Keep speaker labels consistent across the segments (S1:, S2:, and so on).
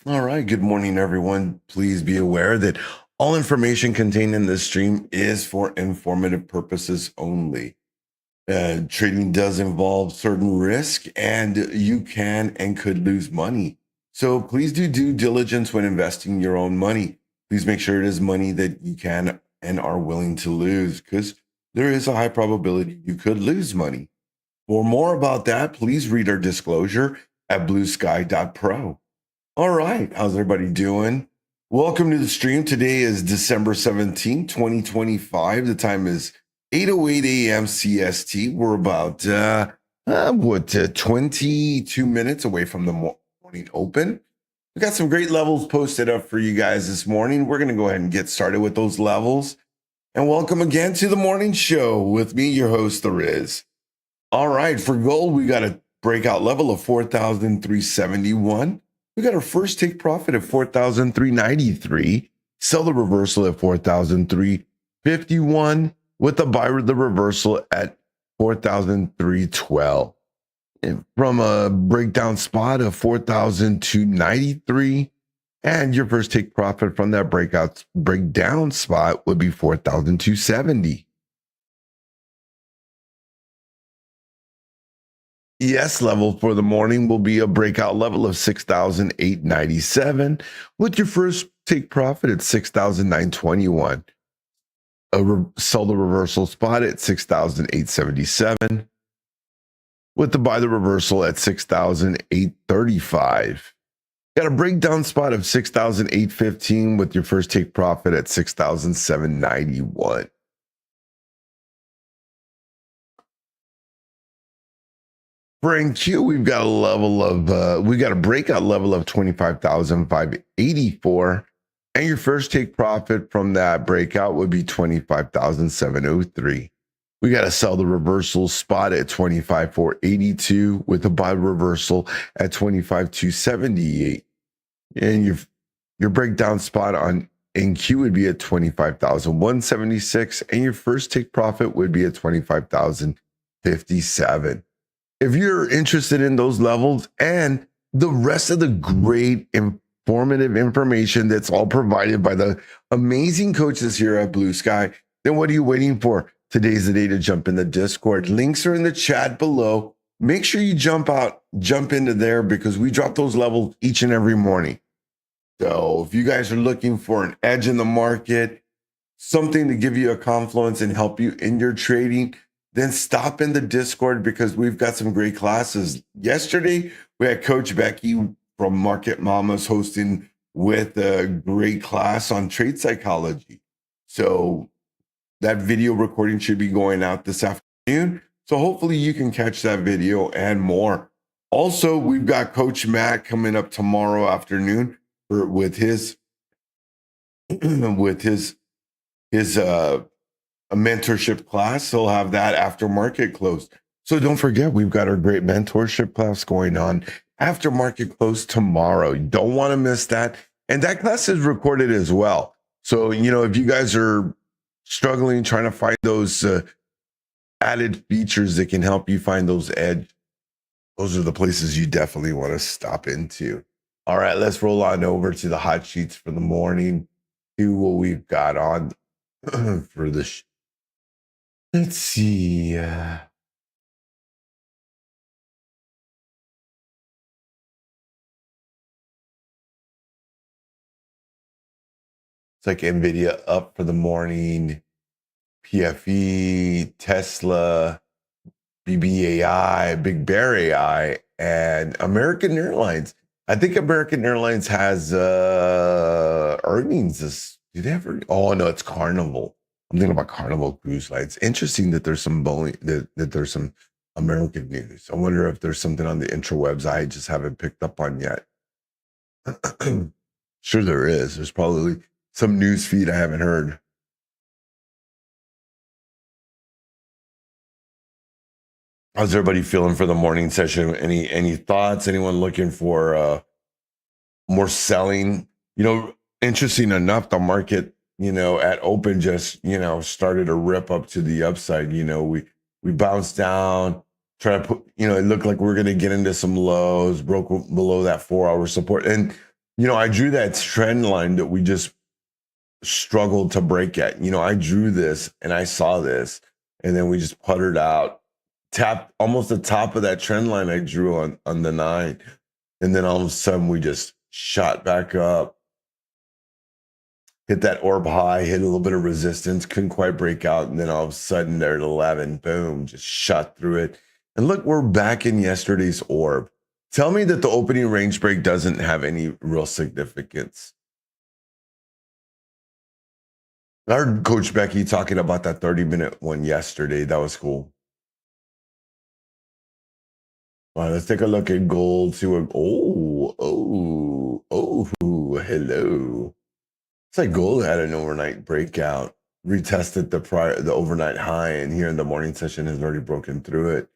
S1: All right. Good morning, everyone. Please be aware that all information contained in this stream is for informative purposes only. Trading does involve certain risk, and you can and could lose money. So please do due diligence when investing your own money. Please make sure it is money that you can and are willing to lose, because there is a high probability you could lose money. For more about that, please read our disclosure at bluesky.pro. All right. How's everybody doing? Welcome to the stream. Today is December 17th, 2025. The time is 8:08 a.m. CST. We're about 22 minutes away from the morning open. We got some great levels posted up for you guys this morning. We're going to go ahead and get started with those levels. And welcome again to the morning show with me, your host, The Riz. All right. For gold, we got a breakout level of 4,371. We got our first take profit at 4,393. Sell the reversal at 4,351 with the buy the reversal at 4,312. And from a breakdown spot of 4,293. And your first take profit from that breakdown spot would be 4,270. ES level for the morning will be a breakout level of 6,897 with your first take profit at 6,921. Sell the reversal spot at 6,877 with the buy the reversal at 6,835. Got a breakdown spot of 6,815 with your first take profit at 6,791. For NQ, we've got a breakout level of 25,584, and your first take profit from that breakout would be 25,703. We got to sell the reversal spot at 25,482 with the buy reversal at 25,278, and your breakdown spot on NQ would be at 25,176, and your first take profit would be at 25,057. If you're interested in those levels and the rest of the great informative information that's all provided by the amazing coaches here at Blue Sky, then what are you waiting for? Today's the day to jump in the Discord. Links are in the chat below. Make sure you jump into there because we drop those levels each and every morning. So if you guys are looking for an edge in the market, something to give you a confluence and help you in your trading, then stop in the Discord because we've got some great classes. Yesterday, we had Coach Becky from Market Mamas hosting with a great class on trade psychology. So that video recording should be going out this afternoon. So hopefully you can catch that video and more. Also, we've got Coach Matt coming up tomorrow afternoon with his a mentorship class. He'll have that after market close. So don't forget, we've got our great mentorship class going on after market close tomorrow. You don't want to miss that. And that class is recorded as well. So, if you guys are struggling, trying to find those added features that can help you find those edge, those are the places you definitely want to stop into. All right, let's roll on over to the hot sheets for the morning. See what we've got on for this. Let's see. It's like NVIDIA up for the morning, PFE, Tesla, BBAI, Big Bear AI, and American Airlines. I think American Airlines has earnings. Do they have? Oh no, it's Carnival. I'm thinking about Carnival Cruise Lines. Interesting that there's some Boeing, that there's some American news. I wonder if there's something on the intrawebs I just haven't picked up on yet. Sure there is. There's probably some news feed I haven't heard. How's everybody feeling for the morning session? Any thoughts? Anyone looking for more selling? Interesting enough, the market, at open just, started to rip up to the upside. We bounced down, try to put, it looked like we are going to get into some lows, broke below that 4-hour support. And I drew that trend line that we just struggled to break at. I drew this and I saw this, and then we just puttered out, tapped almost the top of that trend line I drew on the 9. And then all of a sudden we just shot back up, hit that orb high, hit a little bit of resistance, couldn't quite break out. And then all of a sudden there at 11, boom, just shot through it. And look, we're back in yesterday's orb. Tell me that the opening range break doesn't have any real significance. I heard Coach Becky talking about that 30-minute one yesterday. That was cool. All right, let's take a look at gold. See what, hello. It's like gold had an overnight breakout, retested the overnight high, and here in the morning session has already broken through it.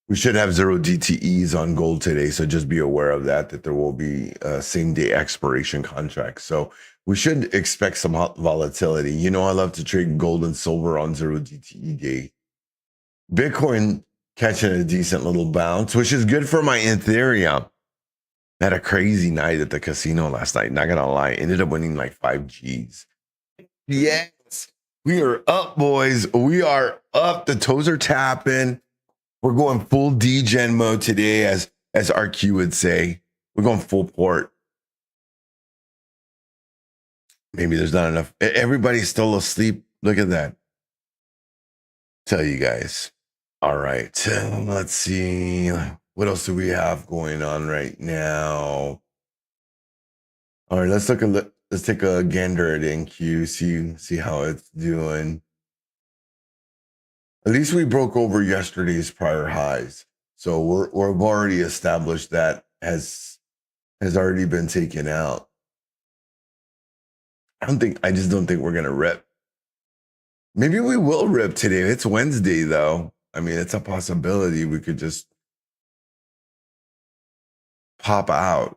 S1: We should have 0 DTEs on gold today, so just be aware of that there will be same day expiration contracts. So we should expect some volatility. I love to trade gold and silver on 0 DTE day. Bitcoin catching a decent little bounce, which is good for my Ethereum. I had a crazy night at the casino last night. Not gonna lie, ended up winning like 5 G's. Yes, we are up, boys. We are up. The toes are tapping. We're going full degen mode today, as RQ would say. We're going full port. Maybe there's not enough. Everybody's still asleep. Look at that. Tell you guys. All right. Let's see. What else do we have going on right now? All right. Let's take a gander at NQ. See how it's doing. At least we broke over yesterday's prior highs. So we've already established that has already been taken out. I just don't think we're gonna rip. Maybe we will rip today. It's Wednesday though. I mean, it's a possibility we could just pop out.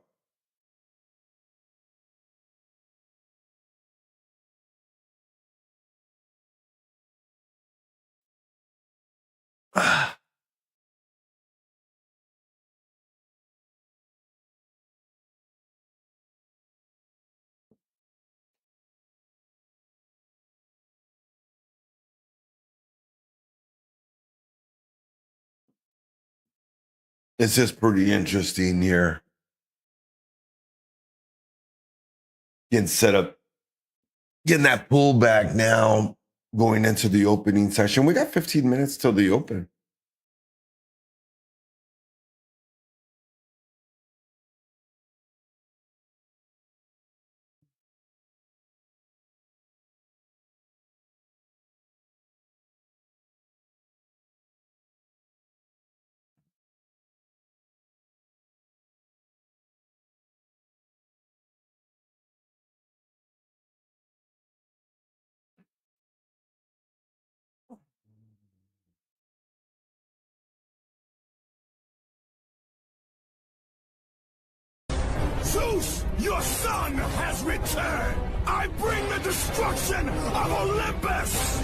S1: It's just pretty interesting here. Getting set up, getting that pullback now, going into the opening session. We got 15 minutes till the open.
S2: Zeus, your son has returned! I bring the destruction of Olympus!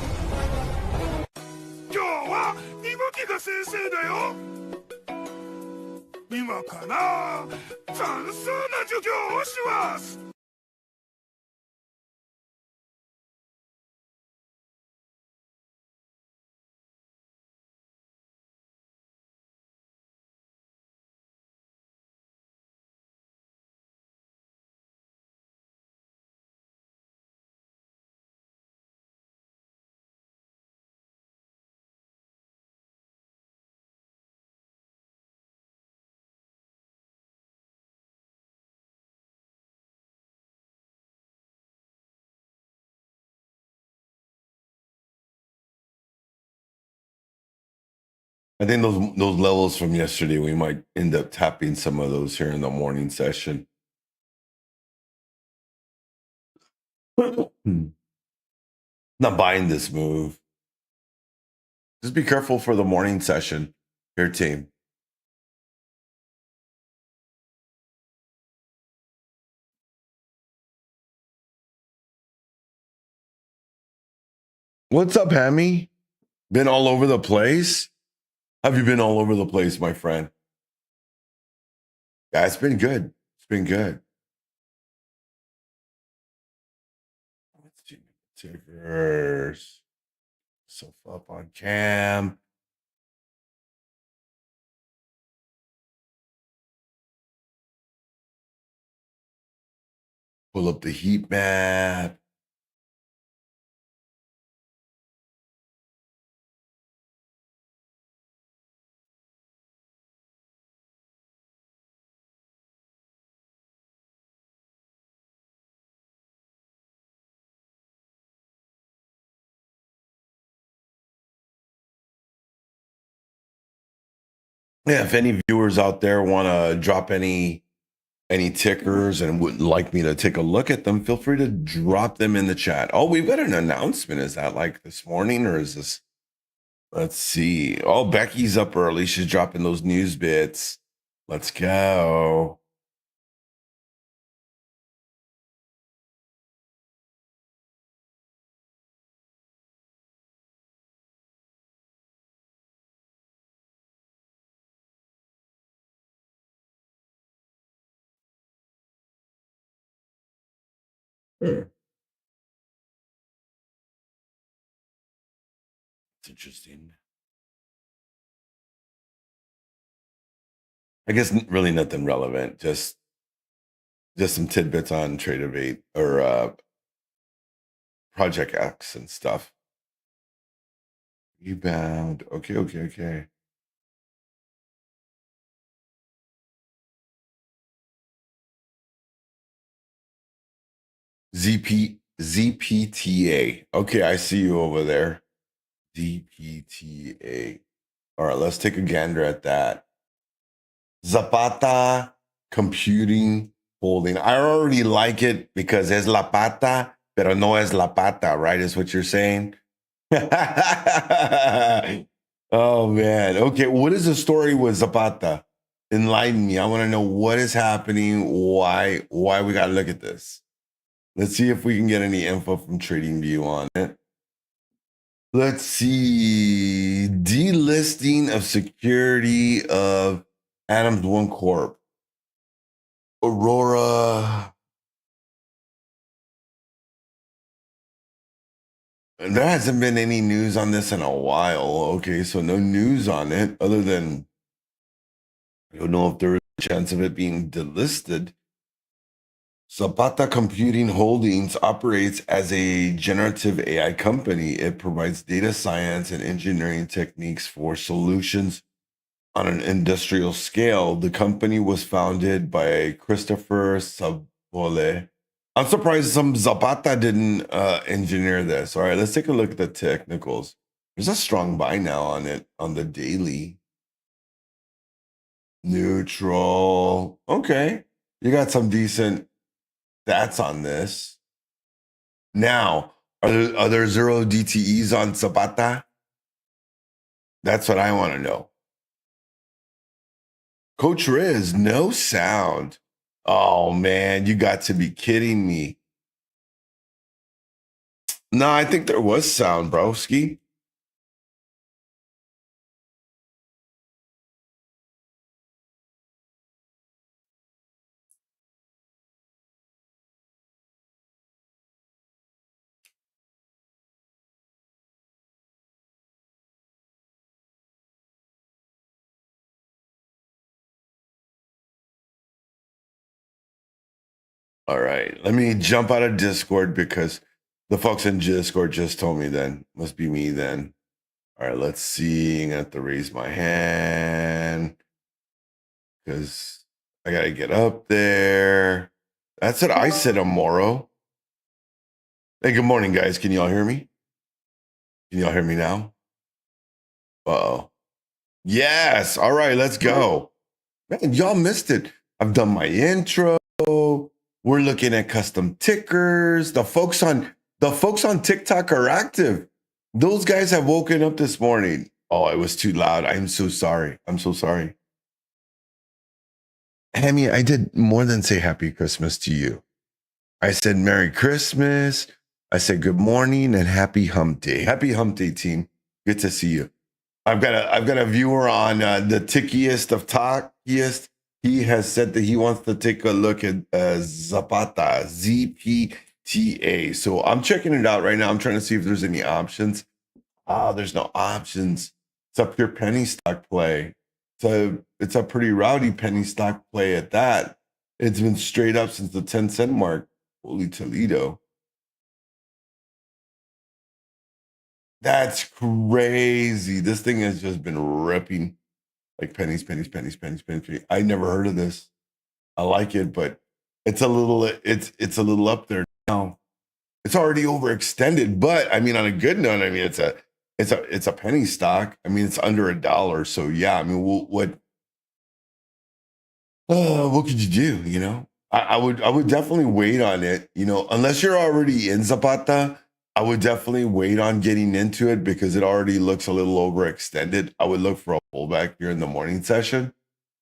S2: 今日は伊吹が先生だよ今から算数の授業をします
S1: I think those levels from yesterday, we might end up tapping some of those here in the morning session. Not buying this move. Just be careful for the morning session here, team. What's up, Hammy? Been all over the place? Have you been all over the place, my friend? Yeah, it's been good. It's been good. Tickers. So up on cam. Pull up the heat map. Yeah, if any viewers out there want to drop any tickers and would like me to take a look at them, feel free to drop them in the chat. Oh, we've got an announcement. Is that like this morning or is this? Let's see. Oh, Becky's up early. She's dropping those news bits. Let's go. It's interesting. I guess really nothing relevant. Just some tidbits on Tradeovate or Project X and stuff. Rebound. Okay. ZPTA. Okay, I see you over there. ZPTA. All right, let's take a gander at that. Zapata Computing Holding. I already like it because es la pata, pero no es la pata, right? Is what you're saying? Oh, man. Okay, what is the story with Zapata? Enlighten me. I want to know what is happening, why we got to look at this. Let's see if we can get any info from TradingView on it. Let's see. Delisting of security of Adams One Corp. Aurora. There hasn't been any news on this in a while. Okay, so no news on it other than I don't know if there is a chance of it being delisted. Zapata Computing Holdings operates as a generative AI company. It provides data science and engineering techniques for solutions on an industrial scale. The company was founded by Christopher Savole. I'm surprised some Zapata didn't engineer this. All right, let's take a look at the technicals. There's a strong buy now on it on the daily. Neutral. Okay, you got some decent stats on this. Now, are there zero DTEs on Zapata? That's what I want to know. Coach Riz, no sound. Oh, man, you got to be kidding me. No, I think there was sound, broski. All right, let me jump out of Discord because the folks in Discord just told me then. Must be me then. All right, let's see. I have to raise my hand because I got to get up there. That's what I said, Amoro. Hey, good morning, guys. Can y'all hear me? Can y'all hear me now? Uh-oh. Yes. All right, let's go. Man, y'all missed it. I've done my intro. We're looking at custom tickers. The folks on TikTok are active. Those guys have woken up this morning. Oh, it was too loud. I'm so sorry. I'm so sorry. Hammy, I did more than say happy Christmas to you. I said Merry Christmas. I said good morning and happy hump day. Happy hump day, team. Good to see you. I've got a viewer on the tickiest of talkiest. He has said that he wants to take a look at Zapata, ZPTA. So I'm checking it out right now. I'm trying to see if there's any options. Ah, there's no options. It's a pure penny stock play. It's a pretty rowdy penny stock play at that. It's been straight up since the 10-cent mark. Holy Toledo. That's crazy. This thing has just been ripping like pennies, pennies, pennies, pennies, pennies, pennies. I never heard of this. I like it, but it's a little up there now. It's already overextended, but I mean, on a good note, I mean, it's a penny stock. I mean, it's under $1. So yeah, I mean, what could you do? I would definitely wait on it. Unless you're already in Zapata, I would definitely wait on getting into it because it already looks a little overextended. I would look for a pullback during the morning session.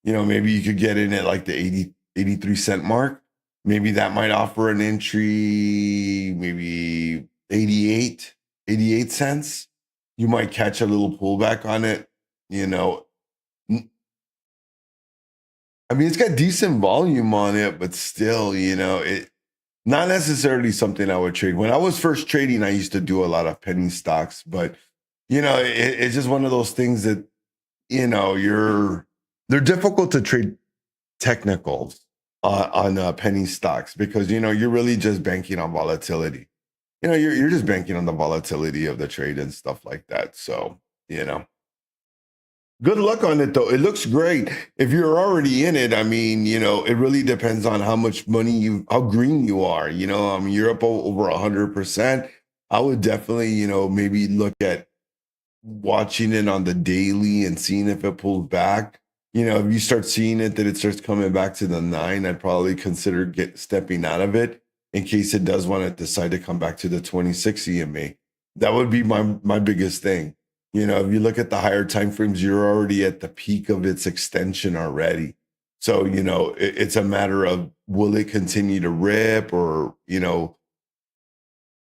S1: Maybe you could get in at like the 83 cent mark. Maybe that might offer an entry, maybe 88 cents. You might catch a little pullback on it. You know, I mean, it's got decent volume on it, but still, it not necessarily something I would trade. When I was first trading, I used to do a lot of penny stocks, but it's just one of those things that they're difficult to trade technicals on penny stocks because you're really just banking on volatility. You're just banking on the volatility of the trade and stuff like that. So you know. Good luck on it though. It looks great. If you're already in it, I mean, it really depends on how much money how green you are. I mean, you're up over 100%. I would definitely, maybe look at watching it on the daily and seeing if it pulls back. If you start seeing it that it starts coming back to the 9, I'd probably consider stepping out of it in case it does want to decide to come back to the 26 EMA. That would be my biggest thing. If you look at the higher time frames, you're already at the peak of its extension already. So, it's a matter of will it continue to rip or,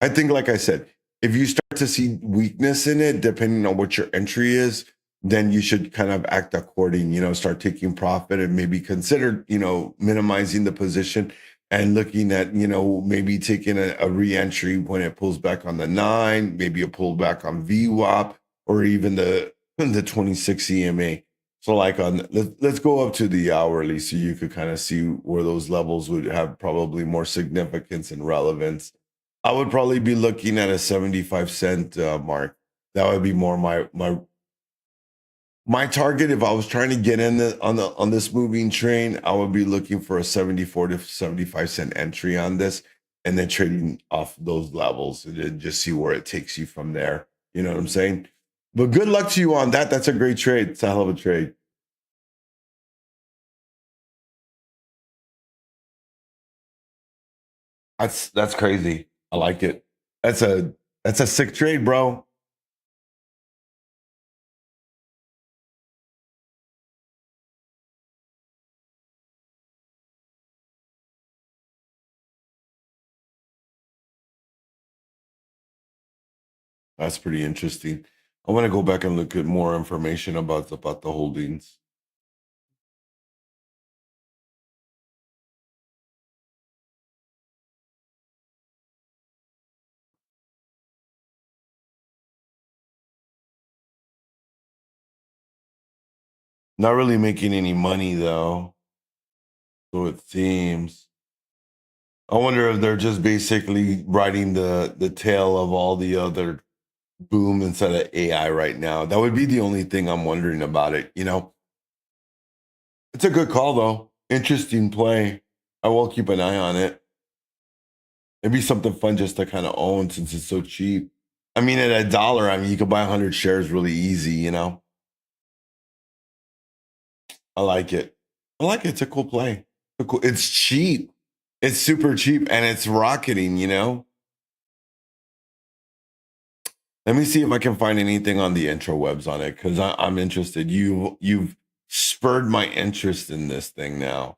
S1: I think, like I said, if you start to see weakness in it, depending on what your entry is, then you should kind of act according, start taking profit and maybe consider, minimizing the position and looking at, maybe taking a re-entry when it pulls back on the 9, maybe a pullback on VWAP or even the 26 EMA. So like let's go up to the hourly so you could kind of see where those levels would have probably more significance and relevance. I would probably be looking at a 75 cent mark. That would be more my target if I was trying to get in on this moving train. I would be looking for a 74 to 75 cent entry on this, and then trading off those levels and then just see where it takes you from there. You know what I'm saying? But good luck to you on that. That's a great trade. It's a hell of a trade. That's crazy. I like it. That's a sick trade, bro. That's pretty interesting. I want to go back and look at more information about the holdings. Not really making any money though, so it seems. I wonder if they're just basically riding the tail of all the other boom inside of AI right now. That would be the only thing I'm wondering about it. It's a good call though. Interesting play. I will keep an eye on it. It'd be something fun just to kind of own since it's so cheap. I mean, at $1, I mean, you could buy 100 shares really easy. I like it. I like it. It's a cool play. It's cheap. It's super cheap and it's rocketing. Let me see if I can find anything on the intro webs on it because I'm interested. You've spurred my interest in this thing now.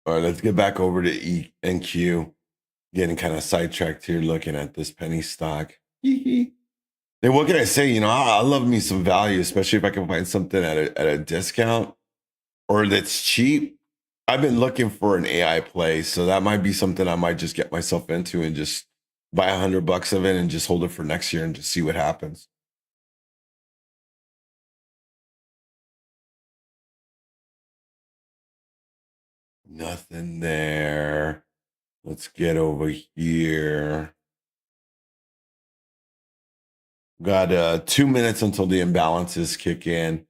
S1: All right, let's get back over to E and Q. Getting kind of sidetracked here looking at this penny stock. Then what can I say? I love me some value, especially if I can find something at a discount or that's cheap. I've been looking for an AI play, so that might be something I might just get myself into and just buy $100 of it and just hold it for next year and just see what happens. Nothing there. Let's get over here. Got 2 minutes until the imbalances kick in.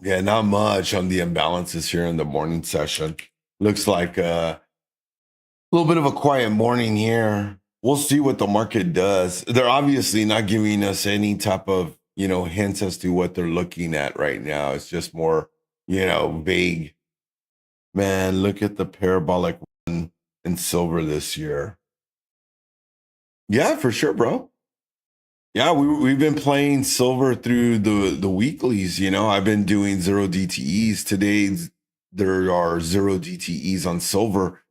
S1: Yeah, not much on the imbalances here in the morning session. Looks like a little bit of a quiet morning here. We'll see what the market does. They're obviously not giving us any type of, hints as to what they're looking at right now. It's just more, vague. Man, look at the parabolic run in silver this year. Yeah, for sure, bro. Yeah, we've been playing silver through the weeklies. I've been doing zero DTEs. Today there are zero DTEs on silver,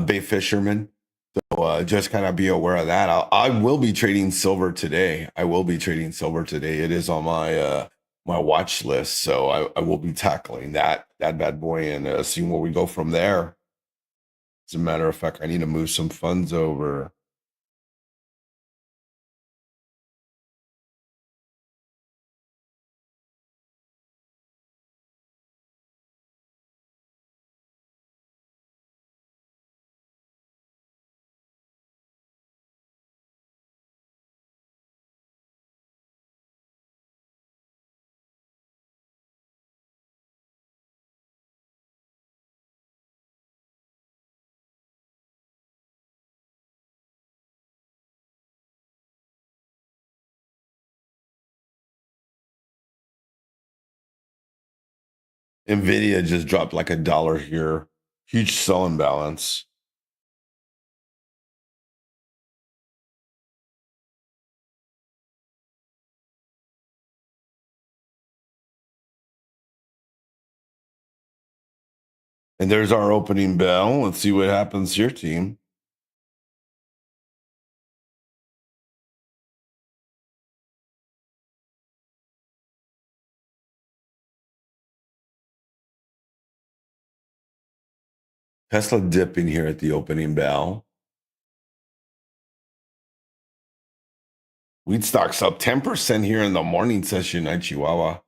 S1: Bay Fisherman. So just kind of be aware of that. I will be trading silver today. I will be trading silver today. It is on my watch list, so I will be tackling that bad boy and seeing where we go from there. As a matter of fact, I need to move some funds over. Nvidia just dropped like $1 here. Huge sell imbalance. And there's our opening bell. Let's see what happens here, team. Tesla dipping here at the opening bell. Wheat stocks up 10% here in the morning session at Chihuahua.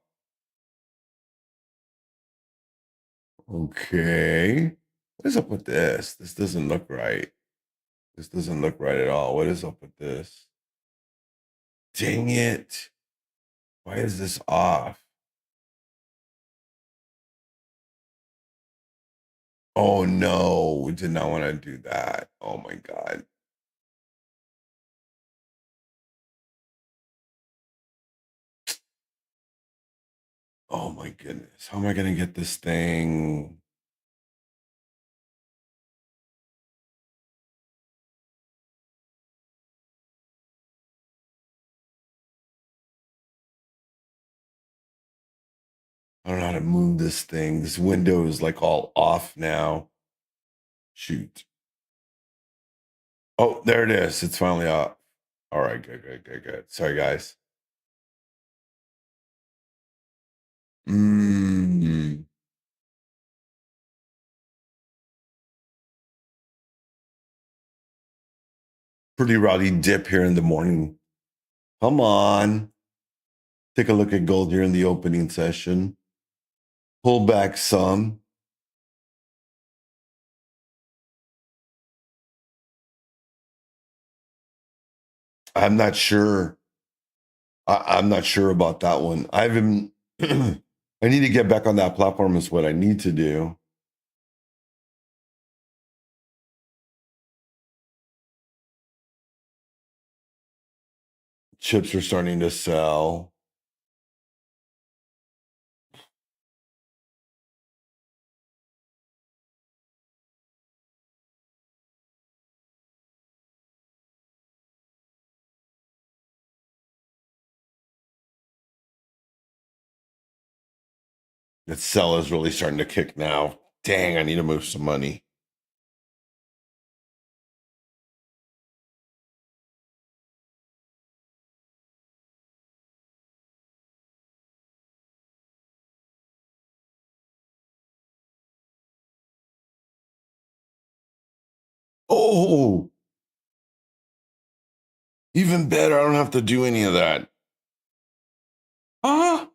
S1: Okay. What is up with this? This doesn't look right. This doesn't look right at all. What is up with this? Dang it. Why is this off? Oh no, we did not want to do that. Oh my God. Oh my goodness. How am I going to get this thing? I don't know how to move this thing. This window is like all off now. Shoot. Oh, there it is. It's finally up. All right, good. Sorry, guys. Mm, pretty rowdy dip here in the morning. Come on. Take a look at gold here in the opening session. Pull back some. I'm not sure. I'm not sure about that one. I haven't. I need to get back on that platform. Is what I need to do. Chips are starting to sell. That sell is really starting to kick now. Dang, I need to move some money. Oh, even better. I don't have to do any of that. Ah,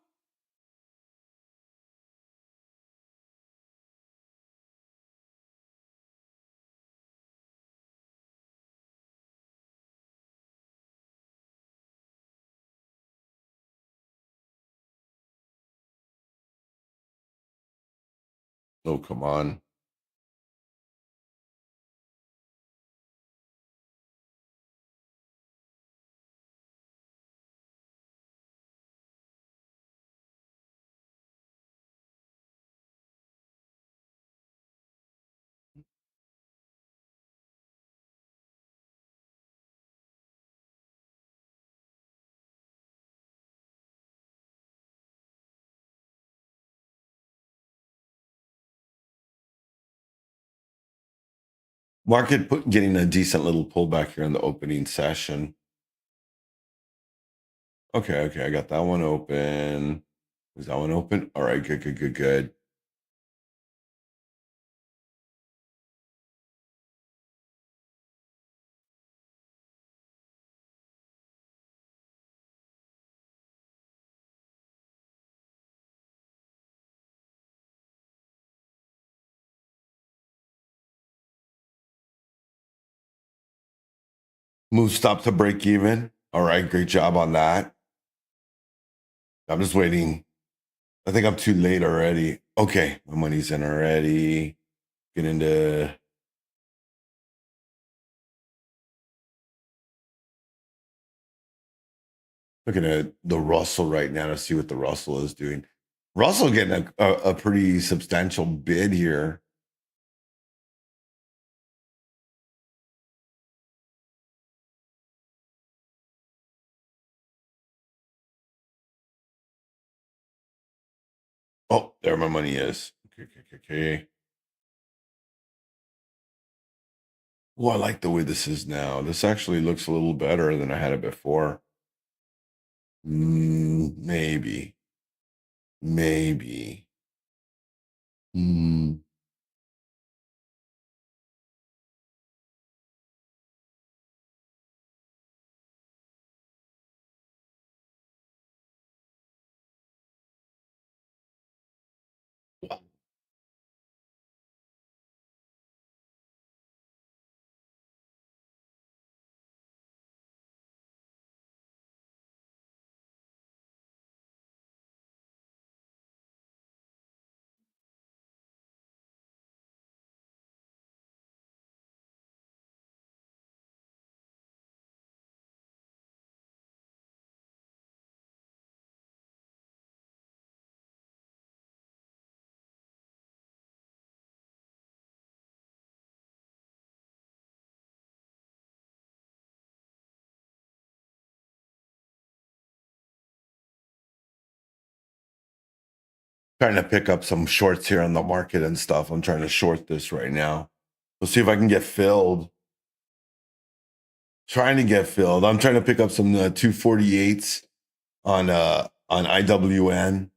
S1: oh, come on. Getting a decent little pullback here in the opening session. Okay, I got that one open. Is that one open? All right, good. Move stop to break even. All right, great job on that. I'm just waiting. I think I'm too late already. Okay, my money's in already. Get into looking at the Russell right now to see what the Russell is doing. Russell getting a pretty substantial bid here. Oh, there my money is. Okay. Oh, I like the way this is now. This actually looks a little better than I had it before. Maybe. Maybe. Mm. Trying to pick up some shorts here on the market and stuff. I'm trying to short this right now. Let's see if I can get filled. Trying to get filled. I'm trying to pick up some 248s on IWN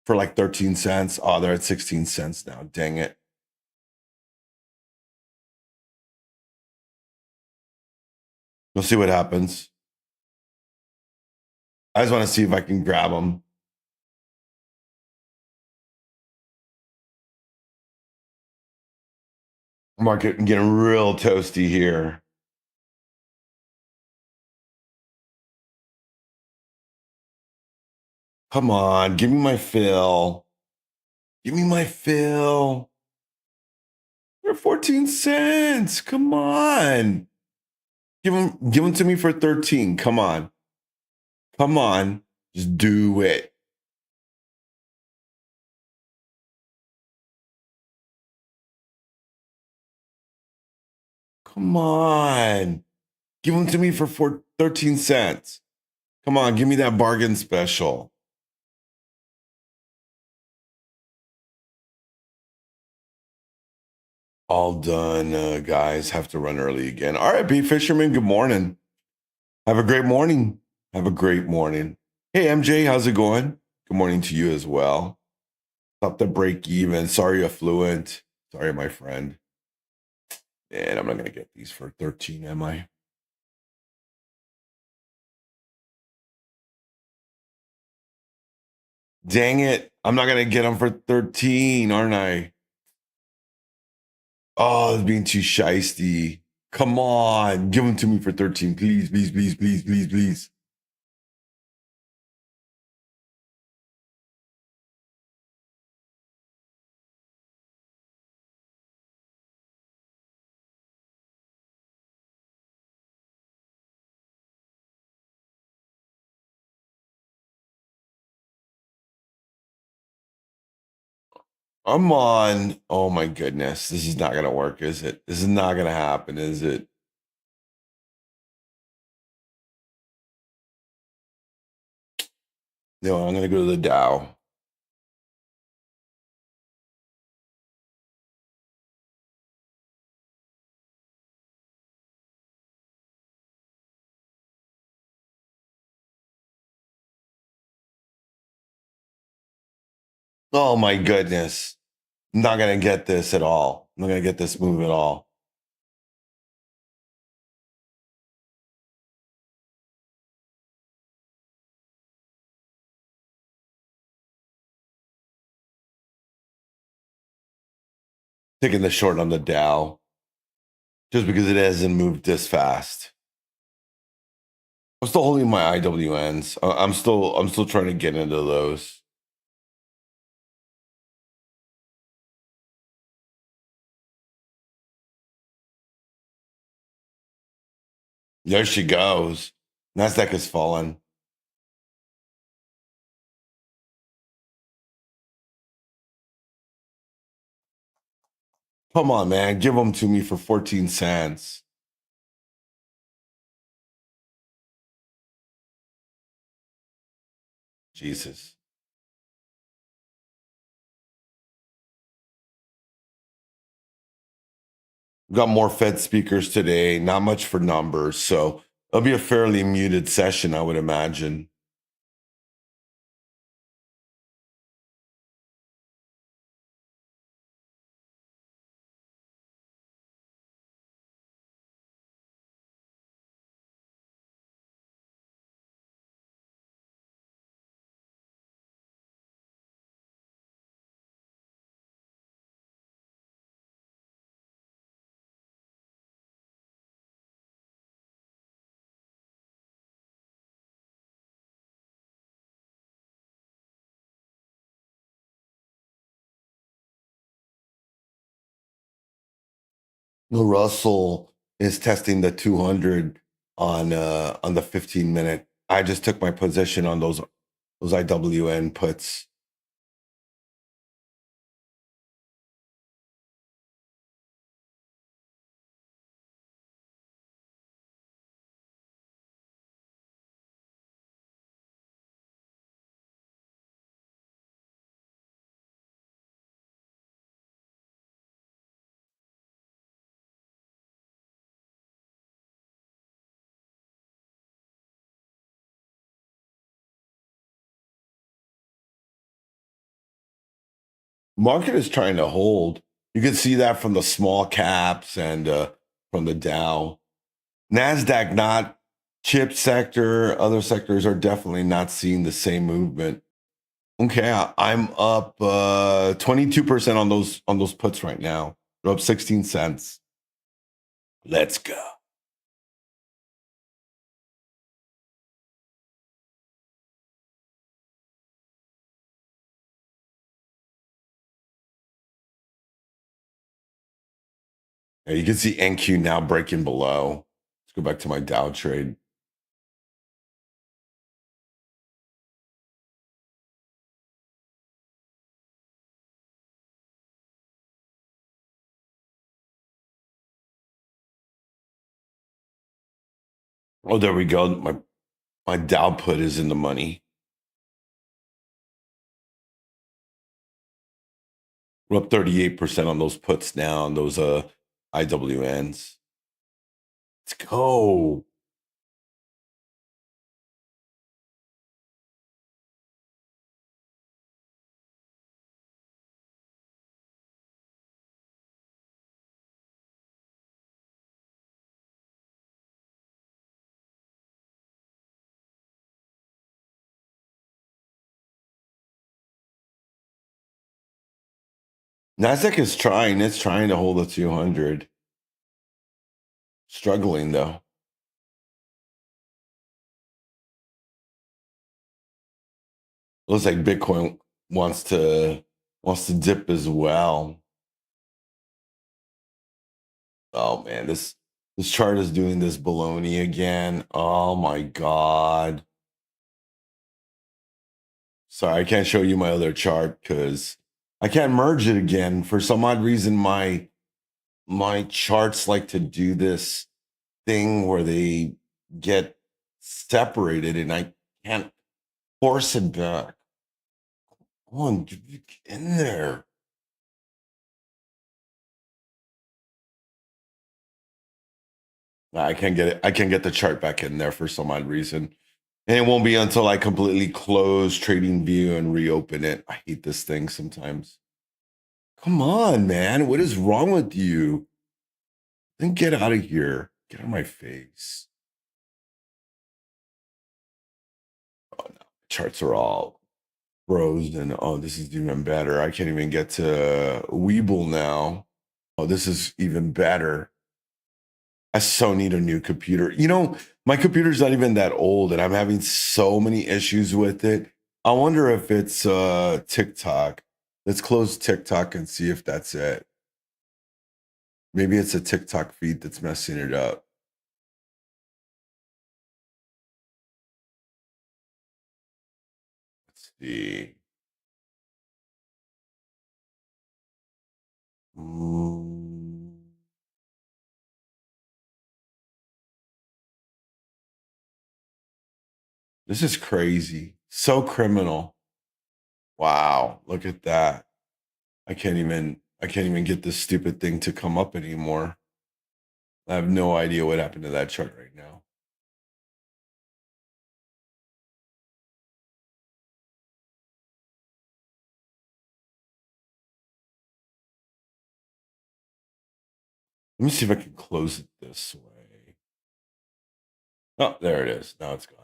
S1: for like 13 cents. Oh, they're at 16 cents now. Dang it. We'll see what happens. I just want to see if I can grab them. Market getting real toasty here. Come on, give me my fill. Give me my fill. They're 14 cents. Come on. Give them to me for 13. Come on. Come on. Just do it. Come on. Give them to me for 13 cents. Come on, give me that bargain special. All done, guys. Have to run early again. All right, B Fisherman, good morning. Have a great morning. Have a great morning. Hey, MJ, how's it going? Good morning to you as well. Stop the break even. Sorry, affluent. Sorry, my friend. And I'm not going to get these for 13, am I? Dang it. I'm not going to get them for 13, aren't I? Oh, it's being too shisty. Come on. Give them to me for 13. Please, please, please, please, please, please. I'm on. Oh my goodness. This is not going to work, is it? This is not going to happen, is it? No, I'm going to go to the Dow. Oh my goodness. I'm not going to get this at all. I'm not going to get this move at all. Taking the short on the Dow just because it hasn't moved this fast. I'm still holding my IWNs. I'm still trying to get into those. There she goes. Nasdaq has fallen. Come on, man. Give them to me for 14 cents. Jesus. Got more Fed speakers today, not much for numbers. So it'll be a fairly muted session, I would imagine. The Russell is testing the 200 on the 15-minute. I just took my position on those IWN puts. Market is trying to hold. You can see that from the small caps and from the Dow. Nasdaq not. Chip sector, other sectors are definitely not seeing the same movement. Okay, I'm up 22% on those puts right now. They're up 16 cents. Let's go. Yeah, you can see NQ now breaking below. Let's go back to my Dow trade. Oh, there we go. My Dow put is in the money. We're up 38% on those puts now, on those IWNs. Let's go. Nasdaq is trying. It's trying to hold the 200. Struggling though. Looks like Bitcoin wants to dip as well. Oh man, this chart is doing this baloney again. Oh my god. Sorry, I can't show you my other chart because I can't merge it again. For some odd reason, my charts like to do this thing where they get separated and I can't force it back. Come on, get in there. I can't get it. I can't get the chart back in there for some odd reason. And it won't be until I completely close Trading View and reopen it. I hate this thing sometimes. Come on, man. What is wrong with you? Then get out of here. Get out of my face. Oh, no. Charts are all frozen. Oh, this is even better. I can't even get to Weeble now. Oh, this is even better. I so need a new computer. You know, my computer's not even that old and I'm having so many issues with it. I wonder if it's TikTok. Let's close TikTok and see if that's it. Maybe it's a TikTok feed that's messing it up. Let's see. This is crazy. So criminal. Wow, look at that. I can't even get this stupid thing to come up anymore. I have no idea what happened to that chart right now. Let me see if I can close it this way. Oh, there it is. Now it's gone.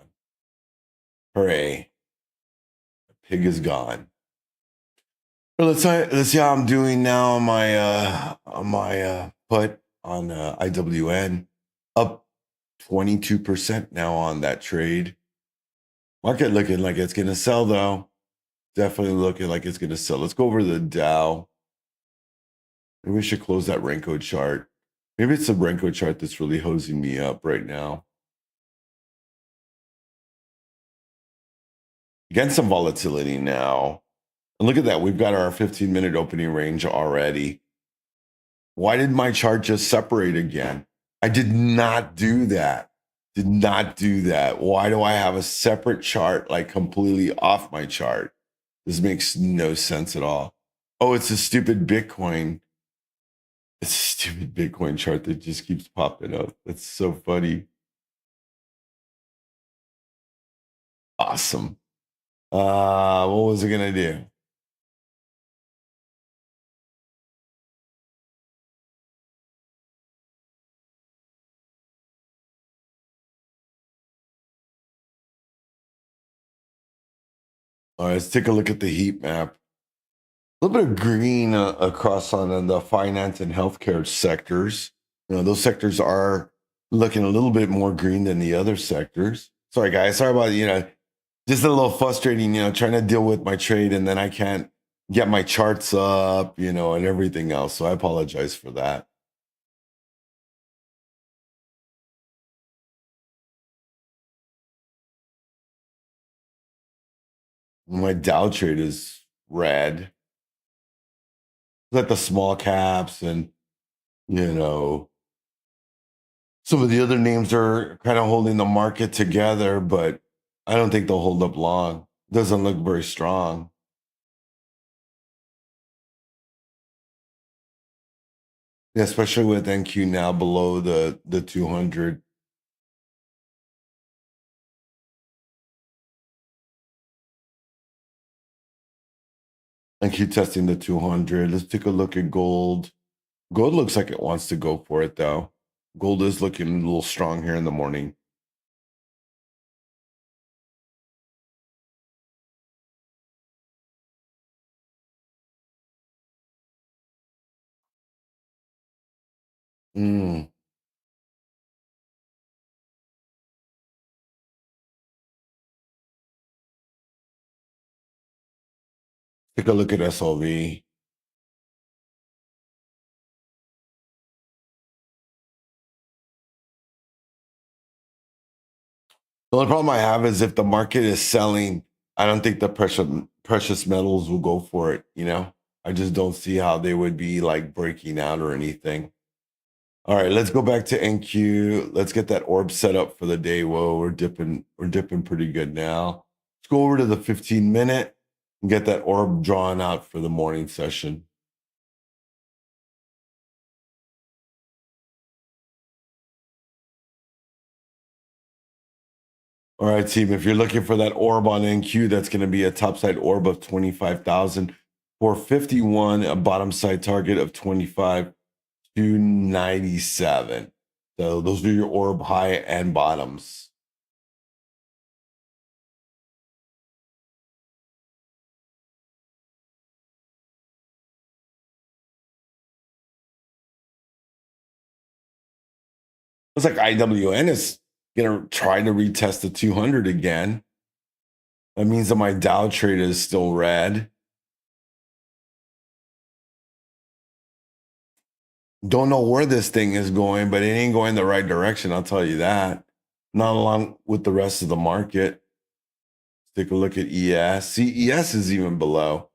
S1: Hooray. The pig is gone. Well, let's see how I'm doing now on my put on IWN. Up 22% now on that trade. Market looking like it's gonna sell though. Definitely looking like it's gonna sell. Let's go over the Dow. Maybe we should close that Renko chart. Maybe it's the Renko chart that's really hosing me up right now. Again, some volatility now. And look at that. We've got our 15-minute opening range already. Why did my chart just separate again? I did not do that. Did not do that. Why do I have a separate chart, like completely off my chart? This makes no sense at all. Oh, it's a stupid Bitcoin. It's a stupid Bitcoin chart that just keeps popping up. That's so funny. Awesome. What was it gonna do? All right, let's take a look at the heat map. A little bit of green across on the finance and healthcare sectors. You know, those sectors are looking a little bit more green than the other sectors. Sorry, guys. Sorry about, just a little frustrating, trying to deal with my trade and then I can't get my charts up, and everything else. So I apologize for that. My Dow trade is red. Like the small caps and, some of the other names are kind of holding the market together, but I don't think they'll hold up long. Doesn't look very strong. Yeah, especially with NQ now below the 200. NQ testing the 200. Let's take a look at gold. Gold looks like it wants to go for it though. Gold is looking a little strong here in the morning. Mm. Take a look at SLV. The only problem I have is if the market is selling, I don't think the precious metals will go for it. I just don't see how they would be like breaking out or anything. All right, let's go back to NQ. Let's get that orb set up for the day. Whoa, we're dipping pretty good now. Let's go over to the 15-minute and get that orb drawn out for the morning session. All right, team. If you're looking for that orb on NQ, that's going to be a topside orb of 25,000 for 51, a bottom side target of 25,297. So those are your orb high and bottoms. Looks like IWN is going to try to retest the 200 again. That means that my Dow trade is still red. Don't know where this thing is going, but it ain't going the right direction. I'll tell you that. Not along with the rest of the market. Let's take a look at ES. See, ES is even below.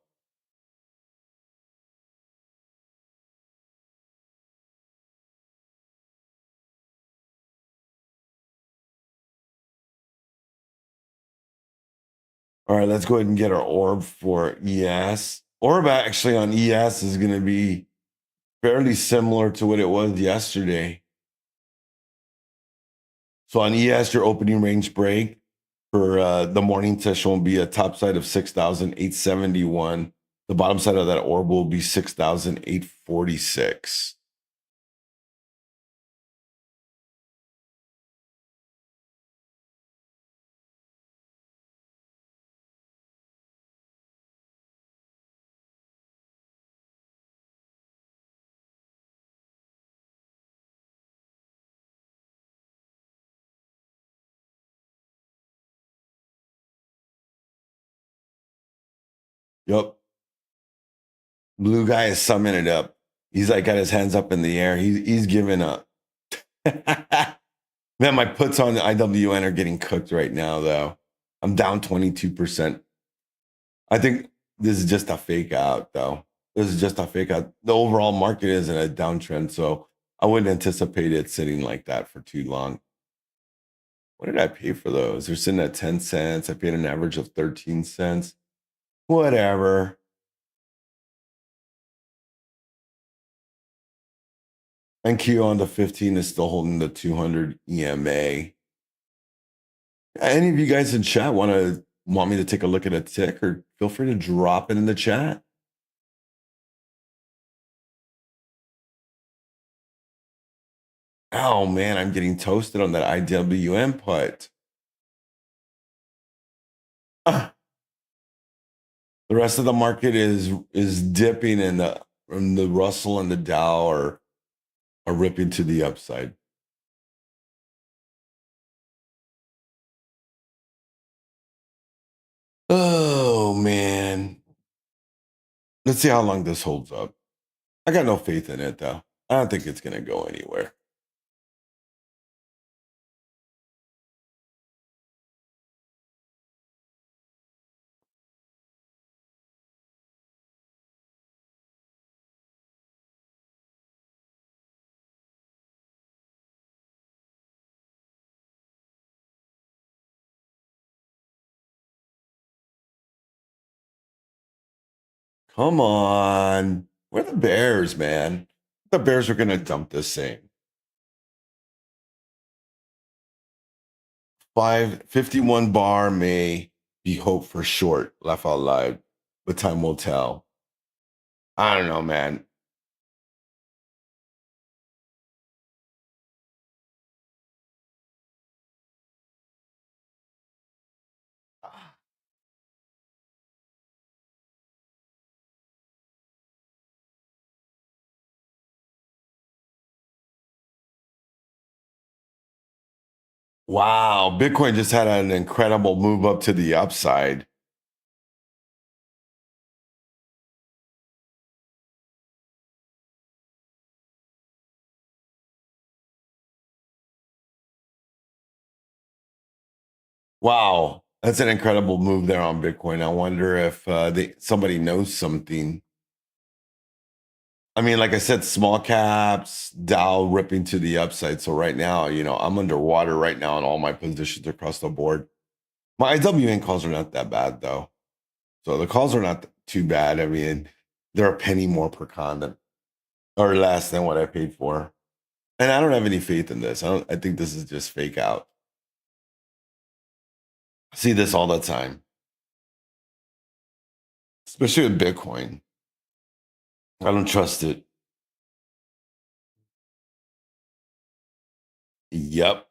S1: All right, let's go ahead and get our orb for ES. Orb actually on ES is going to be fairly similar to what it was yesterday. So on ES, your opening range break for the morning session will be a top side of 6,871. The bottom side of that orb will be 6,846. Yep. Blue guy is summing it up. He's like got his hands up in the air. He's giving up. Man, my puts on the IWN are getting cooked right now, though. I'm down 22%. I think this is just a fake out, though. This is just a fake out. The overall market is in a downtrend, so I wouldn't anticipate it sitting like that for too long. What did I pay for those? They're sitting at 10 cents. I paid an average of 13 cents. Whatever. NQ on the 15 is still holding the 200 EMA. Any of you guys in chat want me to take a look at a tick, or feel free to drop it in the chat. Oh man, I'm getting toasted on that IWM put. The rest of the market is dipping, and the Russell and the Dow are ripping to the upside. Oh man. Let's see how long this holds up. I got no faith in it though. I don't think it's gonna go anywhere. Come on. We're the Bears, man. The Bears are going to dump this thing. 551 bar may be hope for short, laugh out loud, but time will tell. I don't know, man. Wow, Bitcoin just had an incredible move up to the upside. Wow, that's an incredible move there on Bitcoin. I wonder if somebody knows something. I mean, like I said, small caps, Dow ripping to the upside. So right now, I'm underwater right now in all my positions across the board. My IWN calls are not that bad though. So the calls are not too bad. I mean, they're a penny more per con or less than what I paid for. And I don't have any faith in this. I think this is just fake out. I see this all the time, especially with Bitcoin. I don't trust it. Yep.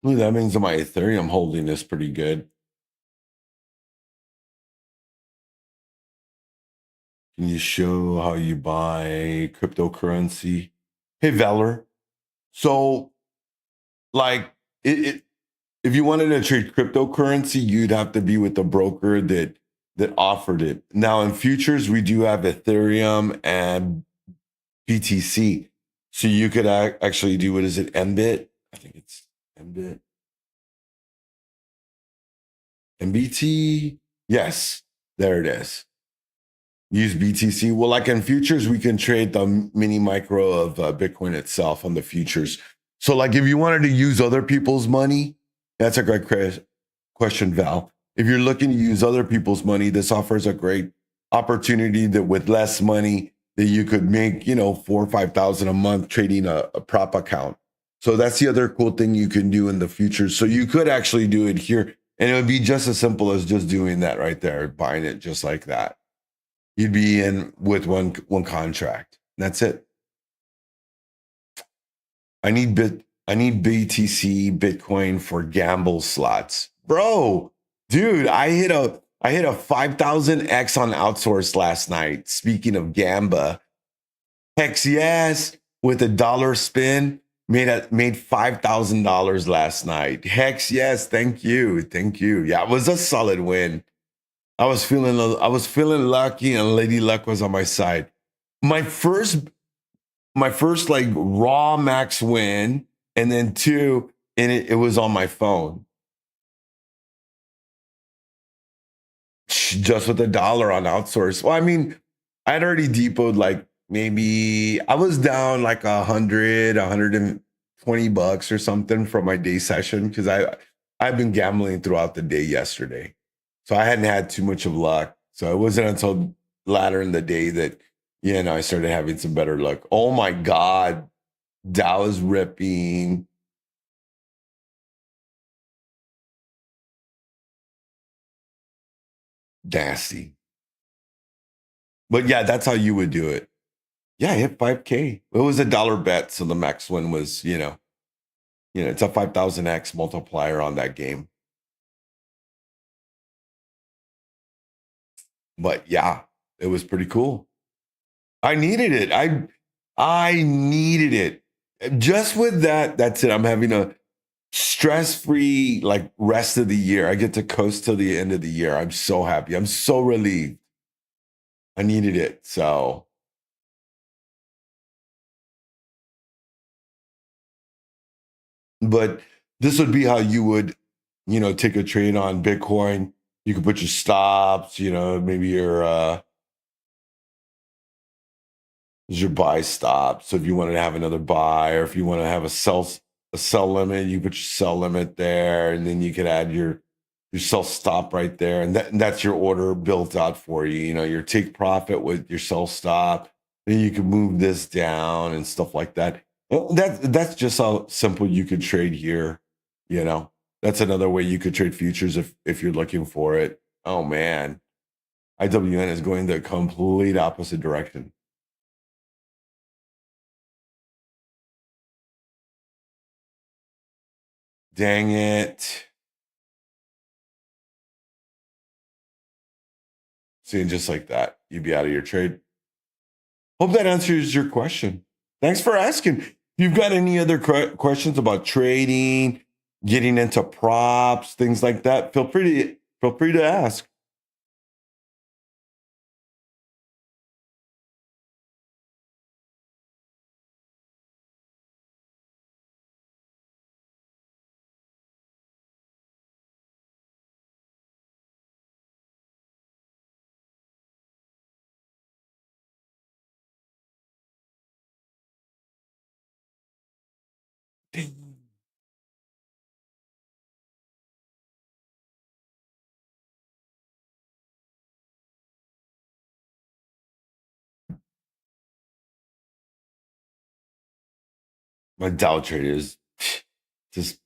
S1: Ooh, that means my Ethereum holding is pretty good. Can you show how you buy cryptocurrency? Hey, Valor. So, like, if you wanted to trade cryptocurrency, you'd have to be with the broker that offered it. Now, in futures, we do have Ethereum and BTC. So you could actually do, what is it, MBIT? I think it's MBIT. MBT? Yes, there it is. Use BTC. Well, like in futures, we can trade the mini micro of Bitcoin itself on the futures. So, like, if you wanted to use other people's money, that's a great question, Val. If you're looking to use other people's money, this offers a great opportunity that with less money that you could make, 4 or 5 thousand a month trading a prop account. So that's the other cool thing you can do in the future. So you could actually do it here, and it would be just as simple as just doing that right there, buying it just like that. You'd be in with one contract. That's it. I need BTC Bitcoin for gamble slots. Bro, dude, I hit a 5,000x on outsource last night. Speaking of gamba, hex yes, with a dollar spin, made $5,000 last night. Hex yes, thank you. Thank you. Yeah, it was a solid win. I was feeling lucky, and Lady Luck was on my side. My first like raw max win, and then two, and it was on my phone. Just with $1 on outsource. Well, I mean, I'd already depoted like maybe I was down like 120 bucks or something from my day session because I've been gambling throughout the day yesterday. So I hadn't had too much of luck. So it wasn't until later in the day that, I started having some better luck. Oh my God. Dow is ripping. Nasty. But yeah, that's how you would do it. Yeah, I hit 5K. It was $1 bet. So the max win was, it's a 5,000x multiplier on that game. But yeah, it was pretty cool. I needed it. I needed it. Just with that, that's it. I'm having a stress-free like rest of the year. I get to coast till the end of the year. I'm so happy. I'm so relieved. I needed it. So, but this would be how you would, take a trade on Bitcoin. You could put your stops, maybe your buy stop. So if you wanted to have another buy, or if you want to have a sell limit, you put your sell limit there, and then you could add your sell stop right there, and that's your order built out for you. Your take profit with your sell stop. Then you can move this down and stuff like that. Well, that's just how simple you could trade here. That's another way you could trade futures if you're looking for it. Oh man, IWN is going the complete opposite direction. Dang it. Seeing just like that, you'd be out of your trade. Hope that answers your question. Thanks for asking. If you've got any other questions about trading, getting into props, things like that, feel free to ask. My Dow trade is just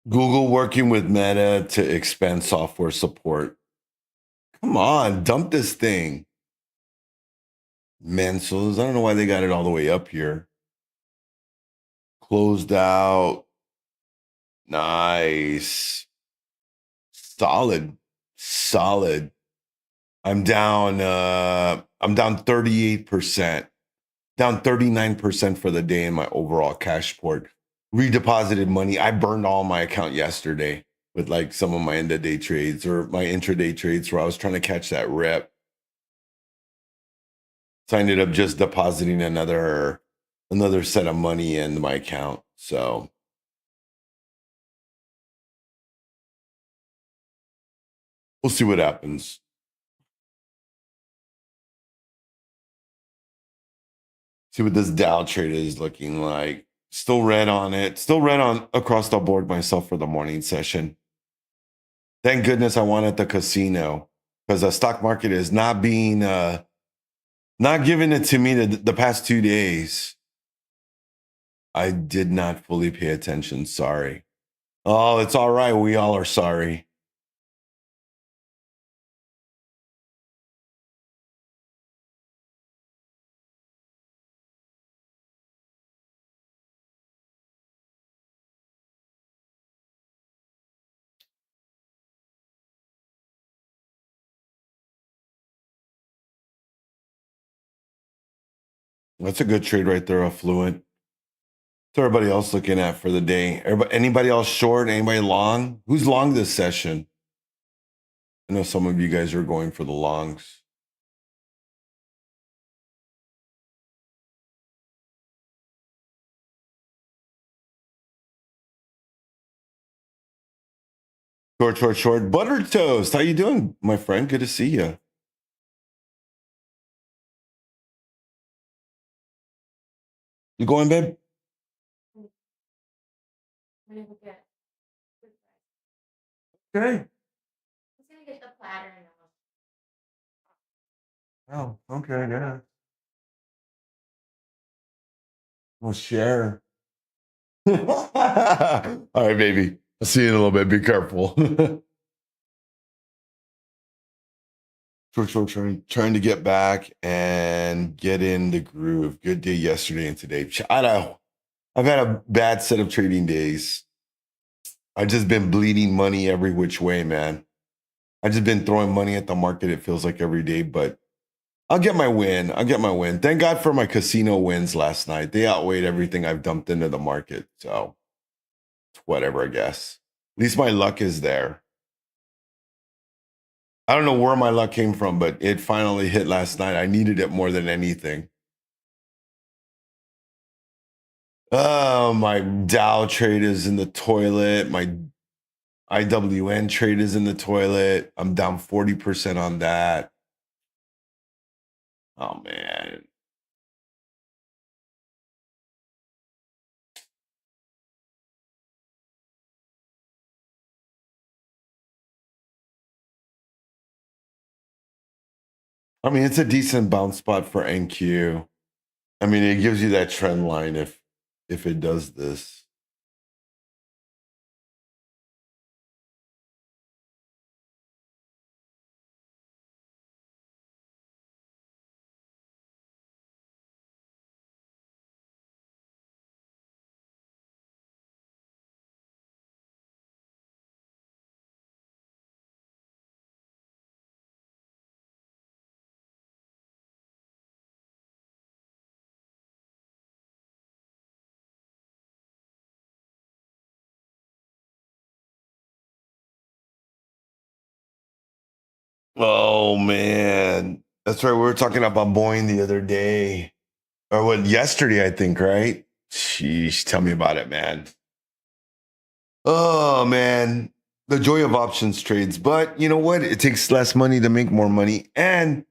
S1: Google working with Meta to expand software support. Come on, dump this thing. Mensos. I don't know why they got it all the way up here. Closed out. Nice. Solid. Solid. I'm down 38%. Down 39% for the day in my overall cash port. Redeposited money. I burned all my account yesterday with like some of my end of day trades or my intraday trades where I was trying to catch that rip. So I ended up just depositing another set of money in my account. So we'll see what happens. See what this Dow trade is looking like. Still red on it. Still red on across the board myself for the morning session. Thank goodness I won at the casino because the stock market is not giving it to me the past 2 days. I did not fully pay attention. Sorry. Oh, it's all right. We all are sorry. That's a good trade right there, Affluent. What's everybody else looking at for the day? Anybody else short? Anybody long? Who's long this session? I know some of you guys are going for the longs. Short. Butter toast. How you doing, my friend? Good to see you. You going, babe? Okay. Oh, okay, yeah. We'll share. All right, baby. I'll see you in a little bit. Be careful. Trying to get back and get in the groove. Good day yesterday and today. I've had a bad set of trading days. I've just been bleeding money every which way, man. I've just been throwing money at the market, it feels like every day, but I'll get my win. I'll get my win. Thank God for my casino wins last night. They outweighed everything I've dumped into the market. So, whatever, I guess. At least my luck is there. I don't know where my luck came from, but it finally hit last night. I needed it more than anything. Oh, my Dow trade is in the toilet. My IWN trade is in the toilet. I'm down 40% on that. Oh, man. I mean, it's a decent bounce spot for NQ. I mean, it gives you that trend line if it does this. Oh man. That's right. We were talking about Boeing the other day. Or what yesterday, I think, right? Sheesh, tell me about it, man. Oh man. The joy of options trades. But you know what? It takes less money to make more money. And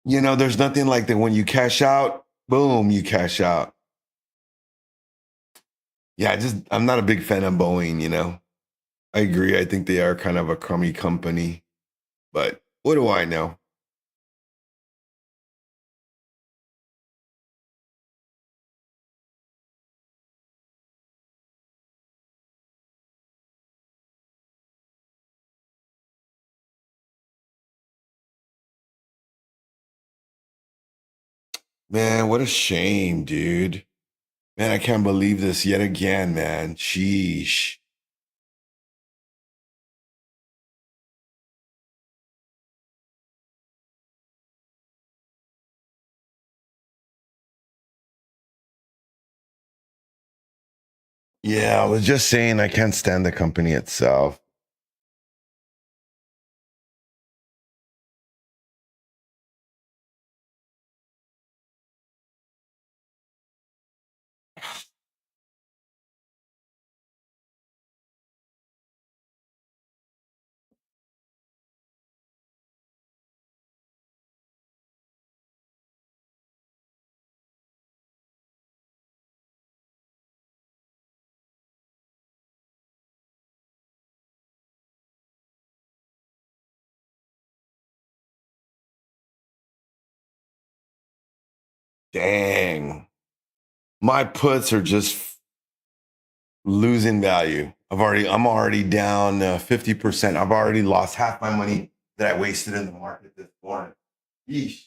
S1: there's nothing like that when you cash out, boom, you cash out. Yeah, I'm not a big fan of Boeing. I agree. I think they are kind of a crummy company. But what do I know? Man, what a shame, dude. Man, I can't believe this yet again, man. Sheesh. Yeah, I was just saying I can't stand the company itself. Dang. My puts are just losing value. I'm already down 50%. I've already lost half my money that I wasted in the market this morning. Yeesh.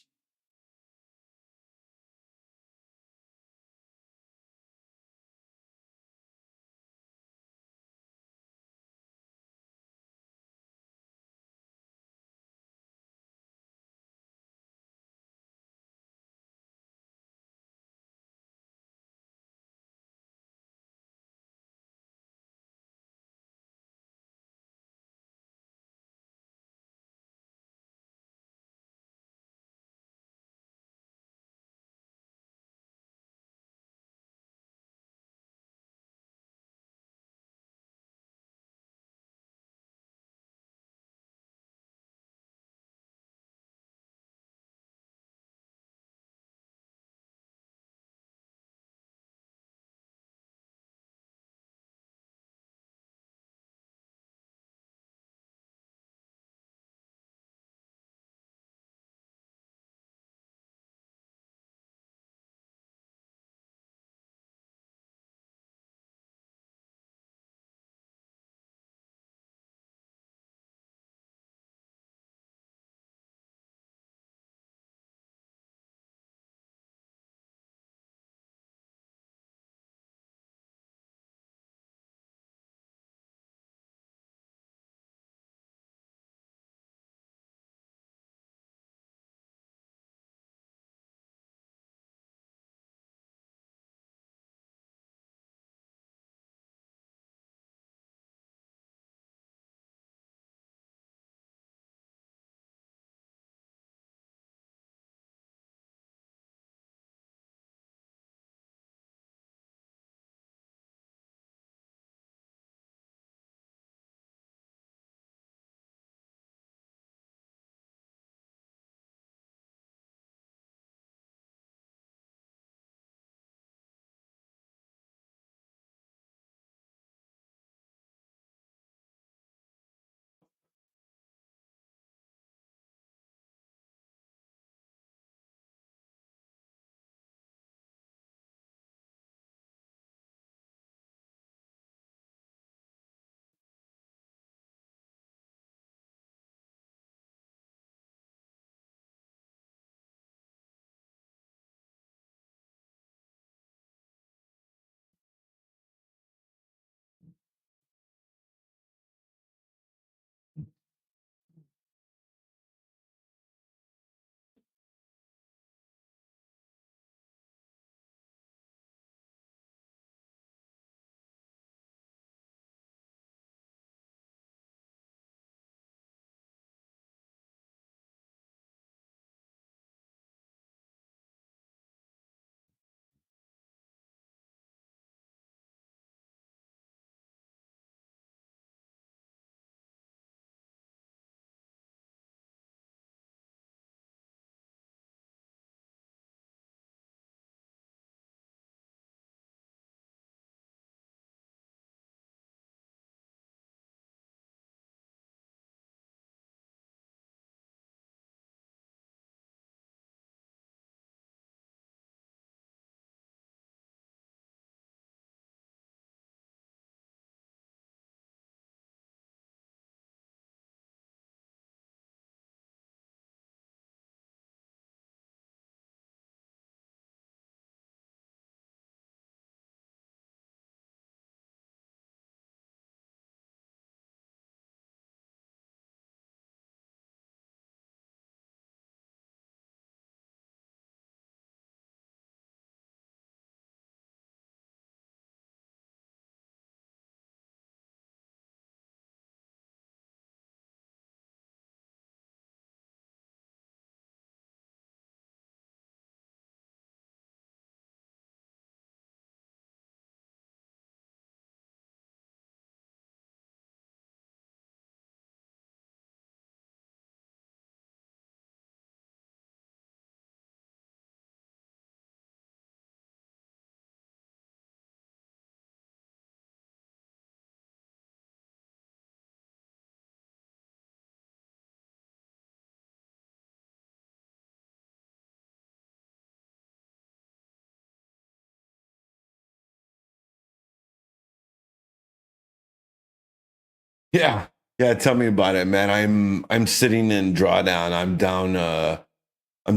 S1: Yeah. Yeah, tell me about it, man. I'm sitting in drawdown. I'm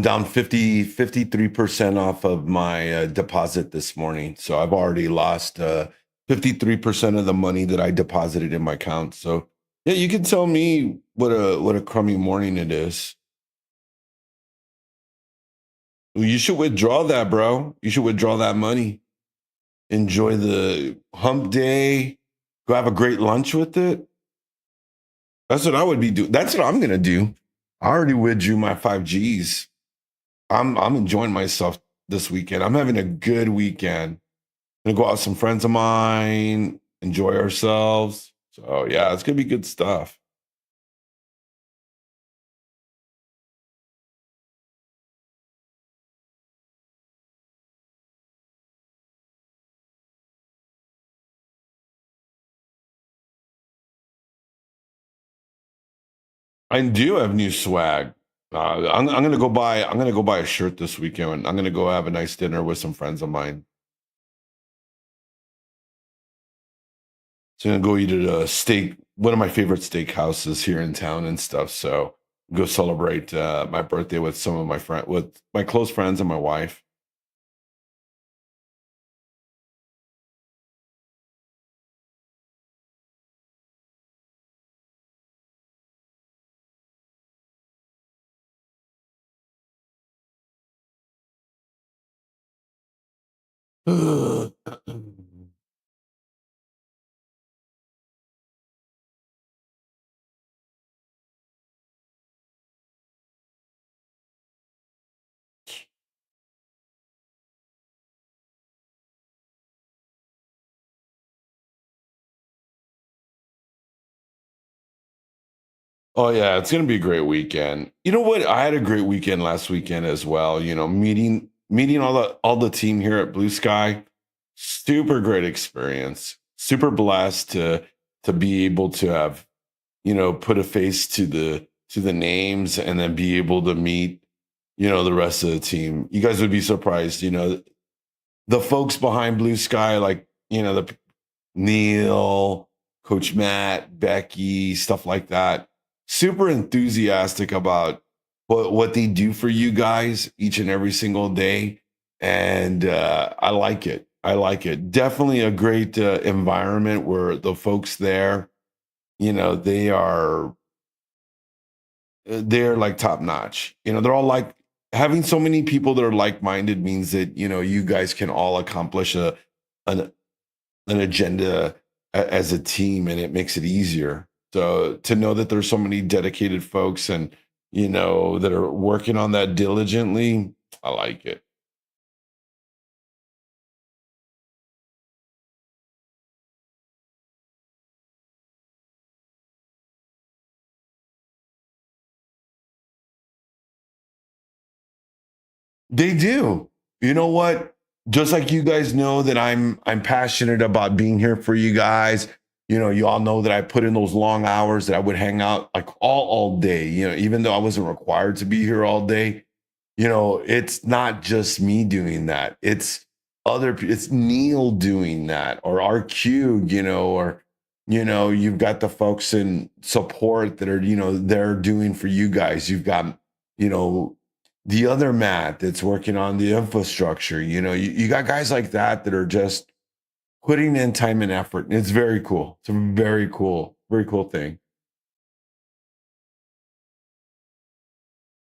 S1: down 53% off of my deposit this morning. So I've already lost 53% of the money that I deposited in my account. So yeah, you can tell me what a crummy morning it is. Well, you should withdraw that, bro. You should withdraw that money. Enjoy the hump day. Go have a great lunch with it. That's what I would be doing. That's what I'm gonna do. I already withdrew my 5Gs. I'm enjoying myself this weekend. I'm having a good weekend. Gonna go out with some friends of mine, enjoy ourselves. So yeah, it's gonna be good stuff. I do have new swag. I'm gonna go buy. I'm gonna go buy a shirt this weekend. I'm gonna go have a nice dinner with some friends of mine. So I'm gonna go eat at a steak, one of my favorite steak houses here in town and stuff. So go celebrate my birthday with some of my friend, with my close friends and my wife. Oh yeah, it's gonna be a great weekend. You know what? I had a great weekend last weekend as well. You know, meeting all the team here at Blue Sky. Super great experience. Super blessed to be able to have, you know, put a face to the names and then be able to meet, you know, the rest of the team. You guys would be surprised, you know, the folks behind Blue Sky, like, you know, the Neil, Coach Matt, Becky, stuff like that. Super enthusiastic about what they do for you guys each and every single day. And I like it. I like it. Definitely a great environment where the folks there, you know, they're like top notch. You know, they're all like having so many people that are like minded means that, you know, you guys can all accomplish an an agenda as a team and it makes it easier. So to know that there's so many dedicated folks and you know that are working on that diligently, I like it. They do. You know what? Just like you guys know that I'm passionate about being here for you guys. You know, you all know that I put in those long hours that I would hang out like all day, you know, even though I wasn't required to be here all day. You know, it's not just me doing that. It's it's Neil doing that or RQ, you know, or you know, you've got the folks in support that are, you know, they're doing for you guys. You've got, you know, the other Matt that's working on the infrastructure. You know, you got guys like that that are just putting in time and effort. And it's very cool. It's a very cool thing.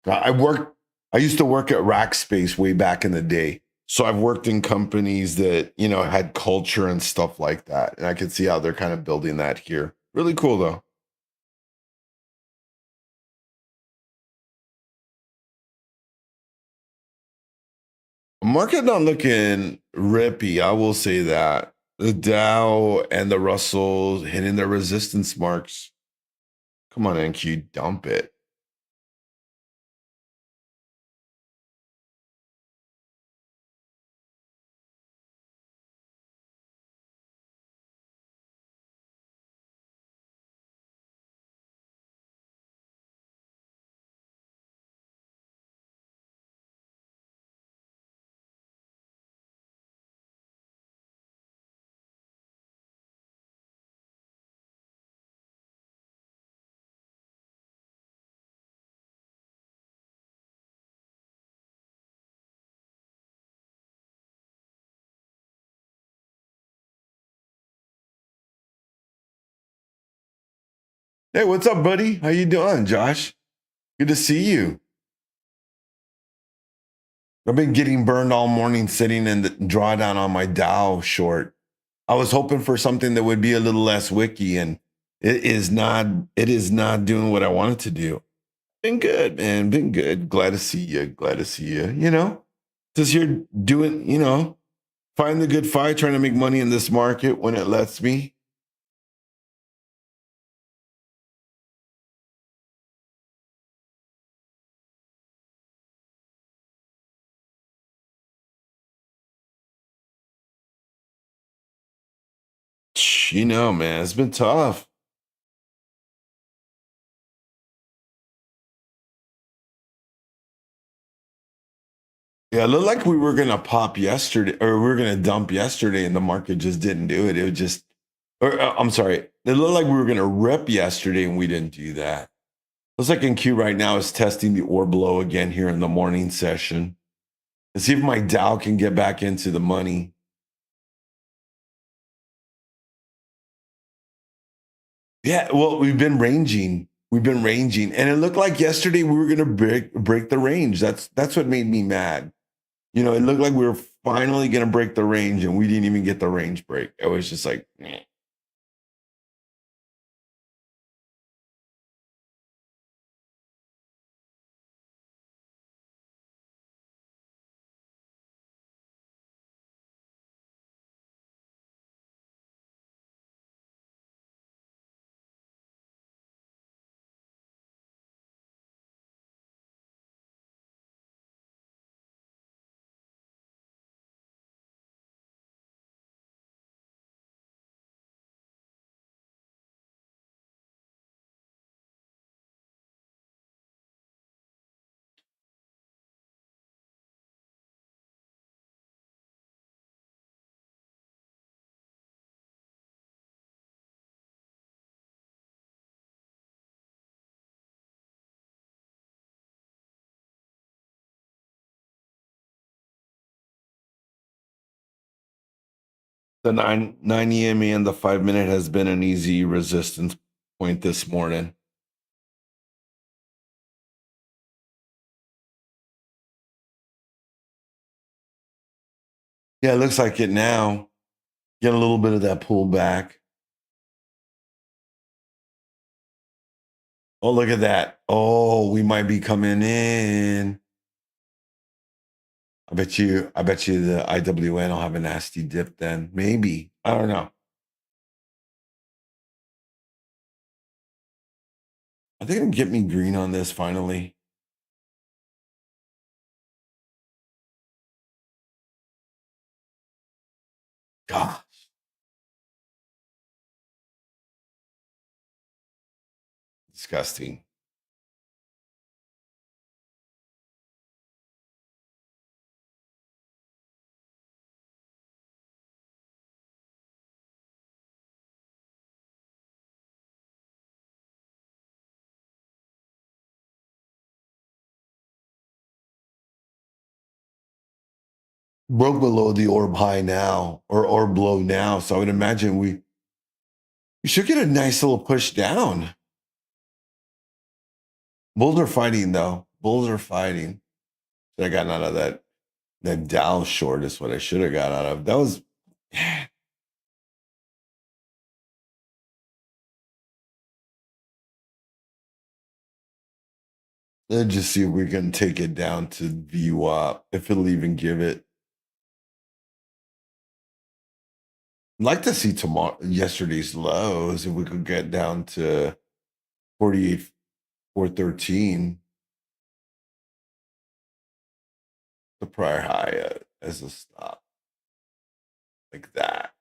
S1: I worked. I used to work at Rackspace way back in the day. So I've worked in companies that you know had culture and stuff like that, and I can see how they're kind of building that here. Really cool though. Market not looking rippy. I will say that the Dow and the Russell hitting their resistance marks. Come on, NQ, dump it. Hey, what's up, buddy? How you doing, Josh? Good to see you. I've been getting burned all morning sitting in the drawdown on my Dow short. I was hoping for something that would be a little less wicky, and it is not doing what I wanted to do. Been good, man. Been good. Glad to see you. Glad to see you. Just here doing, find the good fight, trying to make money in this market when it lets me. Man, it's been tough. Yeah, it looked like we were gonna pop yesterday, or we were gonna dump yesterday, and the market just didn't do it. It would just, or I'm sorry, it looked like we were gonna rip yesterday, and we didn't do that. Looks like in Q right now is testing the orb low again here in the morning session. Let's see if my Dow can get back into the money. Yeah, well, we've been ranging. We've been ranging, and it looked like yesterday we were gonna break the range. That's what made me mad. It looked like we were finally gonna break the range, and we didn't even get the range break. It was just like, meh. The 9 EMA and the 5 minute has been an easy resistance point this morning. Yeah, it looks like it now. Get a little bit of that pullback. Oh, look at that. Oh, we might be coming in. I bet you the IWN will have a nasty dip then. Maybe. I don't know. I think I can get me green on this finally. God, disgusting. Broke below the orb high now, or orb low now. So I would imagine we should get a nice little push down. Bulls are fighting though. Bulls are fighting. Should have gotten out of that Dow short is what I should have got out of. That was let's just see if we can take it down to view up, if it'll even give it. I'd like to see yesterday's lows if we could get down to 48 413, the prior high as a stop, like that.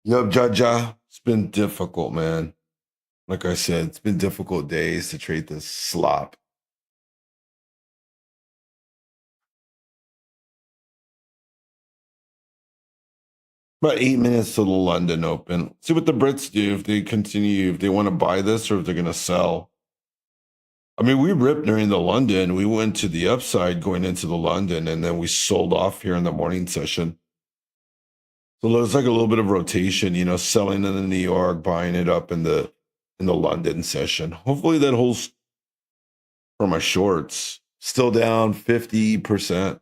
S1: Yup, Jaja. It's been difficult, man. Like I said, it's been difficult days to trade this slop. About 8 minutes to the London Open. See what the Brits do if they continue, if they want to buy this or if they're going to sell. I mean, we ripped during the London. We went to the upside going into the London, and then we sold off here in the morning session. So it looks like a little bit of rotation, selling in the New York, buying it up in the London session. Hopefully that holds for my shorts. Still down 50%.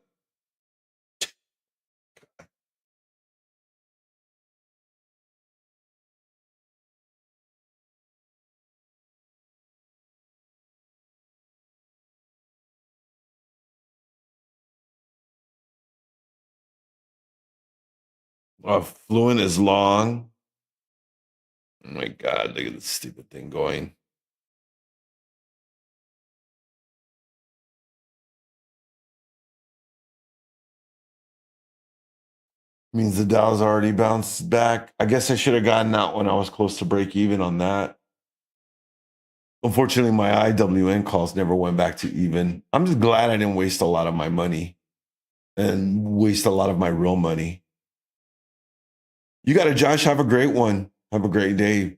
S1: Fluent is long. Oh my God, look at this stupid thing going. Means the Dow's already bounced back. I guess I should have gotten out when I was close to break even on that. Unfortunately, my IWN calls never went back to even. I'm just glad I didn't waste a lot of my money and waste a lot of my real money. You got it, Josh. Have a great one. Have a great day.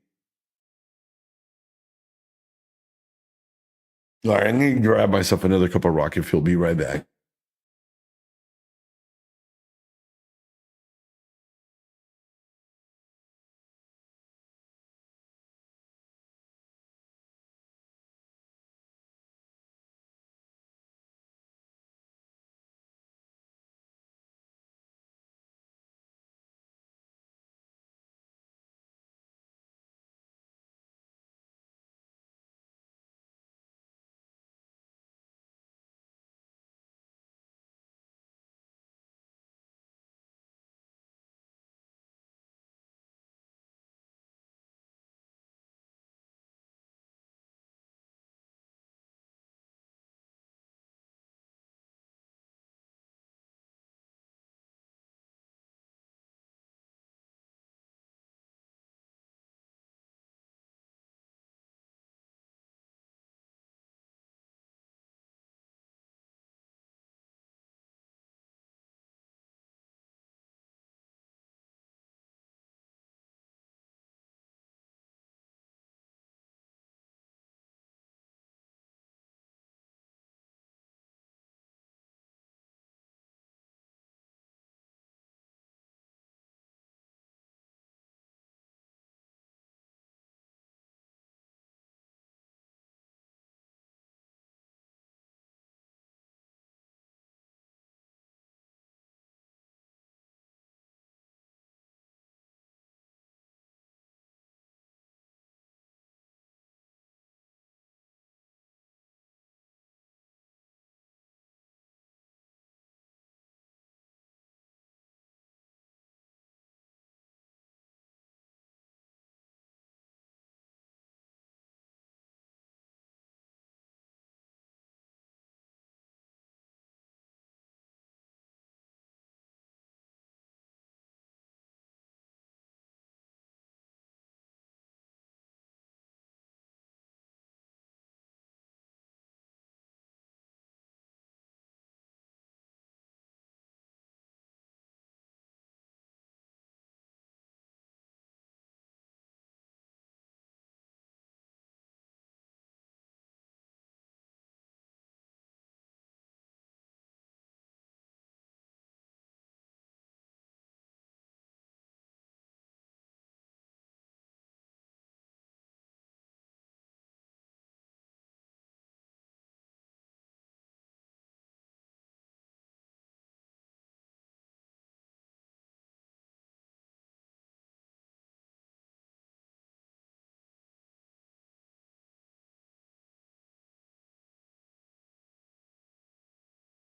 S1: All right, I'm going to grab myself another cup of rocket fuel. Be right back.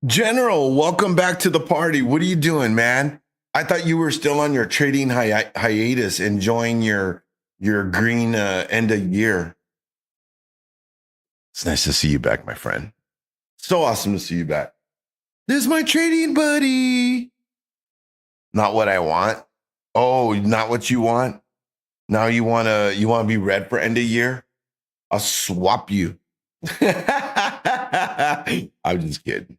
S1: General, welcome back to the party. What are you doing, man? I thought you were still on your trading hiatus, enjoying your green end of year. It's nice to see you back, my friend. So awesome to see you back. This is my trading buddy. Not what I want. Oh, not what you want. Now you want to be red for end of year. I'll swap you. I'm just kidding.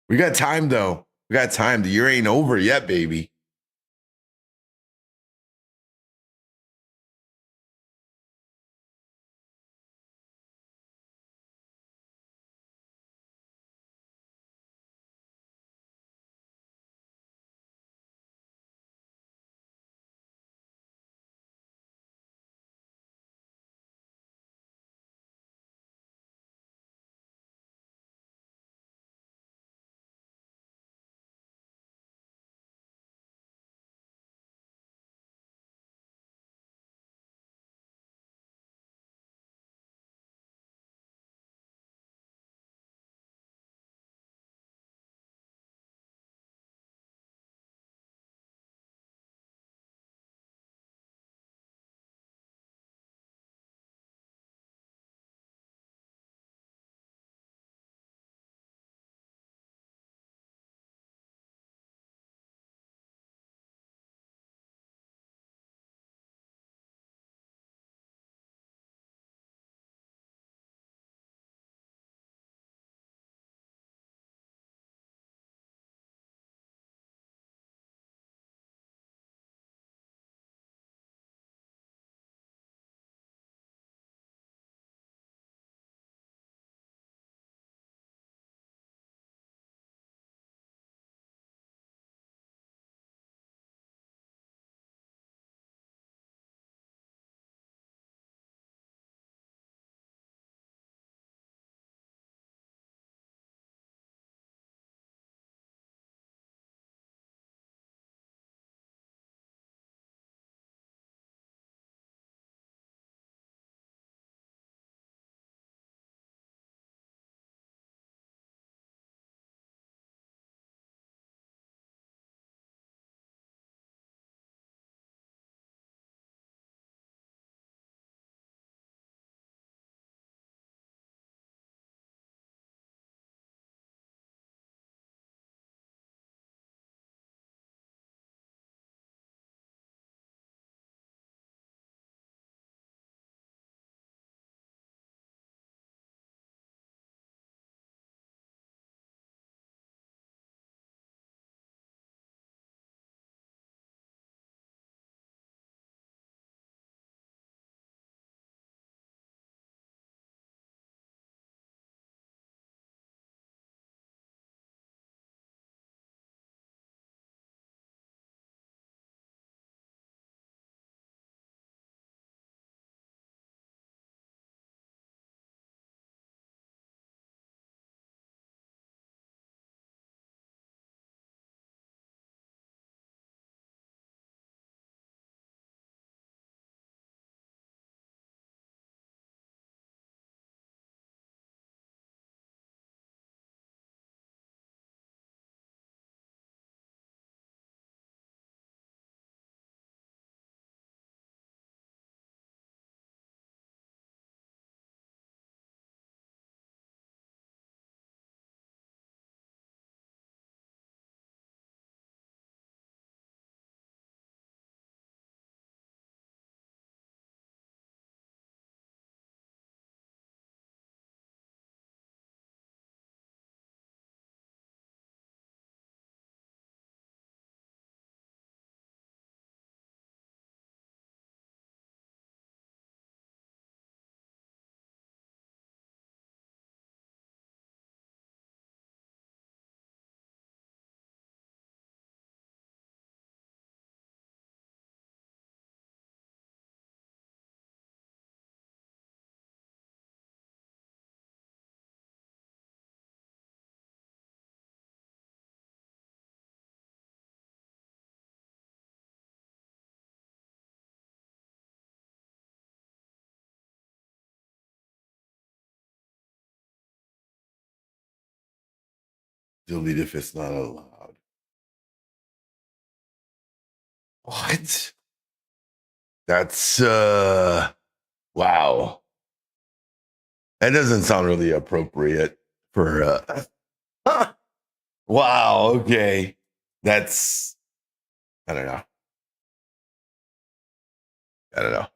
S1: We got time though. We got time. The year ain't over yet, baby. Delete if it's not allowed. What? That's wow. That doesn't sound really appropriate for wow, okay. That's I don't know. I don't know.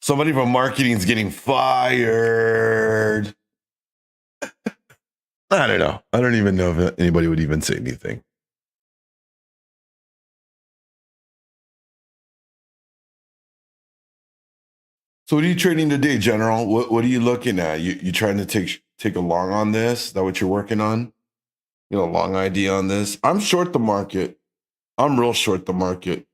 S1: Somebody from marketing is getting fired. I don't know. I don't even know if anybody would even say anything. So what are you trading today, General? What are you looking at? You trying to take a long on this? Is that what you're working on? You know, long idea on this? I'm short the market. I'm real short the market.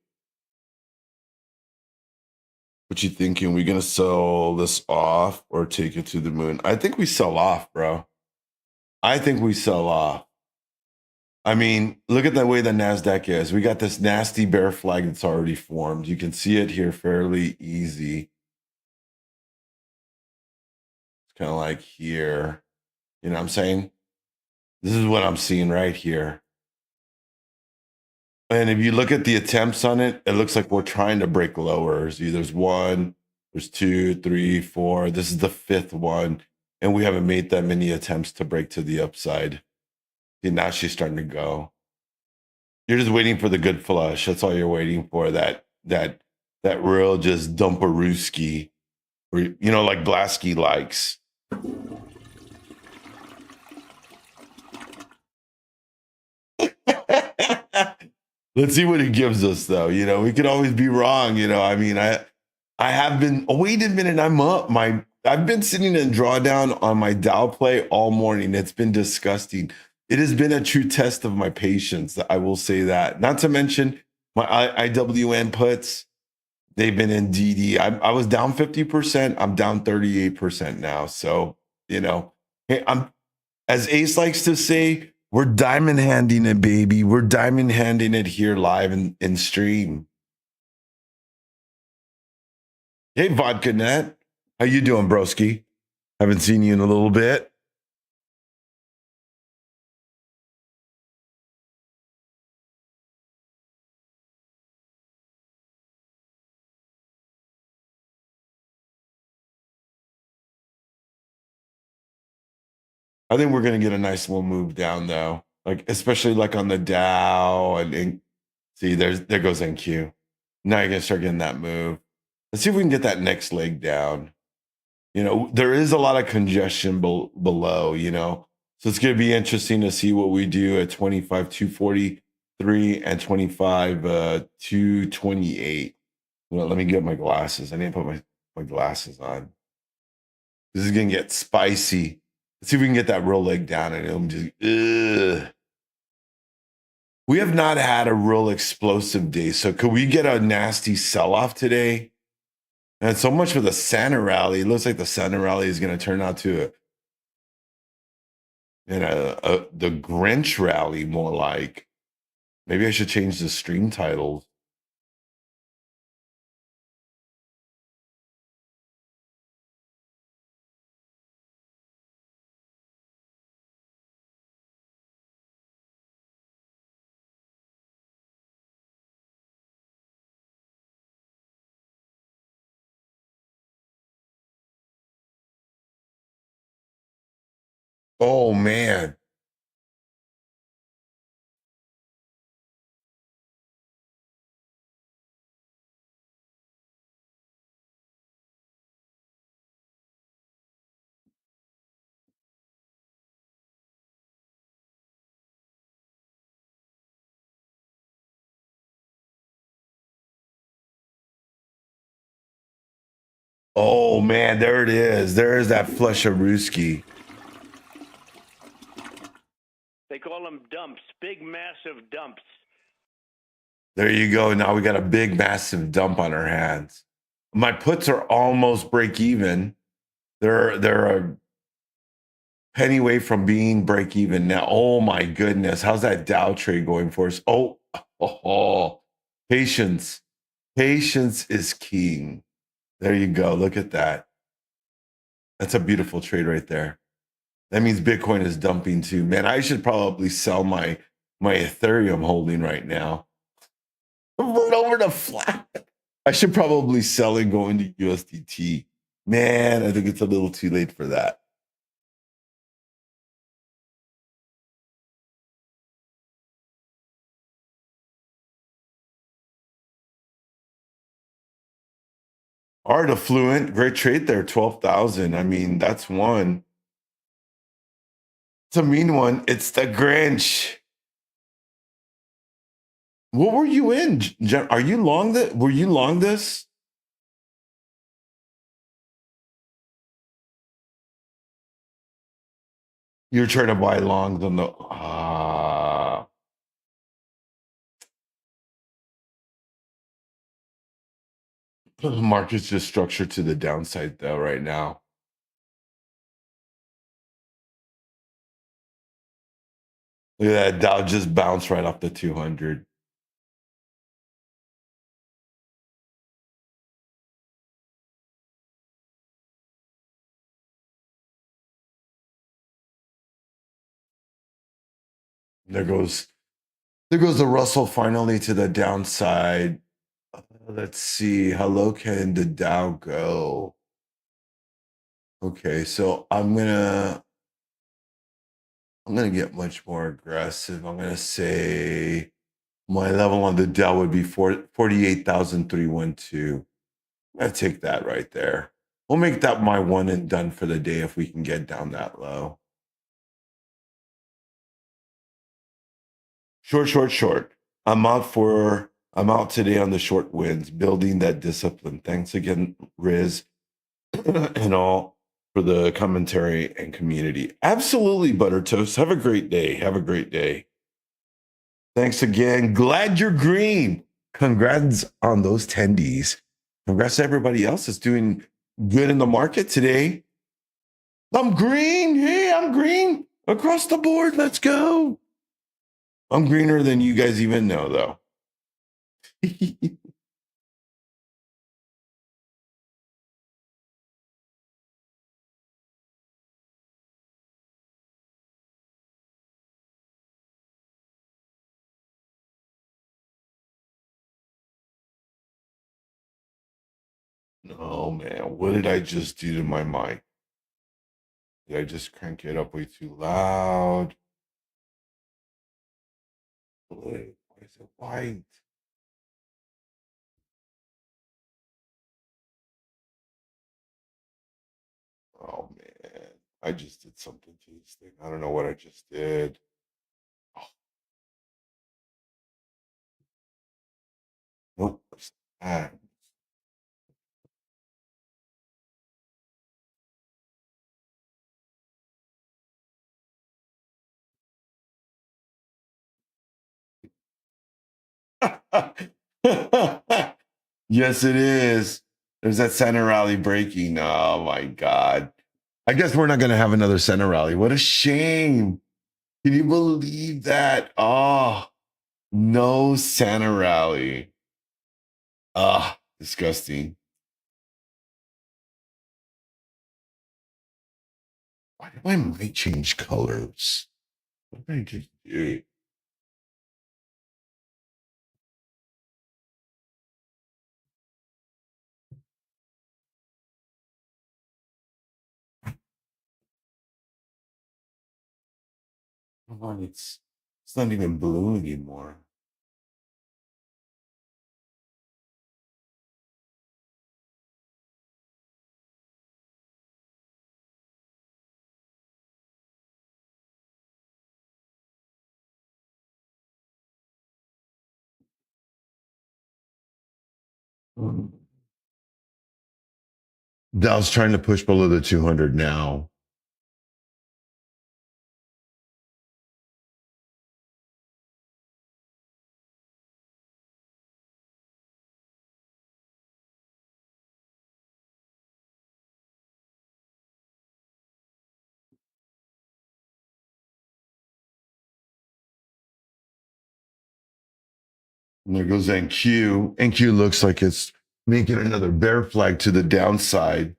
S1: What you thinking? We gonna sell this off or take it to the moon? I think we sell off, bro. I think we sell off. I mean, look at the way the NASDAQ is. We got this nasty bear flag that's already formed. You can see it here fairly easy. It's kind of like here. You know what I'm saying? This is what I'm seeing right here. And if you look at the attempts on it, it looks like we're trying to break lower. See, there's one, there's two, three, four. This is the fifth one. And we haven't made that many attempts to break to the upside. See, now she's starting to go. You're just waiting for the good flush. That's all you're waiting for. That real just dumparooski, or you know, like Blasky likes. Let's see what it gives us, though. You know, we could always be wrong. You know, I mean, I have been. Oh, wait a minute, I'm up. I've been sitting in drawdown on my Dow play all morning. It's been disgusting. It has been a true test of my patience. I will say that. Not to mention my IWN puts. They've been in DD. I was down 50%. I'm down 38% now. So, you know, hey, I'm, as Ace likes to say, we're diamond handing it, baby. We're diamond handing it here live in stream. Hey, Vodka Net. How you doing, broski? Haven't seen you in a little bit. I think we're gonna get a nice little move down though. Like especially like on the Dow and see there goes NQ. Now you're gonna start getting that move. Let's see if we can get that next leg down. You know, there is a lot of congestion below, you know. So it's going to be interesting to see what we do at 25, 243 and 25, 228. Well, let me get my glasses. I need to put my glasses on. This is going to get spicy. Let's see if we can get that real leg down and it'll just, ugh. We have not had a real explosive day. So could we get a nasty sell-off today? And so much for the Santa rally. It looks like the Santa rally is going to turn out to the Grinch rally, more like. Maybe I should change the stream titles. Oh man. Oh man, there it is. There is that flush of Ruski.
S3: They call them dumps, big, massive dumps.
S1: There you go. Now we got a big, massive dump on our hands. My puts are almost break even. They're a penny away from being break even now. Oh my goodness. How's that Dow trade going for us? Oh, patience. Patience is king. There you go. Look at that. That's a beautiful trade right there. That means Bitcoin is dumping too. Man, I should probably sell my Ethereum holding right now. Right over to flat. I should probably sell and go into USDT. Man, I think it's a little too late for that. Art Affluent, great trade there, 12,000. I mean, that's one. It's a mean one. It's the Grinch. What were you in? Are you long that? Were you long this? You're trying to buy longs on the the market's just structured to the downside though right now. Look at that Dow just bounced right off the 200. There goes the Russell finally to the downside. Let's see, how low can the Dow go? Okay, so I'm gonna get much more aggressive. I'm gonna say my level on the Dow would be 48,312. I take that right there. We'll make that my one and done for the day if we can get down that low. Short, short, short. I'm out today on the short wins, building that discipline. Thanks again, Riz, and all for the commentary and community. Absolutely, Butter Toast. Have a great day. Have a great day. Thanks again. Glad you're green. Congrats on those tendies. Congrats to everybody else that's doing good in the market today. I'm green. Hey, I'm green across the board. Let's go. I'm greener than you guys even know, though. Oh, man. What did I just do to my mic? Did I just crank it up way too loud? Why is it white? Oh, man. I just did something to this thing. I don't know what I just did. Oh, nope. Ah. Yes, it is. There's that center rally breaking. Oh my God. I guess we're not going to have another center rally. What a shame. Can you believe that? Oh, no center rally. Ah, disgusting. Why did my mic change colors? What did I just do? Oh, it's not even blue anymore. Dow's trying to push below the 200 now. And there goes NQ. NQ looks like it's making another bear flag to the downside.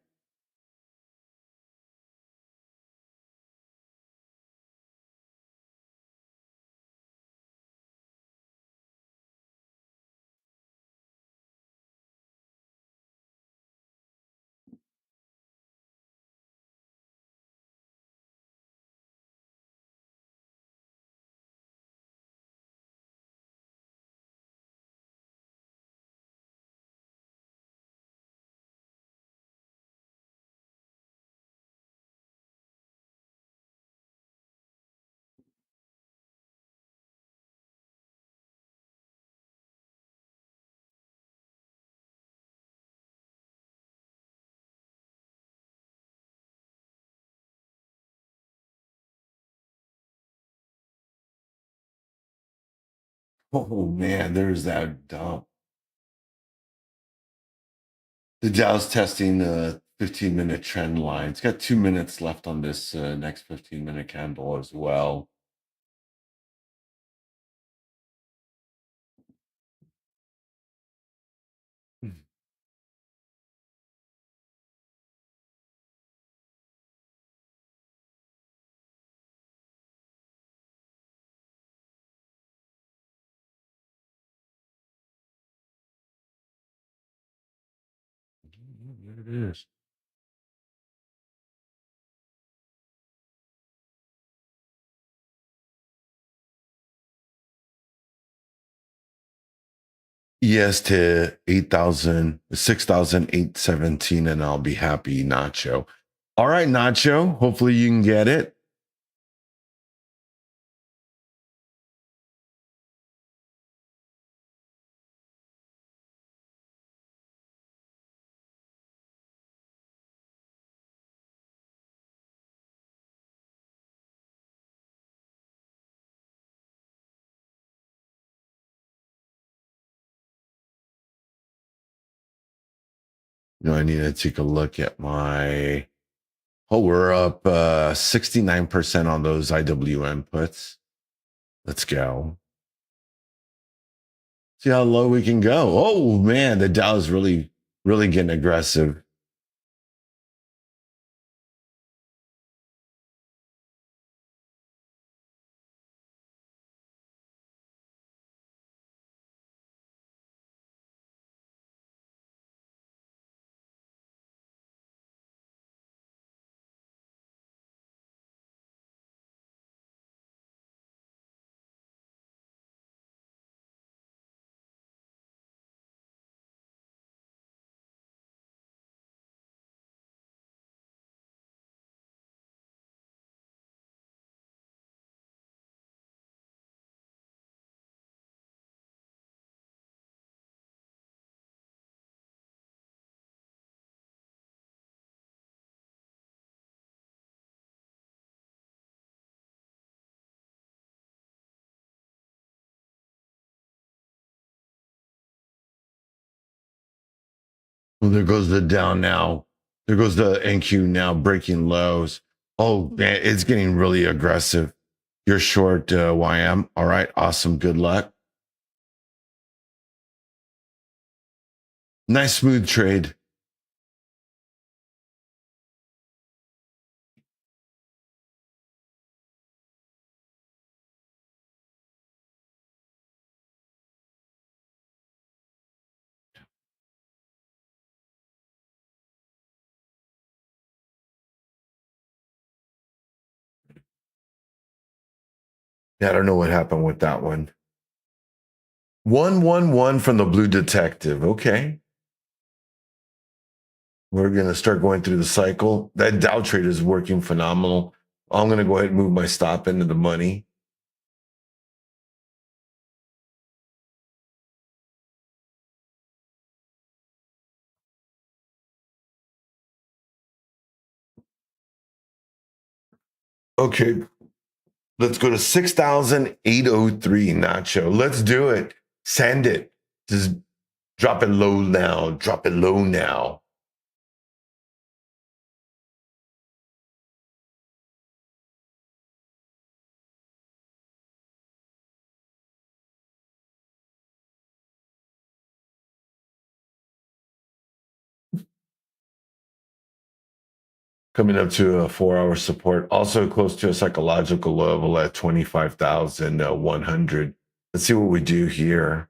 S1: Oh man, there's that dump. The Dow's testing the 15-minute trend line. It's got 2 minutes left on this next 15-minute candle as well. There it is. Yes to 8,000, 6,817, and I'll be happy, Nacho. All right, Nacho. Hopefully you can get it. I need to take a look at my. Oh, we're up 69% on those IWM puts. Let's go. See how low we can go. Oh man, the Dow is really, really getting aggressive. Well, there goes the down now. There goes the NQ now breaking lows. Oh man, it's getting really aggressive. You're short YM. All right, awesome. Good luck. Nice smooth trade. Yeah, I don't know what happened with that one. 111 from the blue detective. Okay. We're going to start going through the cycle. That Dow trade is working phenomenal. I'm going to go ahead and move my stop into the money. Okay. Let's go to 6,803, Nacho. Let's do it. Send it. Just drop it low now. Drop it low now. Coming up to a 4 hour support, also close to a psychological level at 25,100. Let's see what we do here.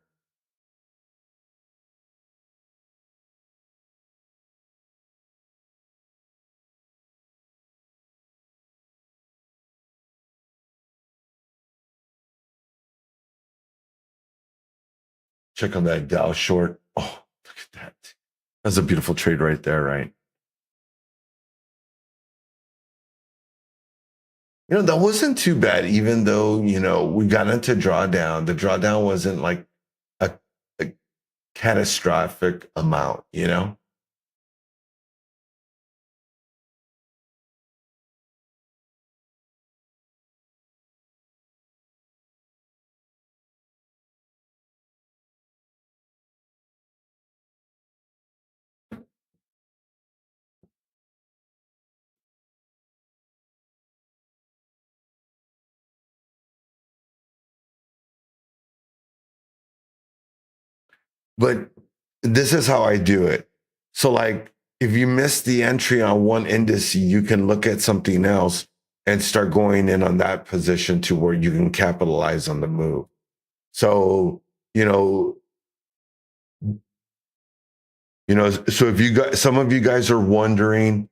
S1: Check on that Dow short. Oh, look at that. That's a beautiful trade right there, right? That wasn't too bad, even though, we got into drawdown. The drawdown wasn't like a catastrophic amount. But this is how I do it. So, like, if you miss the entry on one index, you can look at something else and start going in on that position to where you can capitalize on the move. So, you know, so if you got some of you guys are wondering,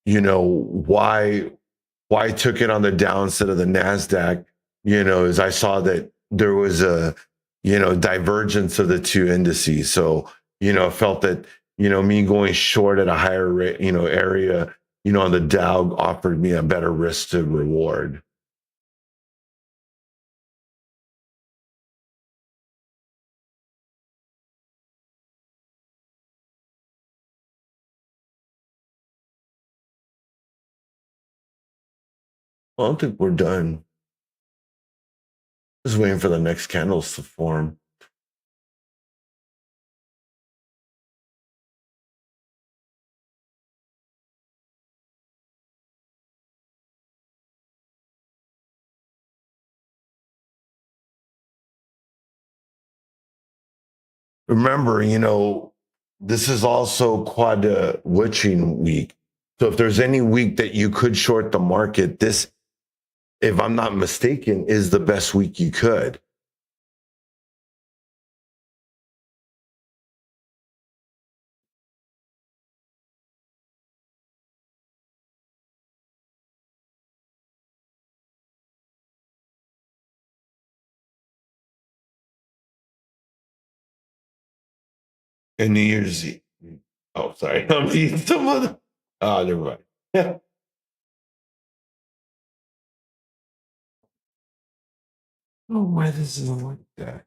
S1: why I took it on the down instead of the Nasdaq, is I saw that there was a, divergence of the two indices. So, I felt that, me going short at a higher rate, area, on the Dow offered me a better risk to reward. I don't think we're done. Just waiting for the next candles to form. Remember, this is also quad witching week. So if there's any week that you could short the market, this, if I'm not mistaken, is the best week you could. And New Year's Eve. Oh, sorry. I'm eating some of the. Oh, never mind. Yeah. Oh, why this is like that?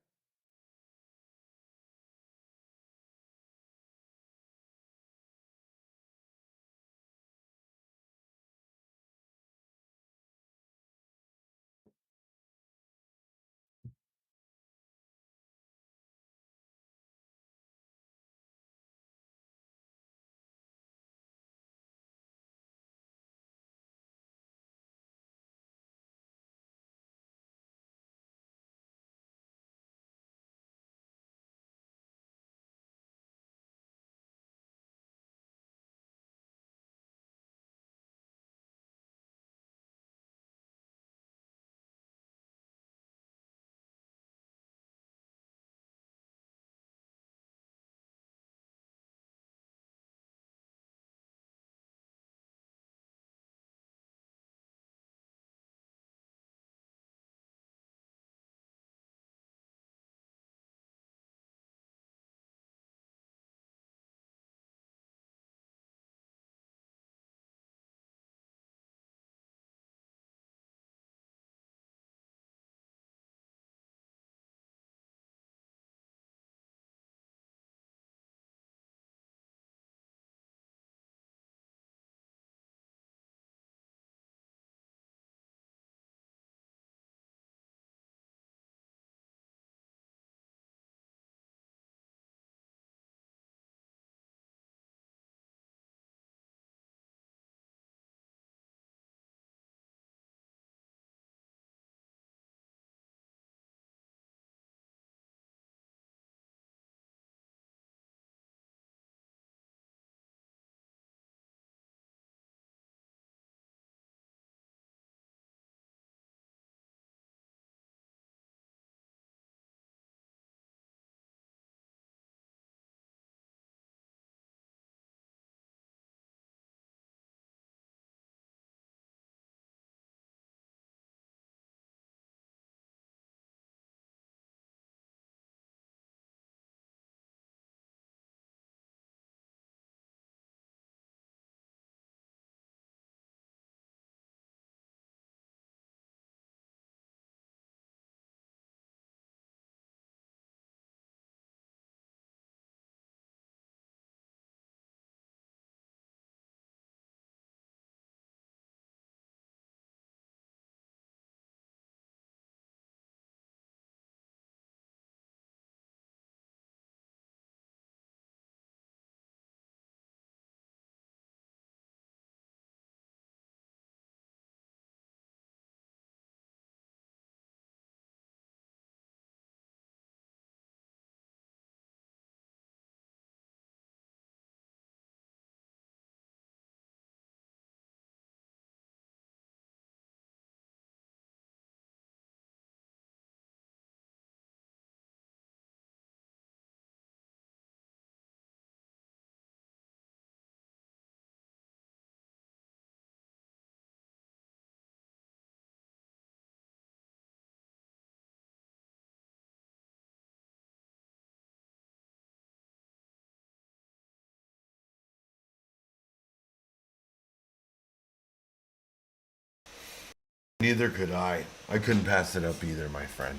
S1: Neither could I. I couldn't pass it up either, my friend.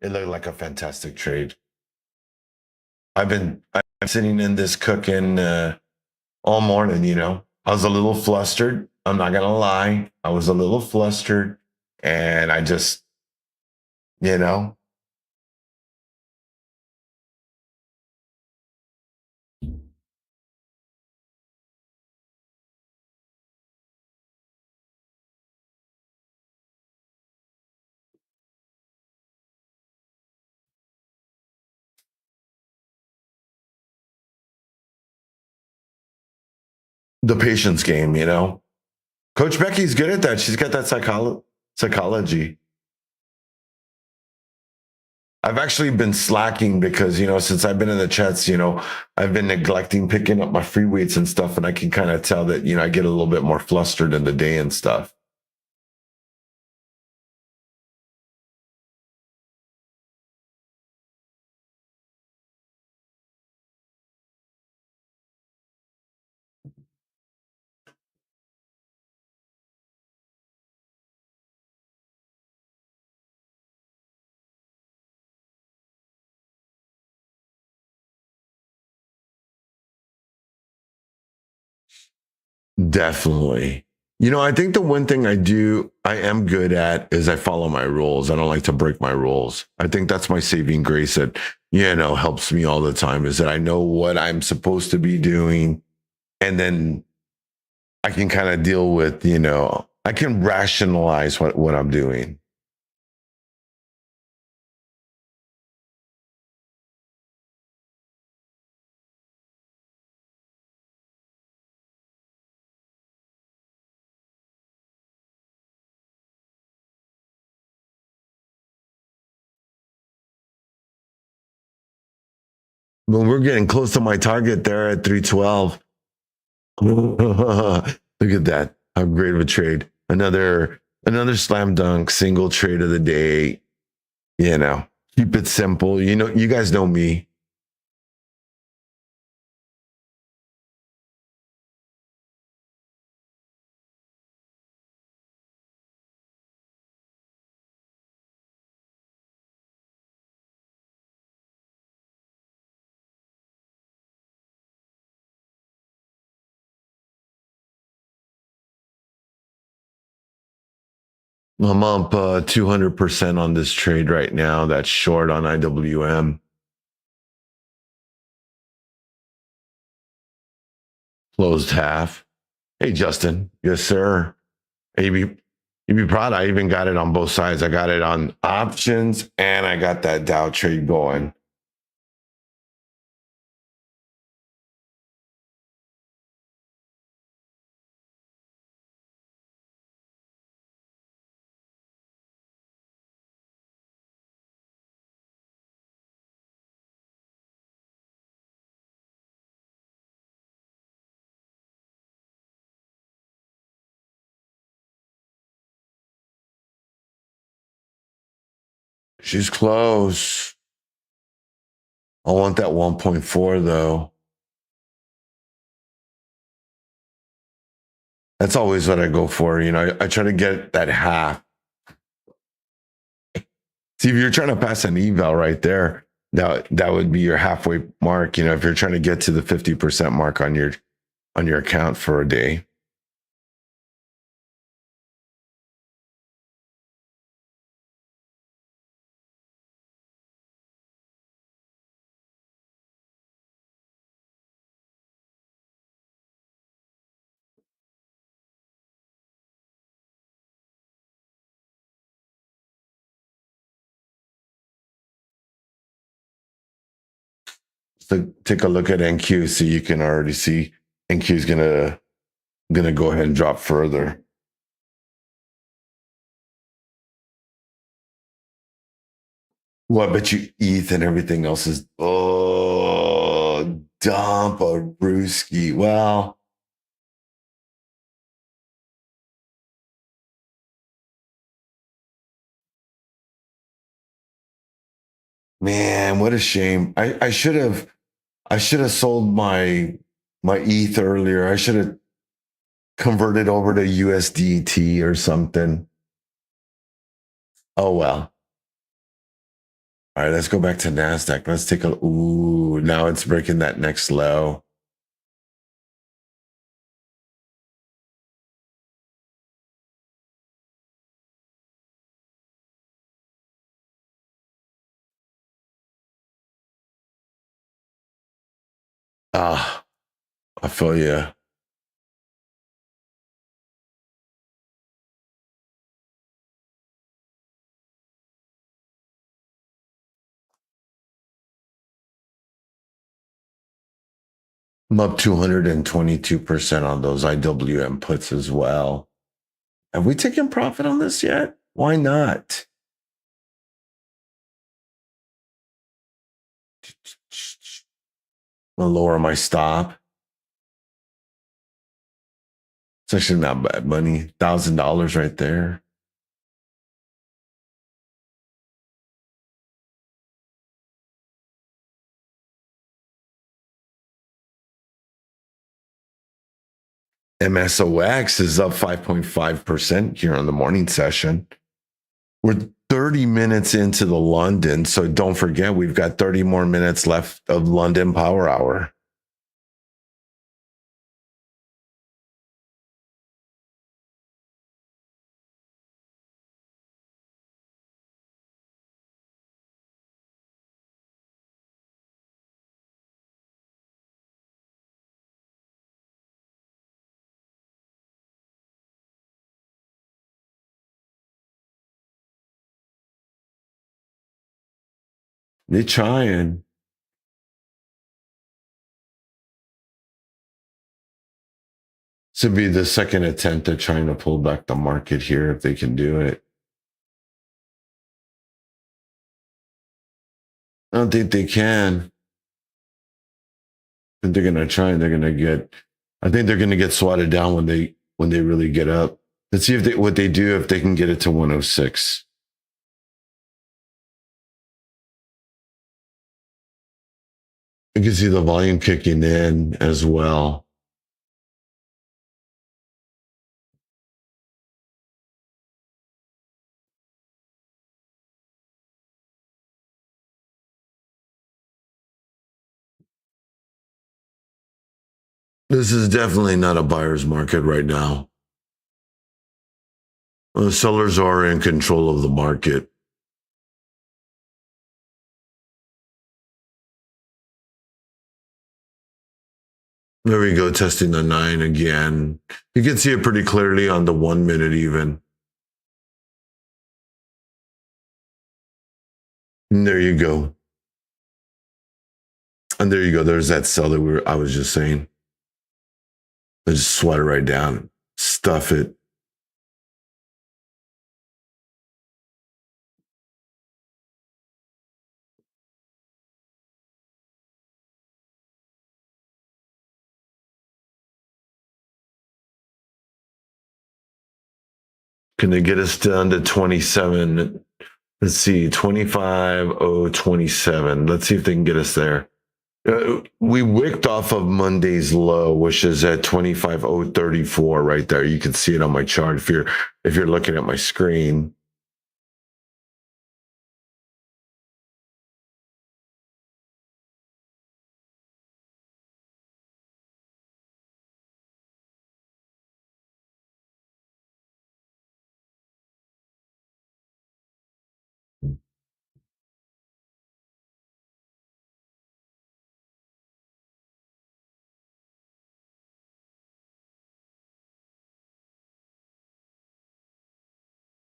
S1: It looked like a fantastic trade. I'm sitting in this cooking all morning, you know. I was a little flustered. I'm not gonna lie. I was a little flustered. And I just, you know, the patience game, you know. Coach Becky's good at that. She's got that psychology. I've actually been slacking because, you know, since I've been in the chats, you know, I've been neglecting picking up my free weights and stuff. And I can kind of tell that, you know, I get a little bit more flustered in the day and stuff. Definitely. You know, I think the one thing I am good at is I follow my rules. I don't like to break my rules. I think that's my saving grace that, you know, helps me all the time is that I know what I'm supposed to be doing. And then I can kind of deal with, you know, I can rationalize what I'm doing. When we're getting close to my target there at 312. Look at that. How great of a trade. Another slam dunk, single trade of the day. You know, keep it simple. You know, you guys know me. I'm up 200% on this trade right now. That's short on IWM. Closed half. Hey, Justin. Yes, sir. Hey, you'd be proud. I even got it on both sides. I got it on options and I got that Dow trade going. She's close. I want that 1.4 though. That's always what I go for. You know, I try to get that half. See, if you're trying to pass an eval right there, that would be your halfway mark. You know, if you're trying to get to the 50% mark on your account for a day. So take a look at NQ so you can already see NQ is gonna go ahead and drop further. Well, I bet you ETH and everything else is dump a brewski. Well, man, what a shame. I should have sold my ETH earlier. I should have converted over to USDT or something. Oh well. All right, let's go back to NASDAQ. Let's take a ooh, now it's breaking that next low. Ah, I feel you. I'm up 222% on those IWM puts as well. Have we taken profit on this yet? Why not? I'll lower my stop. It's actually not bad money. $1,000 right there. MSOX is up 5.5% here on the morning session. We're 30 minutes into the London, so don't forget we've got 30 more minutes left of London Power Hour. They're trying. This would be the second attempt at trying to pull back the market here if they can do it. I don't think they can. I think they're gonna try and they're gonna get. I think they're gonna get swatted down when they really get up. Let's see if they what they do if they can get it to 106. You can see the volume kicking in as well. This is definitely not a buyer's market right now. The sellers are in control of the market. There we go, testing the 9 again. You can see it pretty clearly on the 1 minute even. And there you go. And there you go. There's that sell that I was just saying. I just swat it right down, stuff it. Can they get us down to 27? Let's see, 25,027. Let's see if they can get us there. We wicked off of Monday's low, which is at 25,034 right there. You can see it on my chart if you're looking at my screen.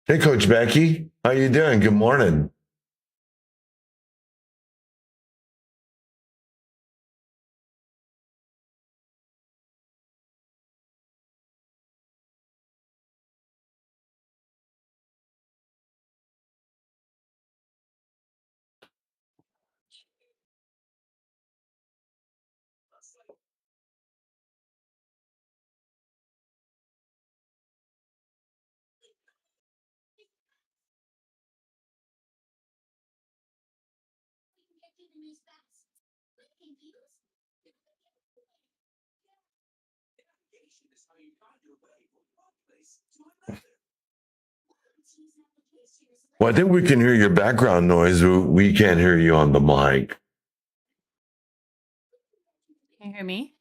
S1: Hey, Coach Becky, how you doing? Good morning. Well, I think we can hear your background noise. We can't hear you on the mic.
S4: Can you hear me?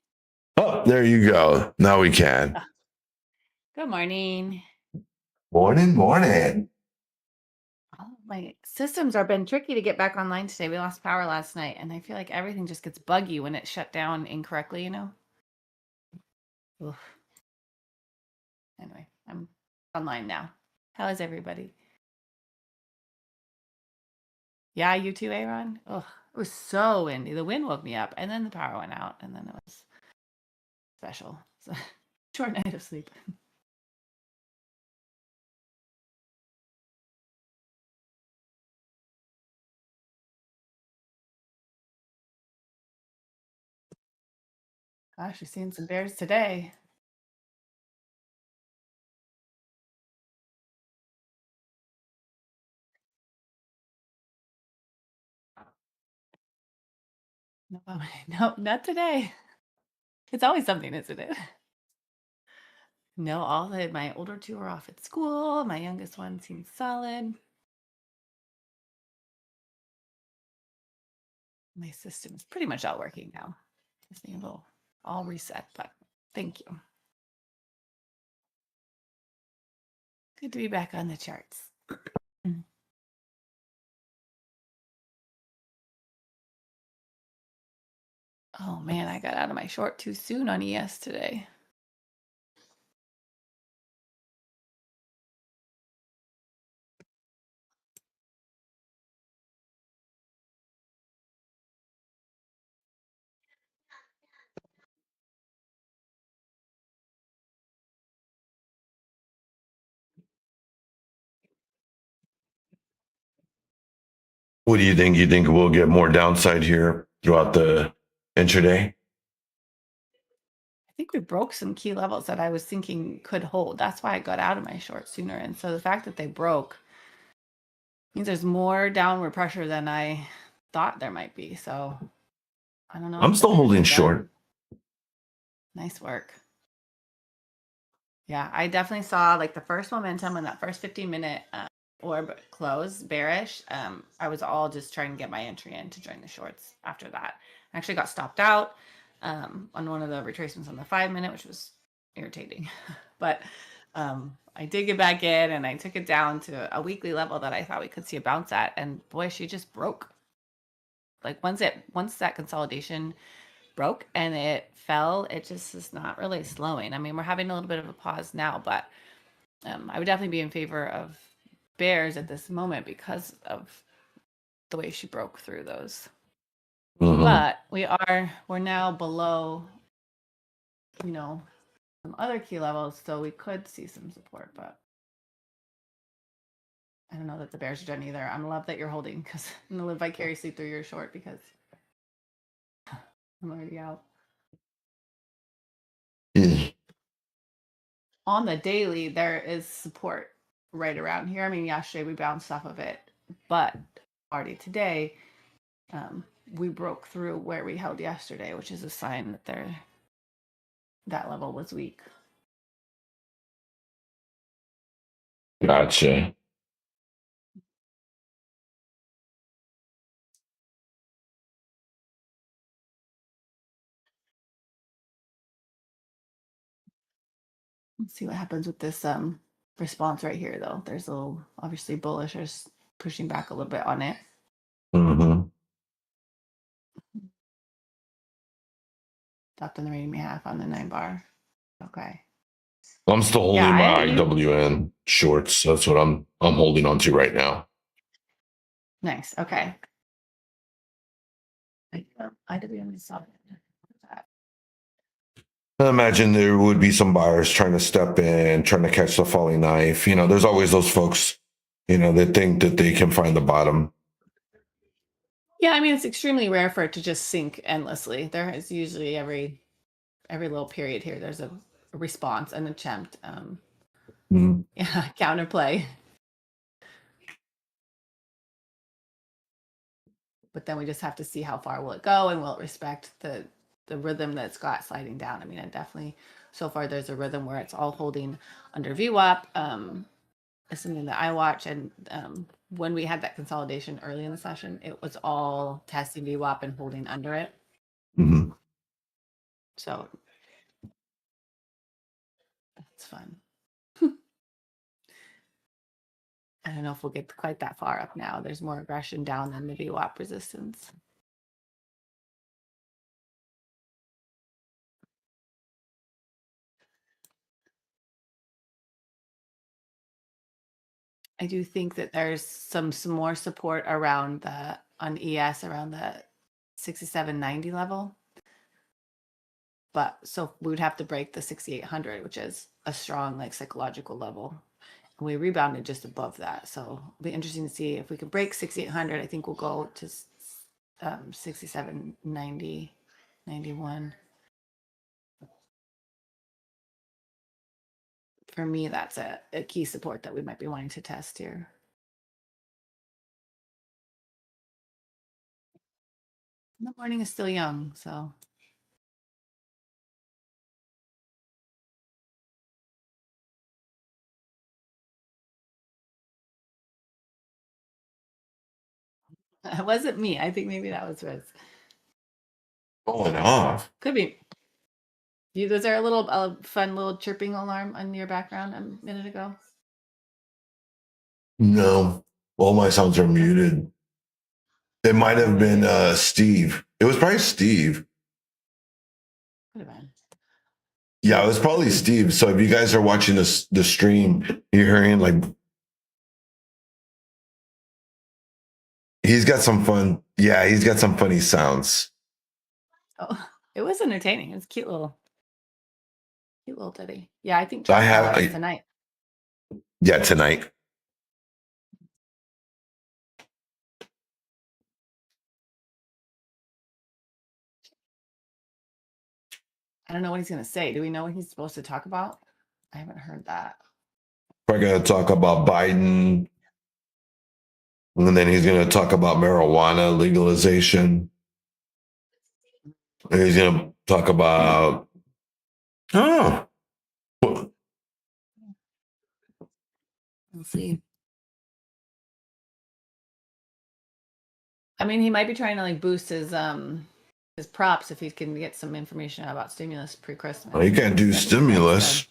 S1: Oh, there you go. Now we can.
S4: Good morning.
S1: Morning, morning.
S4: Oh, my systems are been tricky to get back online today. We lost power last night, and I feel like everything just gets buggy when it shut down incorrectly, you know? Oof. Anyway, I'm online now. How is everybody? Yeah, you too, Aaron? Oh, it was so windy. The wind woke me up, and then the power went out, and then it was special. So, short night of sleep. Gosh, we're seeing some bears today. No, no, not today. It's always something, isn't it? No, all of my older two are off at school. My youngest one seems solid. My system is pretty much all working now. Just need a little all reset, but thank you. Good to be back on the charts. Oh man, I got out of my short too soon on ES today.
S1: What do you think? You think we'll get more downside here throughout the intraday?
S4: I think we broke some key levels that I was thinking could hold. That's why I got out of my short sooner. And so the fact that they broke means there's more downward pressure than I thought there might be. So I don't know.
S1: I'm still holding short.
S4: Nice work. Yeah, I definitely saw like the first momentum in that first 15-minute orb close bearish. I was all just trying to get my entry in to join the shorts after that. I actually got stopped out on one of the retracements on the 5-minute, which was irritating. But I did get back in and I took it down to a weekly level that I thought we could see a bounce at. And boy, she just broke. Like once that consolidation broke and it fell, it just is not really slowing. I mean, we're having a little bit of a pause now, but I would definitely be in favor of bears at this moment because of the way she broke through those. Mm-hmm. But we're now below, some other key levels, so we could see some support, but I don't know that the bears are done either. I'm love that you're holding because I'm gonna live vicariously through your short because I'm already out. On the daily, there is support right around here. I mean, yesterday we bounced off of it, but already today, we broke through where we held yesterday, which is a sign that that level was weak.
S1: Gotcha.
S4: Let's see what happens with this response right here, though. There's a little, obviously bullish, just pushing back a little bit on it.
S1: Mm-hmm.
S4: Stopped in the reading half on the 9 bar. Okay.
S1: Well, I'm still holding my IWN shorts. That's what I'm holding on to right now.
S4: Nice. Okay. IWN is solid.
S1: I imagine there would be some buyers trying to step in, trying to catch the falling knife. There's always those folks, that think that they can find the bottom.
S4: Yeah, I mean, it's extremely rare for it to just sink endlessly. There is usually every little period here, there's a response, an attempt, counterplay. But then we just have to see how far will it go and will it respect the rhythm that's got sliding down. I mean, it definitely, so far there's a rhythm where it's all holding under VWAP. is something that I watch. And when we had that consolidation early in the session, it was all testing VWAP and holding under it.
S1: Mhm.
S4: So that's fun. I don't know if we'll get quite that far up now. There's more aggression down than the VWAP resistance. I do think that there's some more support around on ES around the 6790 level. But so we would have to break the 6800, which is a strong like psychological level. And we rebounded just above that. So it'll be interesting to see if we can break 6800. I think we'll go to 6790, 91. For me, that's a key support that we might be wanting to test here. The morning is still young, so it wasn't me. I think maybe that was Riz.
S1: Going off.
S4: Could be. Was there a little fun little chirping alarm on your background a minute ago?
S1: No, all my sounds are muted. It might have been Steve. It was probably Steve.
S4: Could have been.
S1: Yeah, it was probably Steve. So if you guys are watching this the stream, you're hearing like he's got some fun. Yeah, he's got some funny sounds.
S4: Oh, it was entertaining. It was cute little ditty. Yeah, I think
S1: I have
S4: tonight.
S1: Yeah, tonight.
S4: I don't know what he's going to say. Do we know what he's supposed to talk about? I haven't heard that.
S1: We're going to talk about Biden, and then he's going to talk about marijuana legalization. And he's going to talk about
S4: We'll see. I mean, he might be trying to like boost his props if he can get some information about stimulus pre-Christmas.
S1: Well, you can't do stimulus.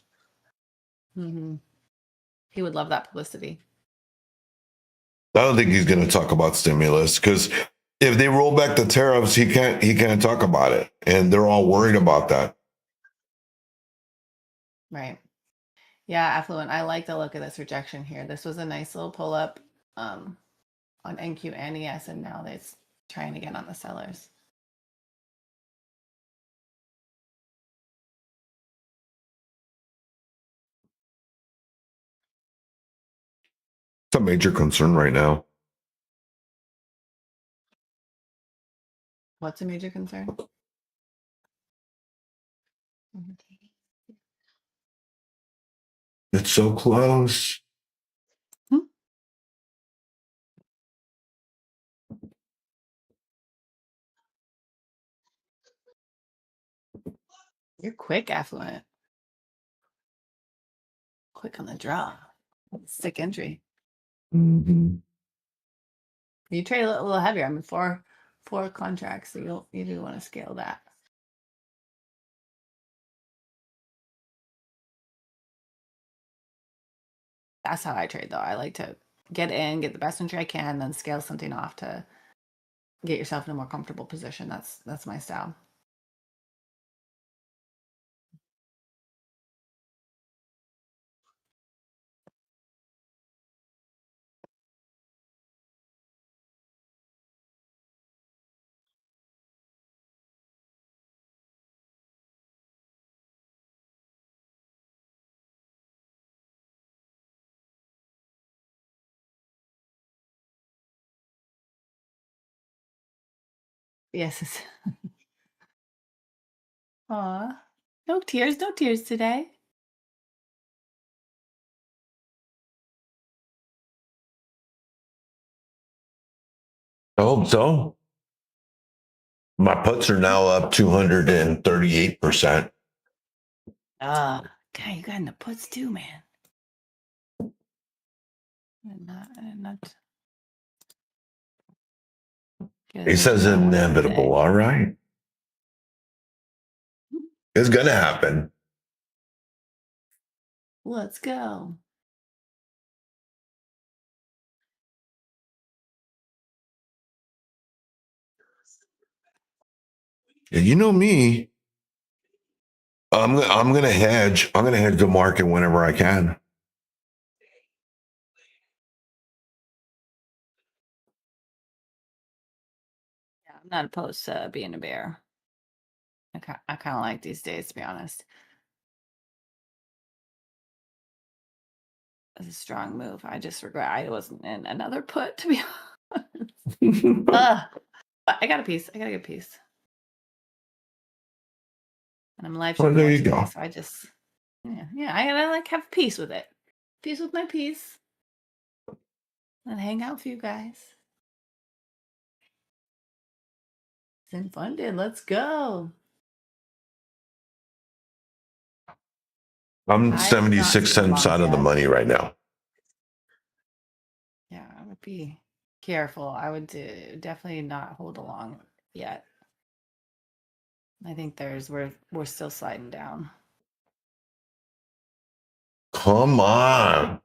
S4: Mm-hmm. He would love that publicity.
S1: I don't think he's going to talk about stimulus because if they roll back the tariffs, he can't talk about it, and they're all worried about that.
S4: Right. Yeah, affluent. I like the look of this rejection here. This was a nice little pull up on NQ and ES, and now it's trying again on the sellers.
S1: It's a major concern right now.
S4: What's a major concern?
S1: It's so close.
S4: You're quick, affluent. Quick on the draw. Sick entry.
S1: Mm-hmm.
S4: You trade a little heavier. I mean, four contracts, so you do want to scale that. That's how I trade, though. I like to get in, get the best entry I can, then scale something off to get yourself in a more comfortable position. That's my style. Yes. Aw. No tears today.
S1: I hope so. My puts are now up 238%.
S4: God, you got in the puts too, man. not
S1: He says inevitable. All right. It's going to happen.
S4: Let's go.
S1: And you know me. I'm gonna hedge. I'm gonna hedge the market whenever I can.
S4: Yeah, I'm not opposed to being a bear. I kind of like these days, to be honest. It's a strong move. I just regret I wasn't in another put, to be honest. But I got a piece. I got a good piece. And I'm live
S1: Well,
S4: streaming
S1: there
S4: more
S1: you
S4: today,
S1: go.
S4: so I just yeah, I gotta like have peace with it. Peace with my piece. And hang out with you guys. Zen funded. Let's go.
S1: I'm
S4: I did not
S1: 76
S4: see the
S1: cents out
S4: longs
S1: of the
S4: yet.
S1: money right now.
S4: Yeah, I would be careful. I would definitely not hold along yet. I think we're still sliding down.
S1: Come on.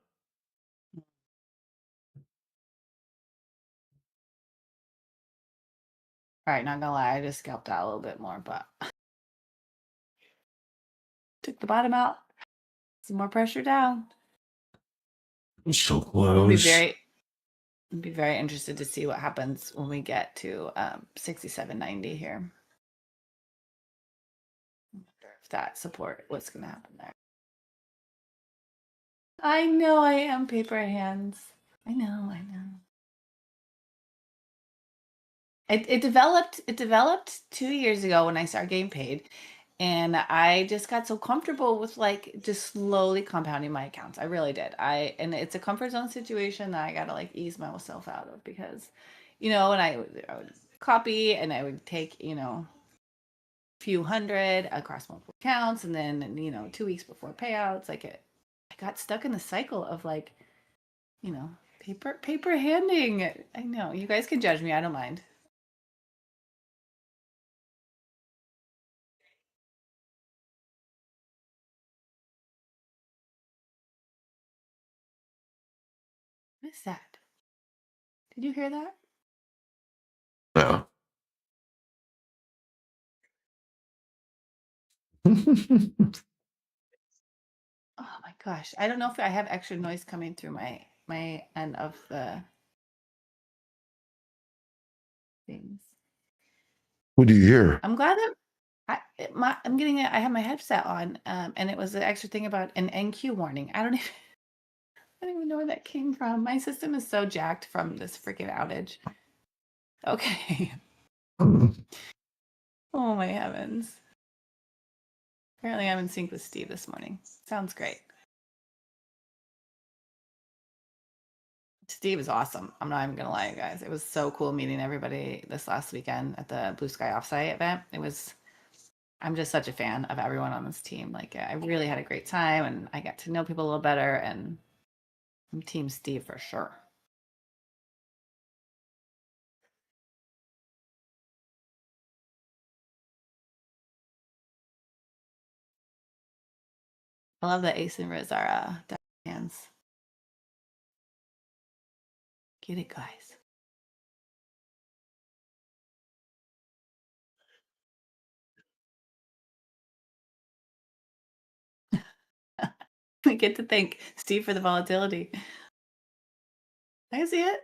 S4: All right, not gonna lie, I just scalped out a little bit more, but took the bottom out. Some more pressure down.
S1: I'm so
S4: I'll be
S1: close.
S4: very interested to see what happens when we get to 67.90 here. I wonder if that support, what's gonna happen there. I know I am paper hands. I know. It developed 2 years ago when I started getting paid, and I just got so comfortable with like just slowly compounding my accounts. I really did. And it's a comfort zone situation that I gotta like ease myself out of because, and I would copy and I would take a few hundred across multiple accounts, and then 2 weeks before payouts, I got stuck in the cycle of like, paper handing. I know you guys can judge me. I don't mind. What is that? Did you hear that?
S1: No.
S4: Oh my gosh. I don't know if I have extra noise coming through my end of the things.
S1: What do you hear?
S4: I'm glad that I'm getting it. I have my headset on, and it was an extra thing about an NQ warning. I don't even know where that came from. My system is so jacked from this freaking outage. Okay. Oh my heavens. Apparently I'm in sync with Steve this morning. Sounds great. Steve is awesome. I'm not even gonna lie, you guys. It was so cool meeting everybody this last weekend at the Blue Sky Offsite event. I'm just such a fan of everyone on this team. Like I really had a great time and I got to know people a little better, and I'm team Steve for sure. I love that Ace and Riz are fans. Get it, guys. We get to thank Steve for the volatility. I can see it.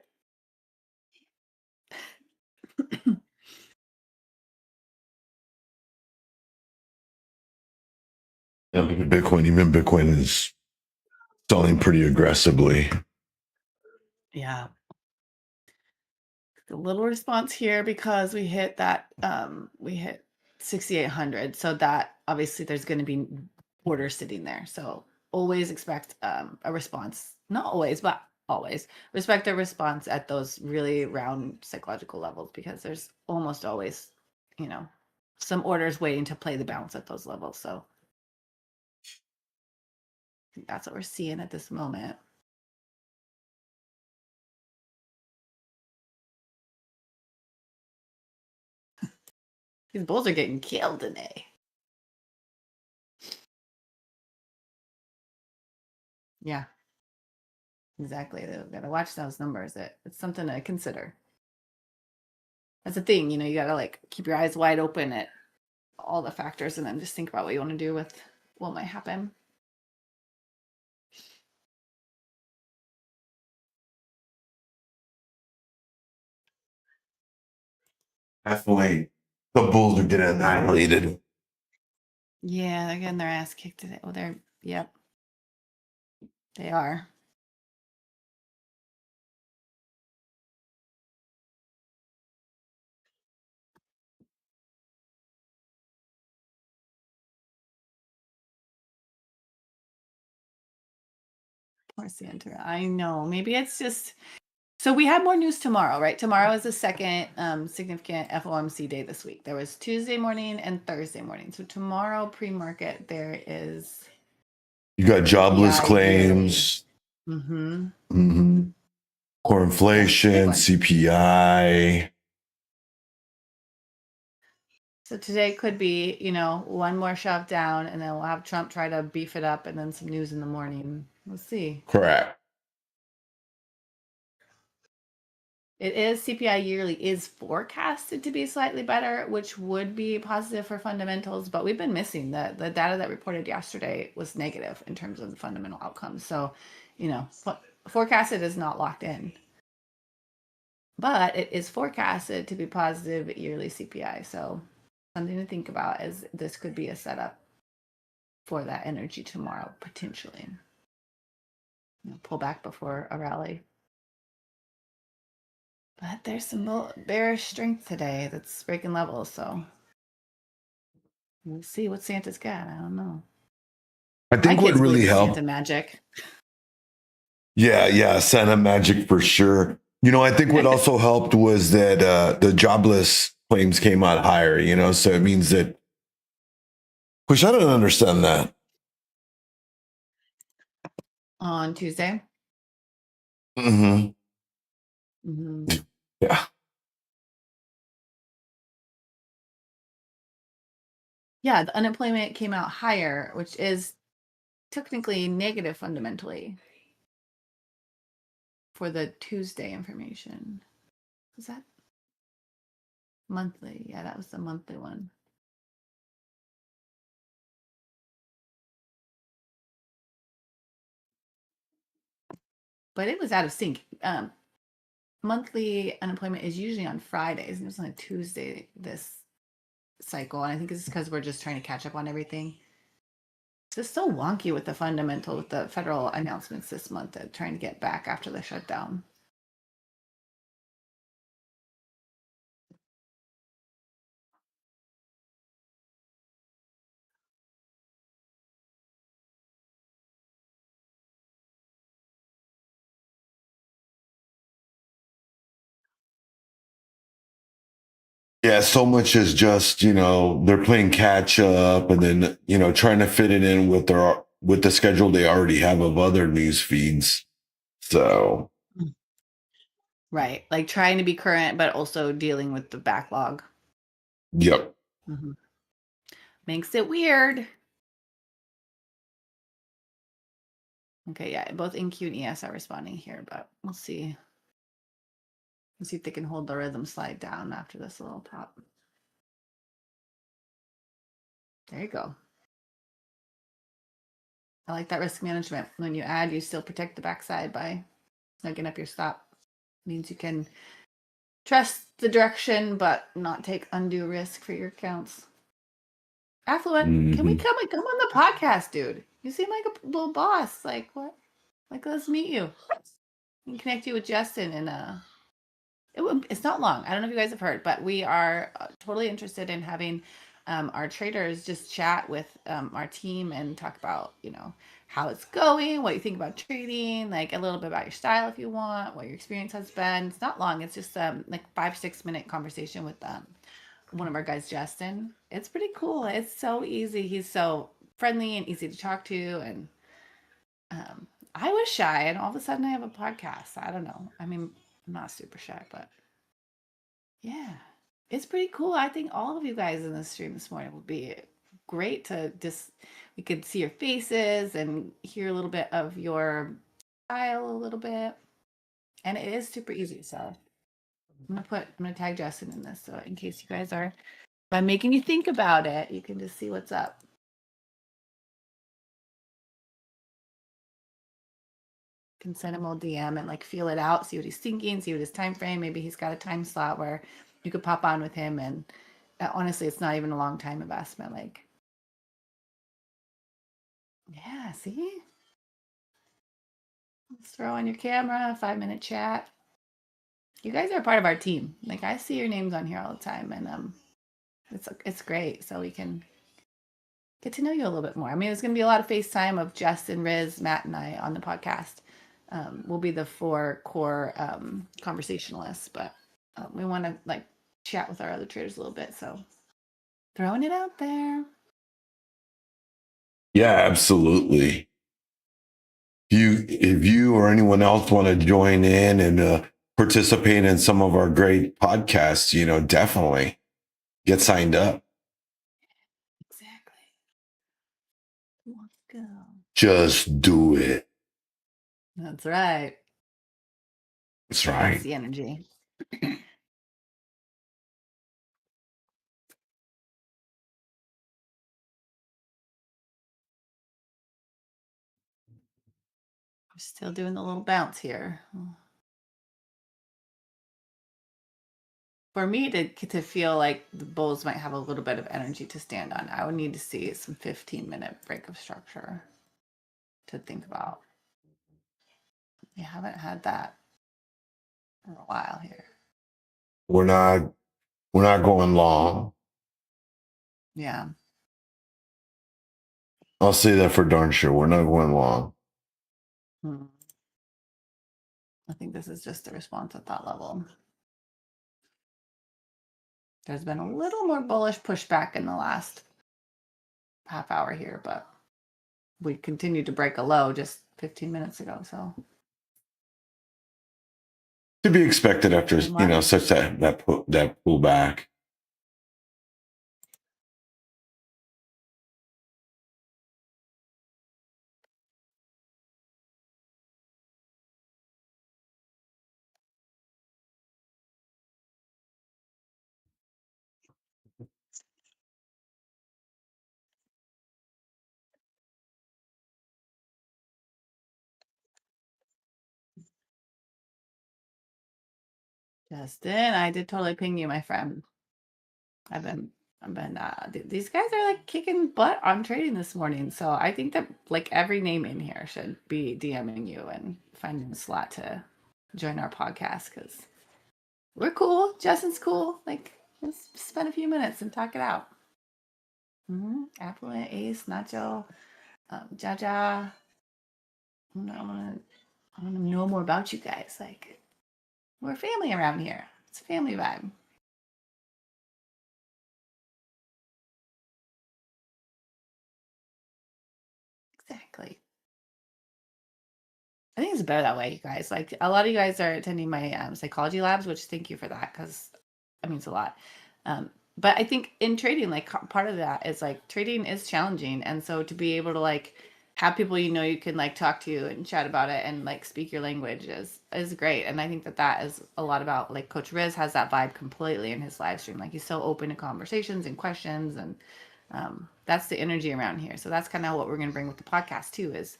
S1: Yeah, even Bitcoin is selling pretty aggressively.
S4: Yeah. A little response here because we hit 6,800. So that obviously there's going to be orders sitting there. So always expect a response. Not always, but always respect a response at those really round psychological levels, because there's almost always, some orders waiting to play the bounce at those levels. So I think that's what we're seeing at this moment. These bulls are getting killed today. Yeah, exactly. They've got to watch those numbers. It's something to consider. That's a thing, you got to like keep your eyes wide open at all the factors and then just think about what you want to do with what might happen.
S1: Definitely. The Bulls are getting annihilated.
S4: Yeah, they're getting their ass kicked today. Oh, yep, they are. Poor Santa. I know. Maybe it's just. So we have more news tomorrow, right? Tomorrow is the second significant FOMC day this week. There was Tuesday morning and Thursday morning. So tomorrow pre-market there is.
S1: You got jobless
S4: CPI
S1: claims, core inflation, CPI.
S4: So today could be, one more shove down, and then we'll have Trump try to beef it up, and then some news in the morning. We'll see.
S1: Correct.
S4: It is CPI yearly is forecasted to be slightly better, which would be positive for fundamentals, but we've been missing the data that reported yesterday was negative in terms of the fundamental outcomes. So, forecasted is not locked in, but it is forecasted to be positive yearly CPI. So something to think about as this could be a setup for that energy tomorrow, potentially. Pull back before a rally. But there's some bearish strength today that's breaking levels, so we'll see what Santa's got. I don't know.
S1: I think what really helped.
S4: Santa magic.
S1: Yeah, Santa magic for sure. I think what also helped was that the jobless claims came out higher, so it means that, which I don't understand that.
S4: On Tuesday?
S1: Yeah.
S4: Yeah, the unemployment came out higher, which is technically negative fundamentally for the Tuesday information. Was that monthly? Yeah, that was the monthly one. But it was out of sync. Monthly unemployment is usually on Fridays, and it was on a Tuesday this cycle. And I think it's because we're just trying to catch up on everything. It's just so wonky with the fundamental, with the federal announcements this month of trying to get back after the shutdown.
S1: Yeah, so much is just, they're playing catch up and then, trying to fit it in with the schedule they already have of other news feeds. So,
S4: right, like trying to be current, but also dealing with the backlog.
S1: Yep.
S4: Makes it weird. Okay, yeah, both NQ and ES are responding here, but we'll see. Let's see if they can hold the rhythm slide down after this little pop. There you go. I like that risk management. When you add, you still protect the backside by snugging up your stop. Means you can trust the direction, but not take undue risk for your accounts. Affluent, can we come on the podcast, dude? You seem like a little boss. Like what? Like let's meet you. I can connect you with Justin and it's not long. I don't know if you guys have heard, but we are totally interested in having our traders just chat with our team and talk about, how it's going, what you think about trading, like a little bit about your style if you want, what your experience has been. It's not long. It's just like 5-6 minute conversation with one of our guys, Justin. It's pretty cool. It's so easy. He's so friendly and easy to talk to. And I was shy, and all of a sudden I have a podcast. I don't know. I mean, I'm not super shy, but yeah, It's pretty cool. I think all of you guys in the stream this morning will be great to just we could see your faces and hear a little bit of your style a little bit. And it is super easy. So I'm gonna tag Justin in this so in case you guys are by making you think about it, you can just see what's up. Can send him a DM and like feel it out, see what he's thinking, see what his time frame. Maybe he's got a time slot where you could pop on with him. And honestly, it's not even a long time investment. Like, yeah, see, let's throw on your camera, 5-minute chat. You guys are part of our team. Like, I see your names on here all the time, and it's great. So we can get to know you a little bit more. I mean, it's going to be a lot of FaceTime of Justin, Riz, Matt, and I on the podcast. We'll be the 4 core conversationalists, but we want to like chat with our other traders a little bit. So throwing it out there.
S1: Yeah, absolutely. If you or anyone else want to join in and participate in some of our great podcasts, definitely get signed up.
S4: Exactly. Let's go.
S1: Just do it.
S4: That's right.
S1: That's
S4: That's
S1: right.
S4: the energy. We're still doing the little bounce here. For me to feel like the bulls might have a little bit of energy to stand on, I would need to see some 15-minute break of structure to think about. You haven't had that for a while here.
S1: We're not going long.
S4: Yeah.
S1: I'll say that for darn sure. We're not going long.
S4: I think this is just a response at that level. There's been a little more bullish pushback in the last half hour here, but we continued to break a low just 15 minutes ago. So
S1: To be expected after such that pullback.
S4: Justin, I did totally ping you, my friend. These guys are like kicking butt on trading this morning. So I think that like every name in here should be DMing you and finding a slot to join our podcast because we're cool. Justin's cool. Like, let's spend a few minutes and talk it out. Affluent, Ace, Nacho, Jaja. I want to know more about you guys. Like, we're family around here. It's a family vibe. Exactly. I think it's better that way, you guys. Like a lot of you guys are attending my psychology labs, which thank you for that because that means a lot. But I think in trading, like part of that is like trading is challenging, and so to be able to like have people you can like talk to and chat about it and like speak your language is great. And I think that is a lot about like Coach Riz has that vibe completely in his live stream. Like he's so open to conversations and questions, and that's the energy around here. So that's kind of what we're going to bring with the podcast too is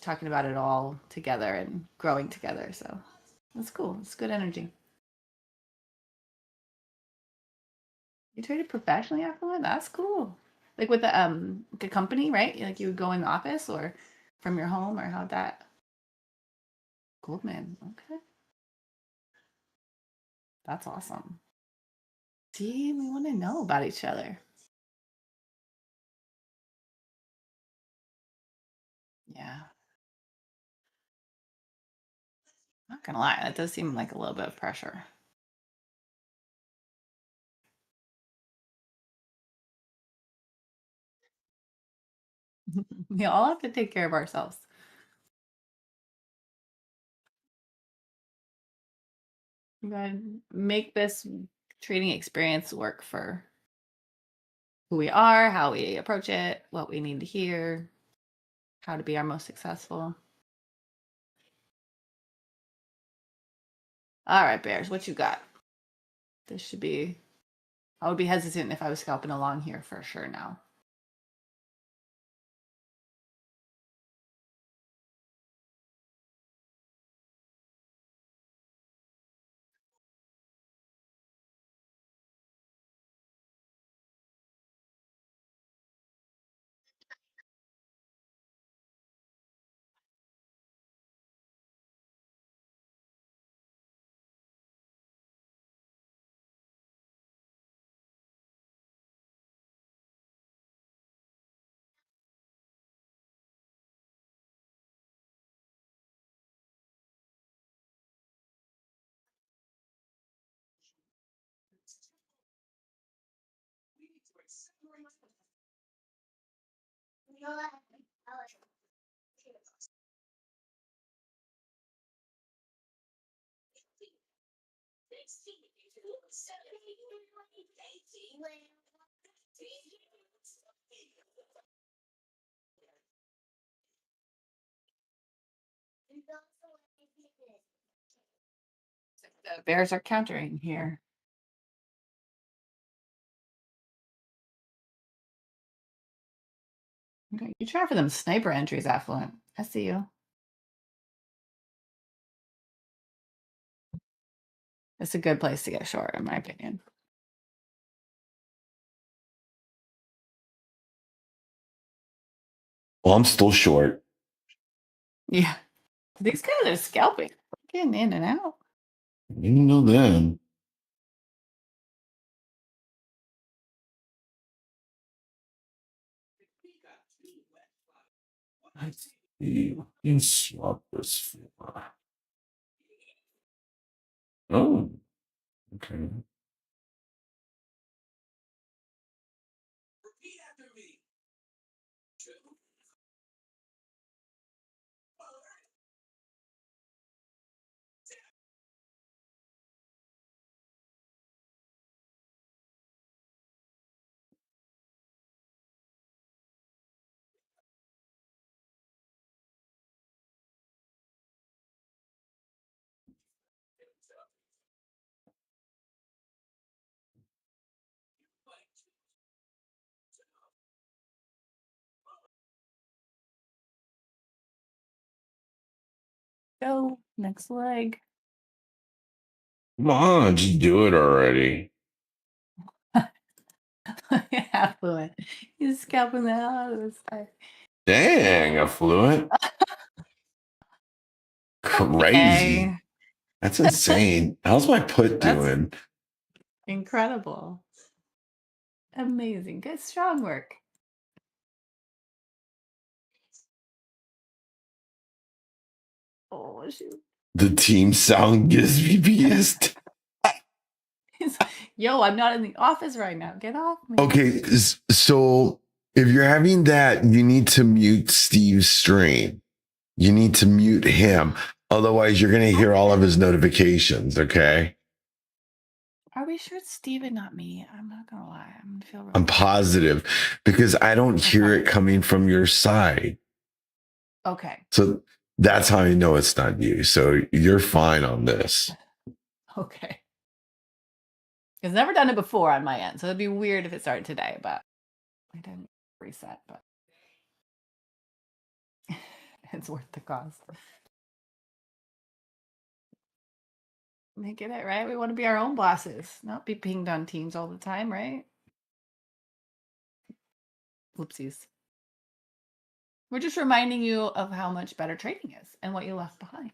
S4: talking about it all together and growing together. So that's cool. It's good energy. You traded professionally after that? That's cool. Like with the company, right? Like you would go in the office or from your home or how'd that? Goldman. Okay. That's awesome. See, we want to know about each other. Yeah. Not gonna lie, that does seem like a little bit of pressure. We all have to take care of ourselves. You gotta make this trading experience work for who we are, how we approach it, what we need to hear, how to be our most successful. All right, Bears, what you got? This should be, I would be hesitant if I was scalping along here for sure now. The Bears are countering here. Okay, you try for them sniper entries, Affluent. I see you. It's a good place to get short, in my opinion.
S1: Well, I'm still short.
S4: Yeah. These guys are scalping, getting in and out.
S1: You know them. Let's see. What can you swap this for? Oh, okay.
S4: Go, next leg.
S1: Come on, just do it already.
S4: Affluent. He's scalping the hell out of this guy.
S1: Dang, affluent. Crazy.
S4: Okay.
S1: That's insane. How's my put
S4: That's
S1: doing?
S4: incredible. Amazing. Good strong work. Oh shoot.
S1: The team sound gives me pissed.
S4: Yo, I'm not in the office right now. Get off me.
S1: Okay, so if you're having that, you need to mute Steve's stream. You need to mute him. Otherwise, you're going to hear all of his notifications. Okay.
S4: Are we sure it's Steve and not me? I'm not gonna lie. I'm gonna feel really
S1: I'm
S4: bad.
S1: positive because I don't hear
S4: Okay.
S1: it coming from your side.
S4: Okay.
S1: So that's how I know it's not you. So you're fine on this.
S4: Okay. It's never done it before on my end, so it'd be weird if it started today, but I didn't reset, but it's worth the cost. We get it, right? We want to be our own bosses, not be pinged on teams all the time, right? Whoopsies. We're just reminding you of how much better trading is and what you left behind.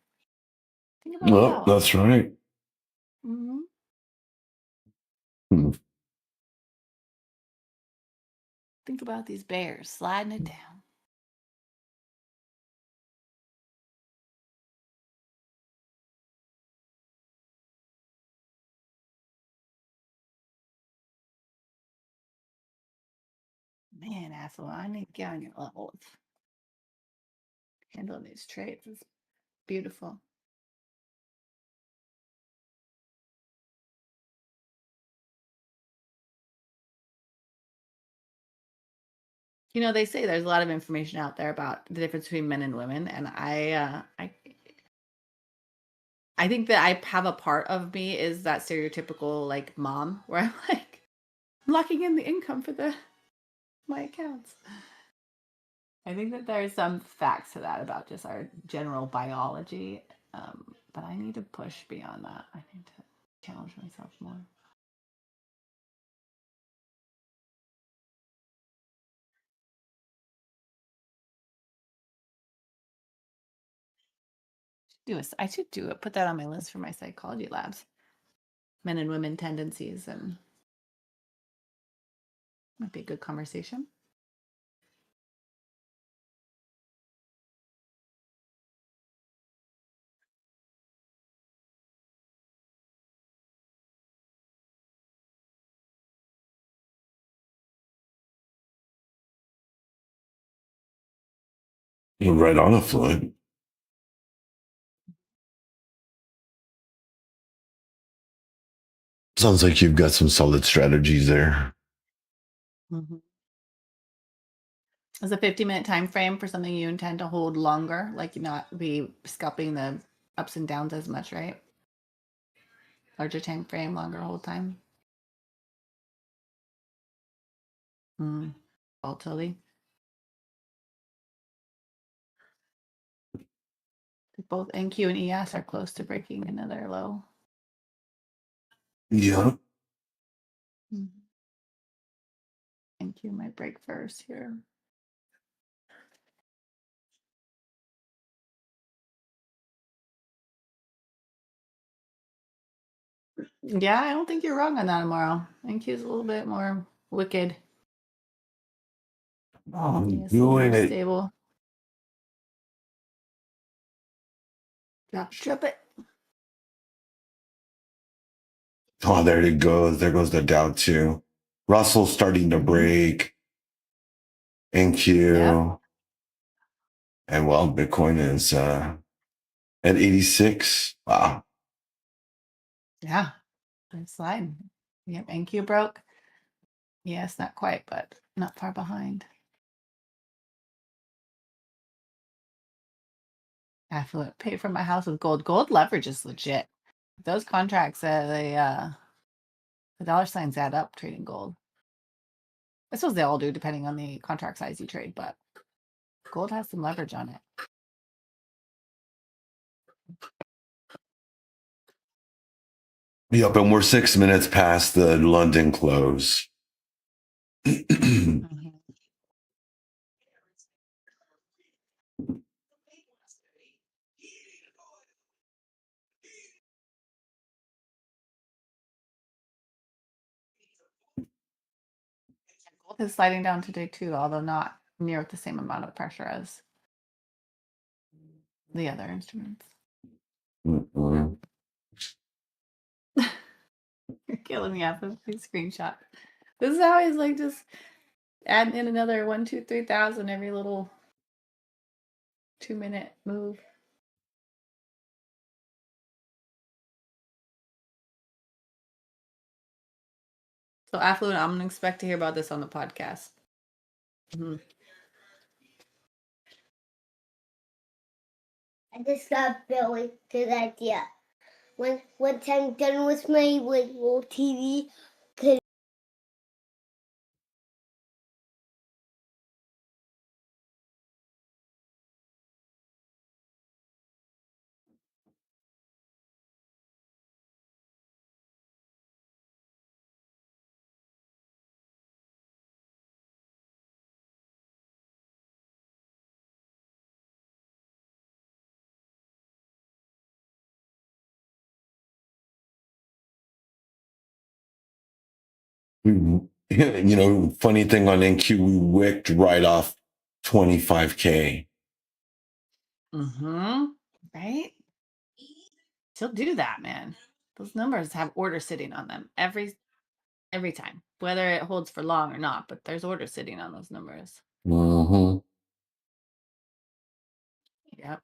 S4: Think about
S1: Well,
S4: that.
S1: that's right.
S4: Mm-hmm.
S1: Hmm.
S4: Think about these bears sliding it down. Man, asshole, I need to get on your level of handling these trades. It's beautiful. You know, they say there's a lot of information out there about the difference between men and women, and I think that I have a part of me is that stereotypical like mom where I'm like locking in the income for my accounts. I think that there's some facts to that about just our general biology, but I need to push beyond that. I need to challenge myself more. I should do it. Put that on my list for my psychology labs. Men and women tendencies, and might be a good conversation.
S1: You're right on, Floyd. Sounds like you've got some solid strategies there.
S4: Mm-hmm. Is a 50-minute time frame for something you intend to hold longer, like you not be scalping the ups and downs as much, right? Larger time frame, longer hold time. Volatility. Both NQ and ES are close to breaking another low.
S1: Yeah.
S4: NQ might break first here. Yeah, I don't think you're wrong on that tomorrow. NQ is a little bit more wicked.
S1: I'm
S4: It's a little
S1: doing
S4: more
S1: it.
S4: stable. Drop it.
S1: Oh, there it goes. There goes the Dow too. Russell's starting to break. NQ.
S4: Yep.
S1: And well, Bitcoin is at 86. Wow.
S4: Yeah. It's sliding. Yep. NQ broke. Yes, not quite, but not far behind. Affluent. Paid for my house with gold. Gold leverage is legit. Those contracts, the dollar signs add up trading gold. I suppose they all do, depending on the contract size you trade, but gold has some leverage on it.
S1: Yep, and we're 6 minutes past the London close.
S4: Gold is sliding down today too, although not near with the same amount of pressure as the other instruments.
S1: Mhm.
S4: You're killing me off of the screenshot. This is how he's like just adding in another 1, 2, 3,000 every little 2-minute move. So affluent, I'm gonna expect to hear about this on the podcast.
S5: I just got a really good idea. Once I'm done with my little TV, could
S1: Funny thing on NQ, we wicked right off 25K.
S4: Right? She'll do that, man. Those numbers have order sitting on them every time, whether it holds for long or not, but there's order sitting on those numbers.
S1: Mm-hmm.
S4: Yep.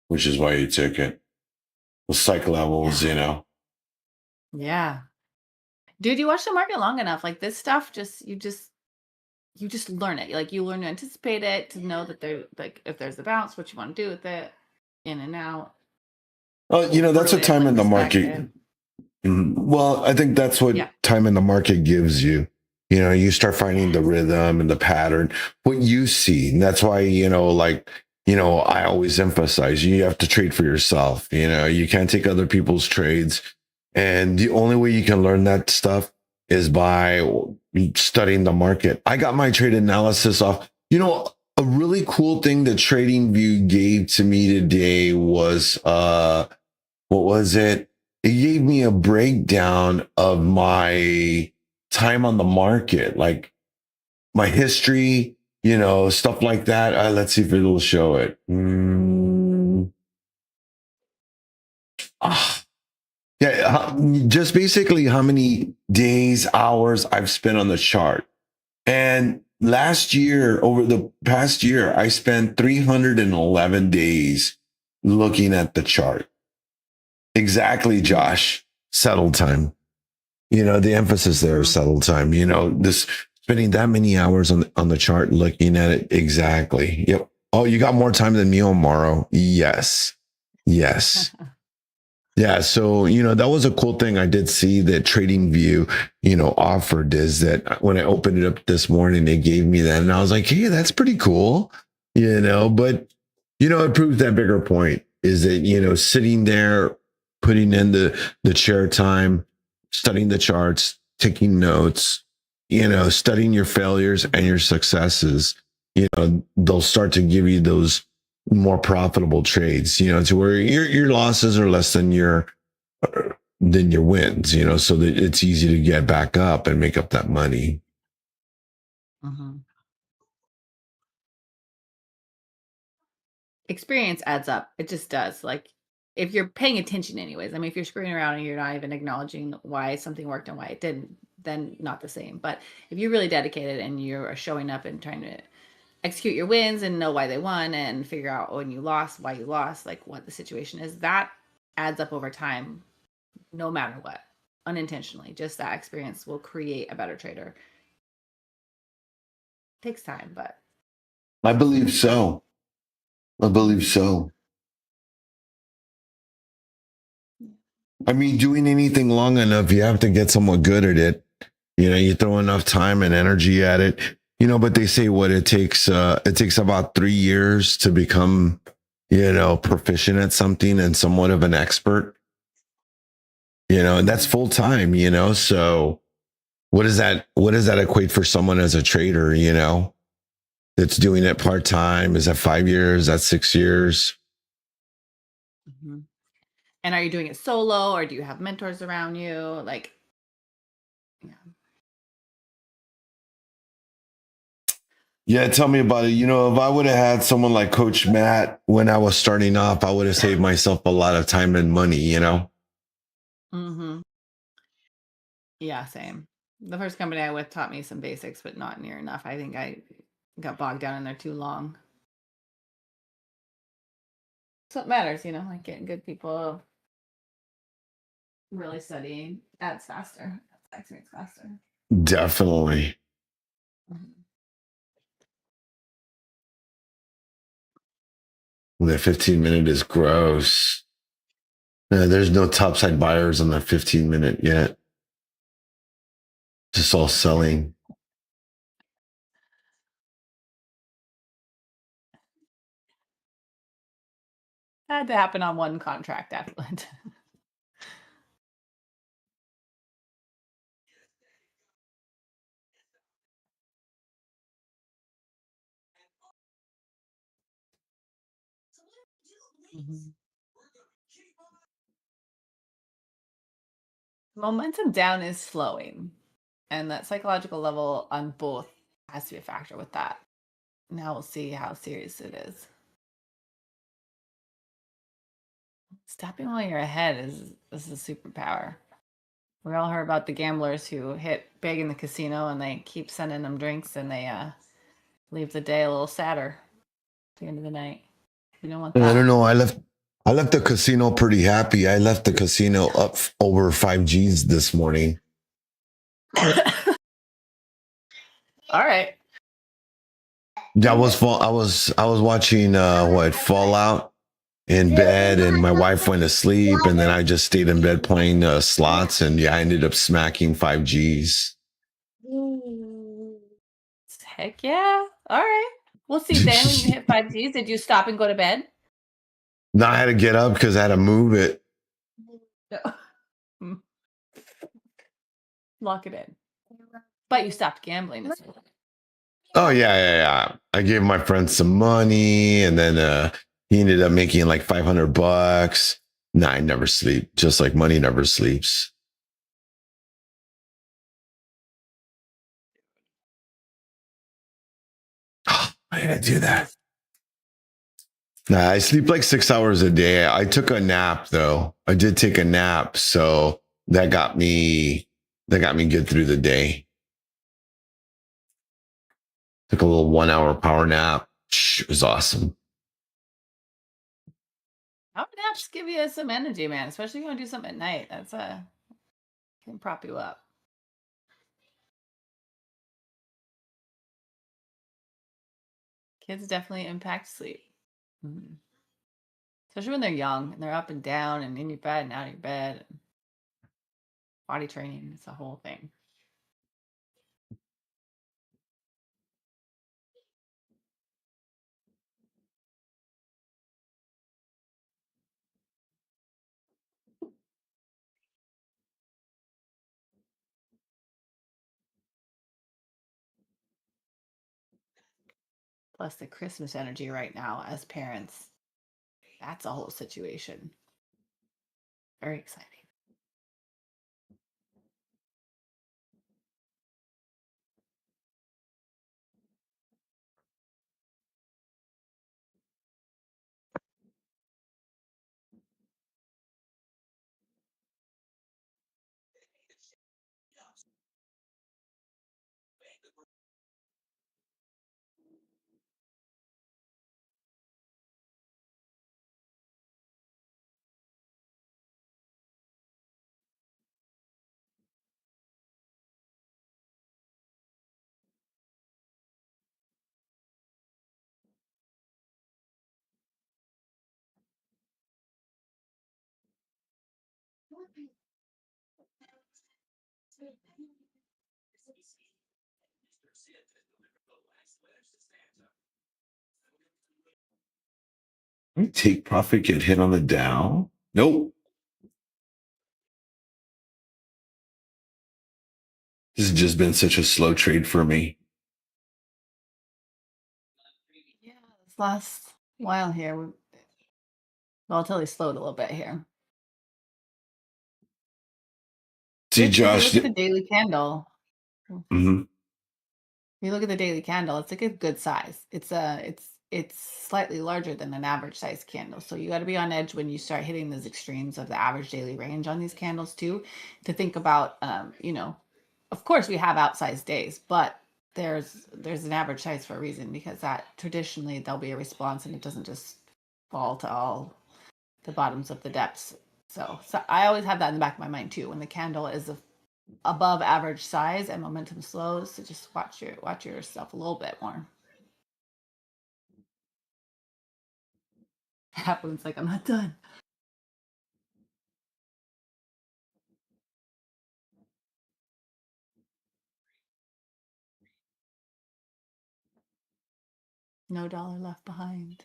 S1: Which is why you took it. The psych levels,
S4: Yeah. Dude, you watch the market long enough. Like this stuff, you just you just learn it. Like you learn to anticipate it, to know that there, like if there's a bounce, what you want to do with it, in and out.
S1: Oh, that's what
S4: Fluid,
S1: time
S4: like
S1: in the
S4: respect
S1: market.
S4: it.
S1: Well, I think that's what
S4: Yeah.
S1: time in the market gives you. You start finding the rhythm and the pattern, what you see. And that's why, I always emphasize you have to trade for yourself. You can't take other people's trades. And the only way you can learn that stuff is by studying the market. I got my trade analysis off. A really cool thing that Trading View gave to me today was what was it? It gave me a breakdown of my time on the market, like my history, stuff like that. Let's see if it'll show it. Ah, yeah, just basically how many days, hours I've spent on the chart. And last year, over the past year, I spent 311 days looking at the chart. Exactly, Josh. Settle time. The emphasis there is settle time. This spending that many hours on the chart looking at it. Exactly. Yep. Oh, you got more time than me on Morrow. Yes. Yes. Yeah. So, that was a cool thing I did see that Trading View, offered, is that when I opened it up this morning, they gave me that. And I was like, hey, that's pretty cool. But, it proves that bigger point is that, sitting there, putting in the chair time, studying the charts, taking notes, studying your failures and your successes, they'll start to give you those more profitable trades, to where your losses are less than your wins, so that it's easy to get back up and make up that money.
S4: Mhm. Experience adds up. It just does. Like if you're paying attention anyways. I mean, if you're screwing around and you're not even acknowledging why something worked and why it didn't, then not the same. But if you're really dedicated and you're showing up and trying to execute your wins and know why they won and figure out when you lost, why you lost, like what the situation is, that adds up over time, no matter what, unintentionally. Just that experience will create a better trader. Takes time, but
S1: I believe so. I believe so. I mean, doing anything long enough, you have to get somewhat good at it. You throw enough time and energy at it, but they say what it takes about 3 years to become, proficient at something and somewhat of an expert, and that's full time, so what does that equate for someone as a trader, that's doing it part time? Is that 5 years? That's 6 years?
S4: Mhm. And are you doing it solo or do you have mentors around you? Like, yeah.
S1: Yeah, tell me about it. If I would have had someone like Coach Matt when I was starting off, I would have saved myself a lot of time and money.
S4: Mm-hmm. Yeah, same. The first company I with taught me some basics, but not near enough. I think I got bogged down in there too long. So it matters, like getting good people really studying adds faster. That's experience faster.
S1: Definitely.
S4: Mhm.
S1: The 15-minute is gross. There's no topside buyers on the 15-minute yet. Just all selling.
S4: Had to happen on one contract, affluent. Mhm. Momentum down is slowing, and that psychological level on both has to be a factor with that. Now we'll see how serious it is. Stopping while you're ahead is a superpower. We all heard about the gamblers who hit big in the casino and they keep sending them drinks and they leave the day a little sadder at the end of the night. You don't want
S1: I don't
S4: that.
S1: know. I left the casino pretty happy. I left the casino up over 5 Gs this morning.
S4: All right.
S1: Yeah, I was watching Fallout in bed, and my wife went to sleep, and then I just stayed in bed playing slots, and yeah, I ended up smacking 5Gs.
S4: Heck yeah. All right. Well, see, then when you hit 5Gs, did you stop and go to bed?
S1: No, I had to get up because I had to move it.
S4: No. Lock it in. But you stopped gambling.
S1: Oh yeah. I gave my friend some money, and then he ended up making like $500. Nah, I never sleep. Just like money never sleeps. I gotta do that. Nah, I sleep like 6 hours a day. I took a nap though. I did take a nap, so that got me good through the day. Took a little 1 hour power nap. It was awesome.
S4: Power naps give you some energy, man. Especially if you want to do something at night. That's can prop you up. Kids definitely impact sleep. Mhm. Especially when they're young and they're up and down and in your bed and out of your bed. Body training, it's a whole thing. Plus the Christmas energy right now as parents. That's a whole situation. Very exciting.
S1: Take profit, get hit on the Dow. Nope. This has just been such a slow trade for me.
S4: Yeah, this last while here, volatility slowed a little bit here.
S1: See,
S4: If you
S1: Josh.
S4: look at the daily candle,
S1: Mhm.
S4: you look at the daily candle, it's like a good size. It's slightly larger than an average size candle. So you got to be on edge when you start hitting those extremes of the average daily range on these candles too, to think about of course we have outsized days, but there's an average size for a reason, because that traditionally there'll be a response and it doesn't just fall to all the bottoms of the depths. So I always have that in the back of my mind too. When the candle is above average size and momentum slows, so just watch yourself a little bit more. Happens like I'm not done. No dollar left behind.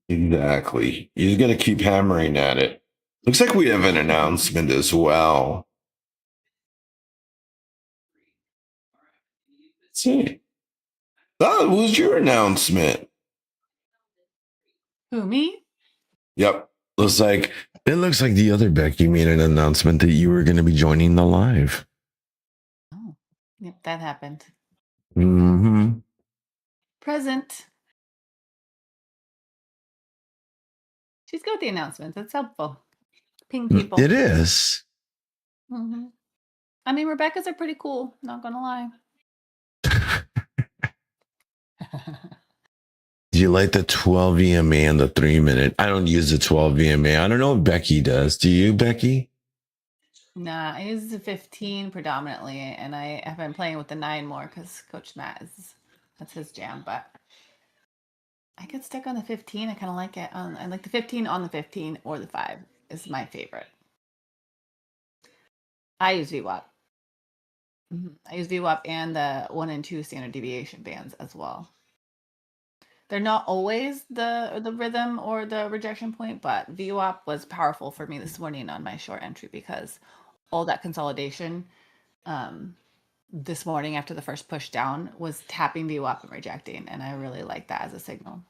S1: Exactly. You're going to keep hammering at it. Looks like we have an announcement as well. Let's see. Oh, what was your announcement?
S4: Who, me?
S1: Yep. It looks like the other Becky made an announcement that you were going to be joining the live.
S4: Oh, yep, that happened.
S1: Mm-hmm.
S4: Present. She's good with the announcements. It's helpful. Ping people.
S1: It is.
S4: Mm-hmm. I mean, Rebecca's are pretty cool. Not gonna lie.
S1: Do you like the 12 EMA and the 3 minute? I don't use the 12 EMA. I don't know if Becky does. Do you, Becky?
S4: Nah, I use the 15 predominantly, and I have been playing with the 9 more because Coach Matt that's his jam. But I get stuck on the 15. I kind of like it. I like the 15 on the 15 or the 5 is my favorite. I use VWAP. I use VWAP and the 1 and 2 standard deviation bands as well. They're not always the rhythm or the rejection point, but VWAP was powerful for me this morning on my short entry because all that consolidation this morning after the first push down was tapping VWAP and rejecting, and I really like that as a signal.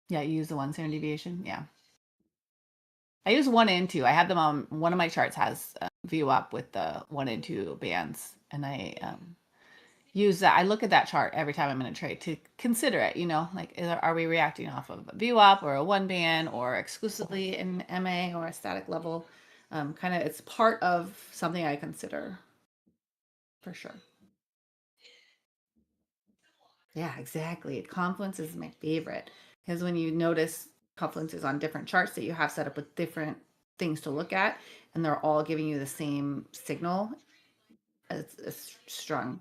S4: Yeah, you use the 1 standard deviation. Yeah, I use 1 and 2. I have them on one of my charts has VWAP with the 1 and 2 bands, and I use that. I look at that chart every time I'm in a trade to consider it. Like are we reacting off of a VWAP or a 1 band or exclusively an MA or a static level? Kind of, it's part of something I consider for sure. Yeah, exactly. Confluence is my favorite because when you notice confluences on different charts that you have set up with different things to look at, and they're all giving you the same signal, it's strong.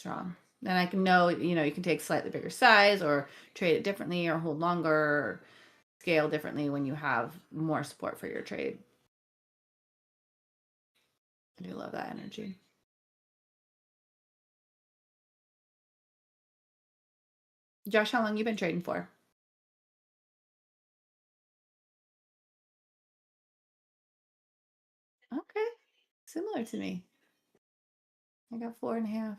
S4: And I can know, you can take slightly bigger size or trade it differently or hold longer or scale differently when you have more support for your trade. I do love that energy. Josh, how long you been trading for? Okay, similar to me. I got 4.5.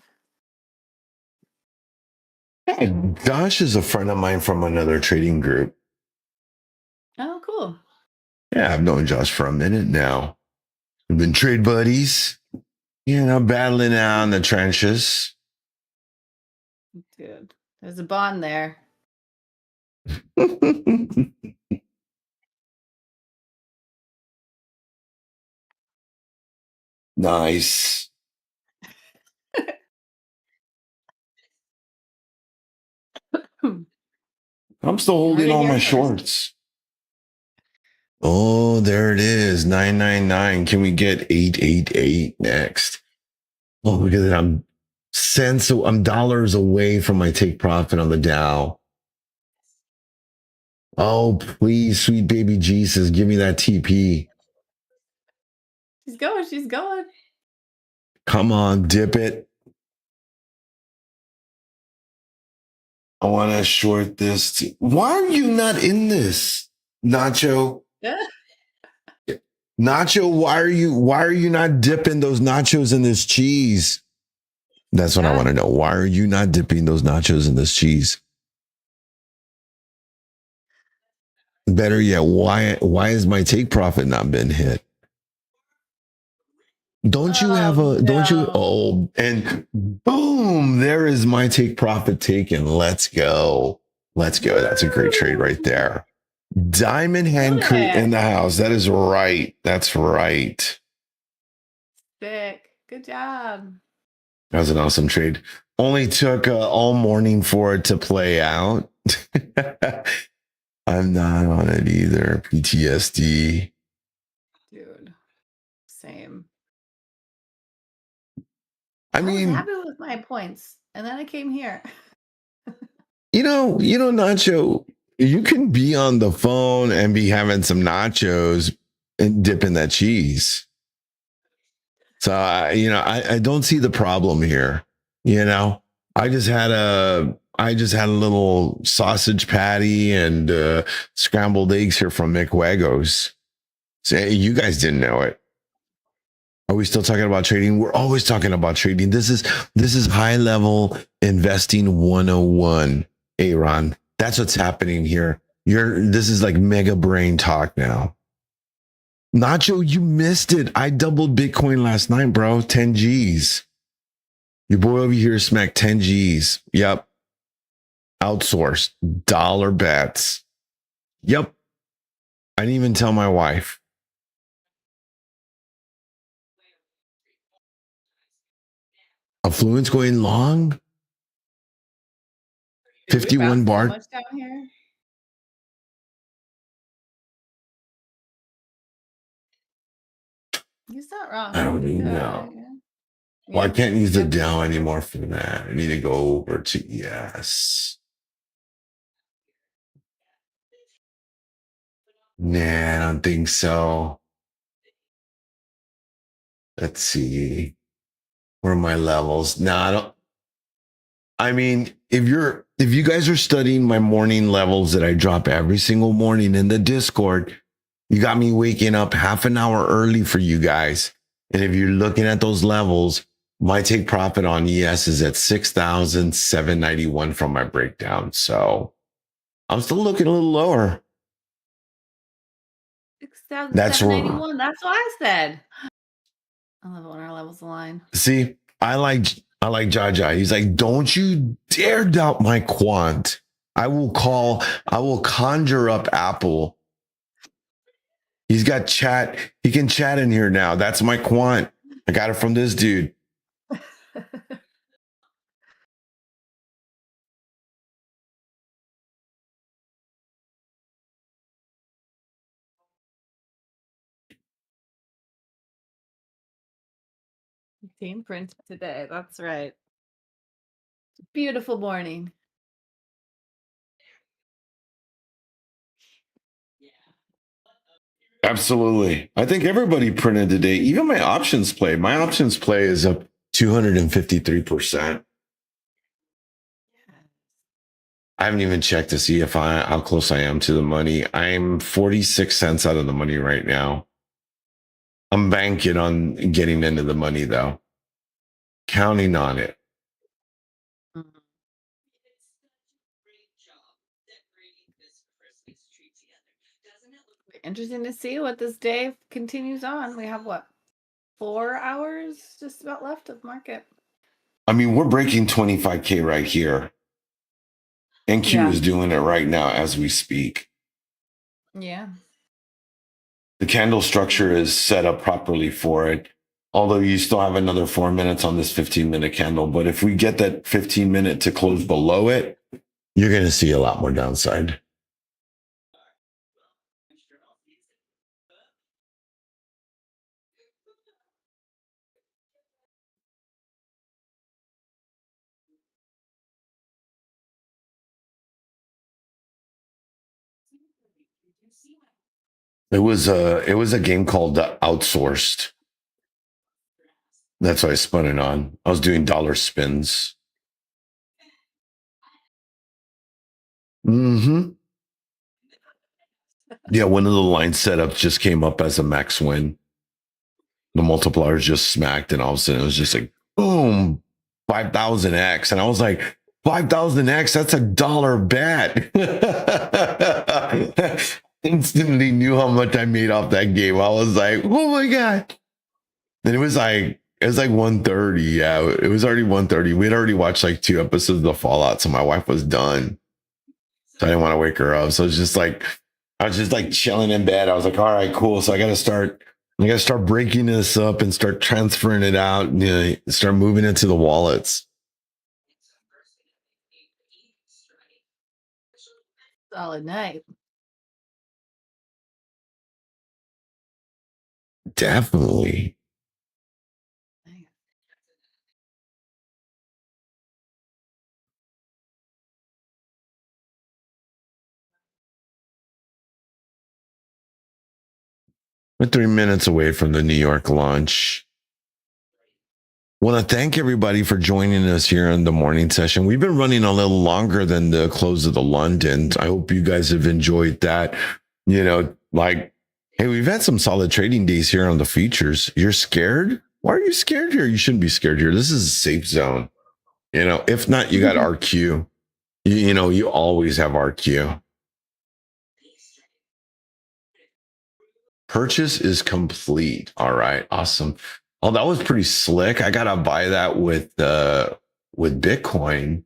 S1: Josh is a friend of mine from another trading group.
S4: Oh, cool.
S1: Yeah, I've known Josh for a minute now. We've been trade buddies, battling out in the trenches.
S4: Dude, there's a bond there.
S1: Nice. I'm still holding all my shorts. Oh, there it is. 999. Can we get 888 next? Oh, look at that. I'm dollars away from my take profit on the Dow. Oh, please, sweet baby Jesus, give me that TP.
S4: She's going.
S1: Come on, dip it. I want to short this. Why are you not in this, Nacho?
S4: Yeah.
S1: Nacho, why are you not dipping those nachos in this cheese? That's what I want to know. Why are you not dipping those nachos in this cheese? Better yet, why has my take profit not been hit? Don't you and boom, there is my take profit taken. Let's go. That's a great trade right there. Diamond hand in the house. That is right. That's right.
S4: Sick. Good job.
S1: That was an awesome trade. Only took all morning for it to play out. I'm not on it either. PTSD.
S4: Dude. Same.
S1: I
S4: was
S1: mean,
S4: happy with my points. And then I came here.
S1: Nacho, you can be on the phone and be having some nachos and dipping that cheese. So, I don't see the problem here. I just had a little sausage patty and scrambled eggs here from McWagos. So you guys didn't know it. Are we still talking about trading? We're always talking about trading. This is high level investing 101, Aaron. That's what's happening here. This is like mega brain talk now. Nacho, you missed it. I doubled Bitcoin last night, bro. 10 G's. Your boy over here smacked 10 G's. Yep. Outsourced. Dollar bets. Yep. I didn't even tell my wife. Affluence going long?
S4: Did we
S1: 51
S4: bounce so
S1: bar.
S4: much down here? He's not wrong.
S1: I don't even
S4: Yeah,
S1: know.
S4: yeah.
S1: Well, I
S4: Yep,
S1: can't use the
S4: yep.
S1: down anymore for that. I need to go over to yes. Nah, I don't think so. Let's see. Where are my levels? Nah, I don't. I mean, if you guys are studying my morning levels that I drop every single morning in the Discord, you got me waking up half an hour early for you guys. And if you're looking at those levels, my take profit on ES is at 6,791 from my breakdown. So I'm still looking a little lower.
S4: 6,791. That's what I said. I love it when our levels align.
S1: See, I like Jaja. He's like, don't you dare doubt my quant. I will conjure up Apple. He's got chat. He can chat in here now. That's my quant. I got it from this dude.
S4: Team print today. That's right. Beautiful morning.
S1: Absolutely. I think everybody printed today. Even my options play. My options play is up 253%. I haven't even checked to see how close I am to the money. I'm 46 cents out of the money right now. I'm banking on getting into the money though. Counting on it.
S4: Interesting to see what this day continues on. We have what, 4 hours just about left of market.
S1: I mean, we're breaking 25K right here. NQ is doing it right now as we speak.
S4: Yeah.
S1: The candle structure is set up properly for it. Although you still have another 4 minutes on this 15-minute candle. But if we get that 15-minute to close below it, you're going to see a lot more downside. It was a game called Outsourced. That's what I spun it on. I was doing dollar spins. Mm-hmm. Yeah, one of the line setups just came up as a max win. The multipliers just smacked, and all of a sudden it was just like boom, 5,000x, and I was like, 5,000x, that's a dollar bet. Instantly knew how much I made off that game. I was like, oh my god. Then it was like 1:30. Yeah, it was already 1:30. We had already watched like 2 episodes of Fallout, so my wife was done. So I didn't want to wake her up. So I was just like chilling in bed. I was like, all right, cool. So I gotta start breaking this up and start transferring it out and start moving it to the wallets.
S4: Solid night.
S1: Definitely. We're 3 minutes away from the New York launch. Want to thank everybody for joining us here in the morning session. We've been running a little longer than the close of the London. I hope you guys have enjoyed that. Hey, we've had some solid trading days here on the futures. You're scared? Why are you scared here? You shouldn't be scared here. This is a safe zone. If not, you got RQ. You always have RQ. Purchase is complete. All right. Awesome. Oh, that was pretty slick. I gotta buy that with Bitcoin.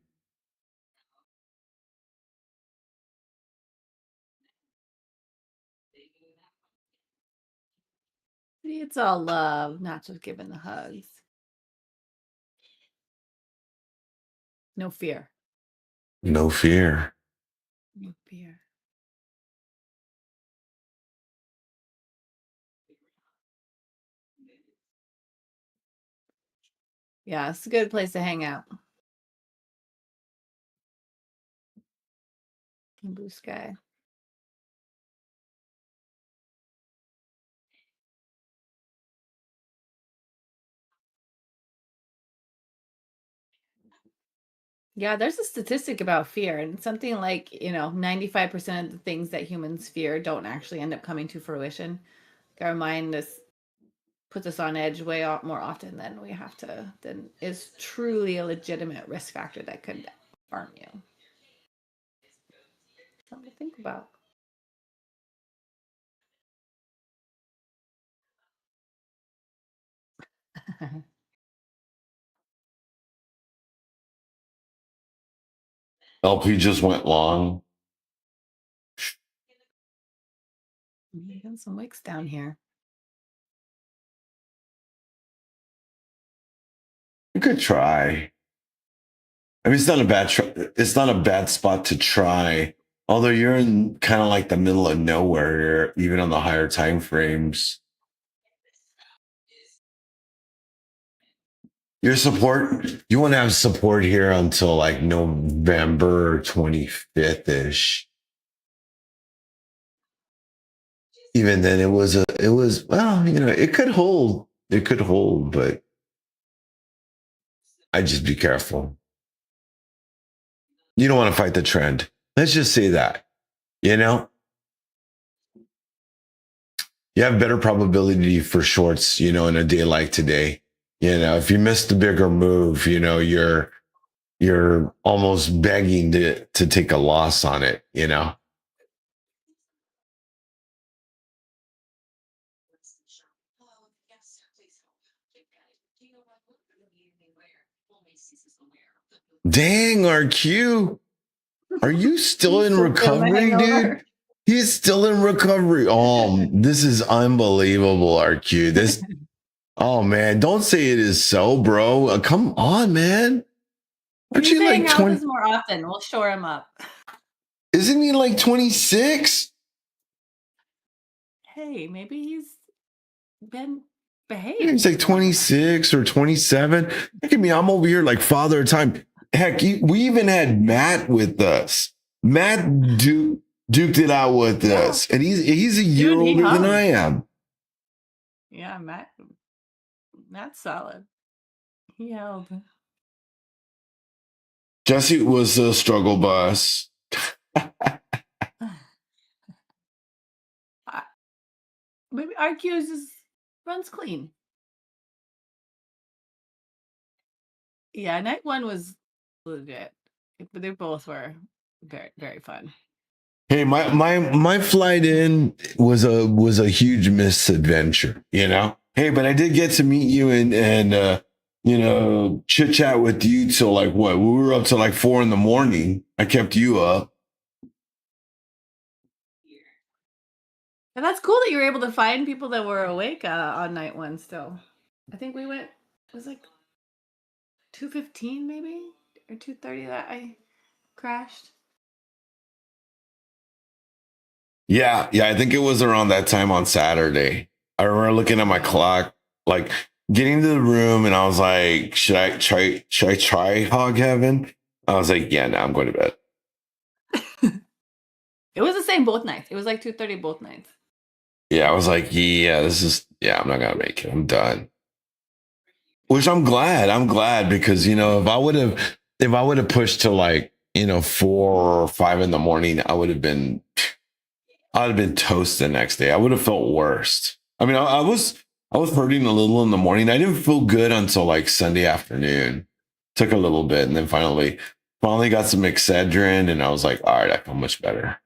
S4: See, it's all love, not just giving the hugs. No fear.
S1: No fear.
S4: No fear. Yeah, it's a good place to hang out. Blue sky. Yeah, there's a statistic about fear, and something like, 95% of the things that humans fear don't actually end up coming to fruition. Our mind puts us on edge way more often than than is truly a legitimate risk factor that could harm you. Something to think about.
S1: LP just went long.
S4: Got some wicks down here.
S1: You could try. I mean, it's not a bad spot to try. Although you're in kind of like the middle of nowhere, even on the higher time frames. Your support, you want to have support here until like November 25th ish. Even then, well, it could hold, but I'd just be careful. You don't want to fight the trend. Let's just say that, you know, you have better probability for shorts, in a day like today. If you miss the bigger move, you're almost begging to take a loss on it. Dang, RQ. Are you still in recovery, dude? He's still in recovery. Oh, this is unbelievable, RQ. Oh man, don't say it is so, bro. Come on, man. Aren't you like 20?
S4: More often. We'll shore him up.
S1: Isn't he like 26?
S4: Hey, maybe he's been behaved.
S1: He's like 26 or 27. Look at me. I'm over here like father of time. Heck, we even had Matt with us. Matt duked it out with us, and he's a year older than I am.
S4: Yeah, Matt's solid. He held.
S1: Jesse was a struggle bus.
S4: Maybe RQ just runs clean. Yeah, night one was legit. But they both were very, very fun.
S1: Hey, my flight in was a huge misadventure, Hey, but I did get to meet you and chit chat with you till like what? We were up till like 4 a.m. I kept you up.
S4: And that's cool that you were able to find people that were awake on night one still. I think it was like 2:15 maybe or 2:30 that I crashed.
S1: Yeah, I think it was around that time on Saturday. I remember looking at my clock, like getting to the room, and I was like, "Should I try Hog Heaven?" I was like, "Yeah, no, I'm going to bed."
S4: It was the same both nights. It was like 2:30 both nights.
S1: Yeah, I was like, I'm not gonna make it. I'm done. Which I'm glad. I'm glad because if I would have pushed to like 4 or 5 in the morning, I'd have been toast the next day. I would have felt worse. I mean, I was hurting a little in the morning. I didn't feel good until like Sunday afternoon. Took a little bit, and then finally got some Excedrin, and I was like, all right, I feel much better.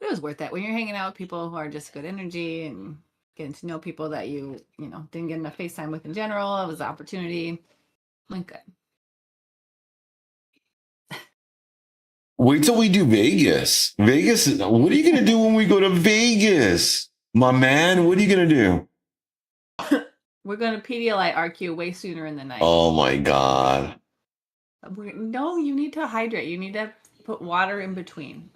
S4: It was worth it when you're hanging out with people who are just good energy and getting to know people that you didn't get enough FaceTime with in general. It was an opportunity. Went good.
S1: Wait till we do Vegas. What are you going to do when we go to Vegas? My man, what are you going to do?
S4: We're going to Pedialyte RQ way sooner in the night.
S1: Oh my God.
S4: No, you need to hydrate. You need to put water in between.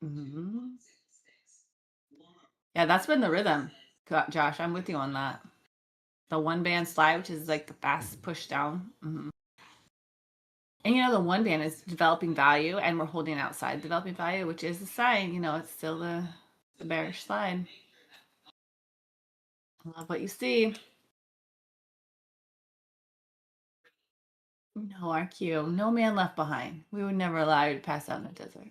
S4: Mhm. Yeah, that's been the rhythm, Josh. I'm with you on that. The one band slide, which is like the fast push down. And the one band is developing value, and we're holding outside developing value, which is the sign. It's still the bearish slide. I love what you see. No RQ, no man left behind. We would never allow you to pass out in the desert.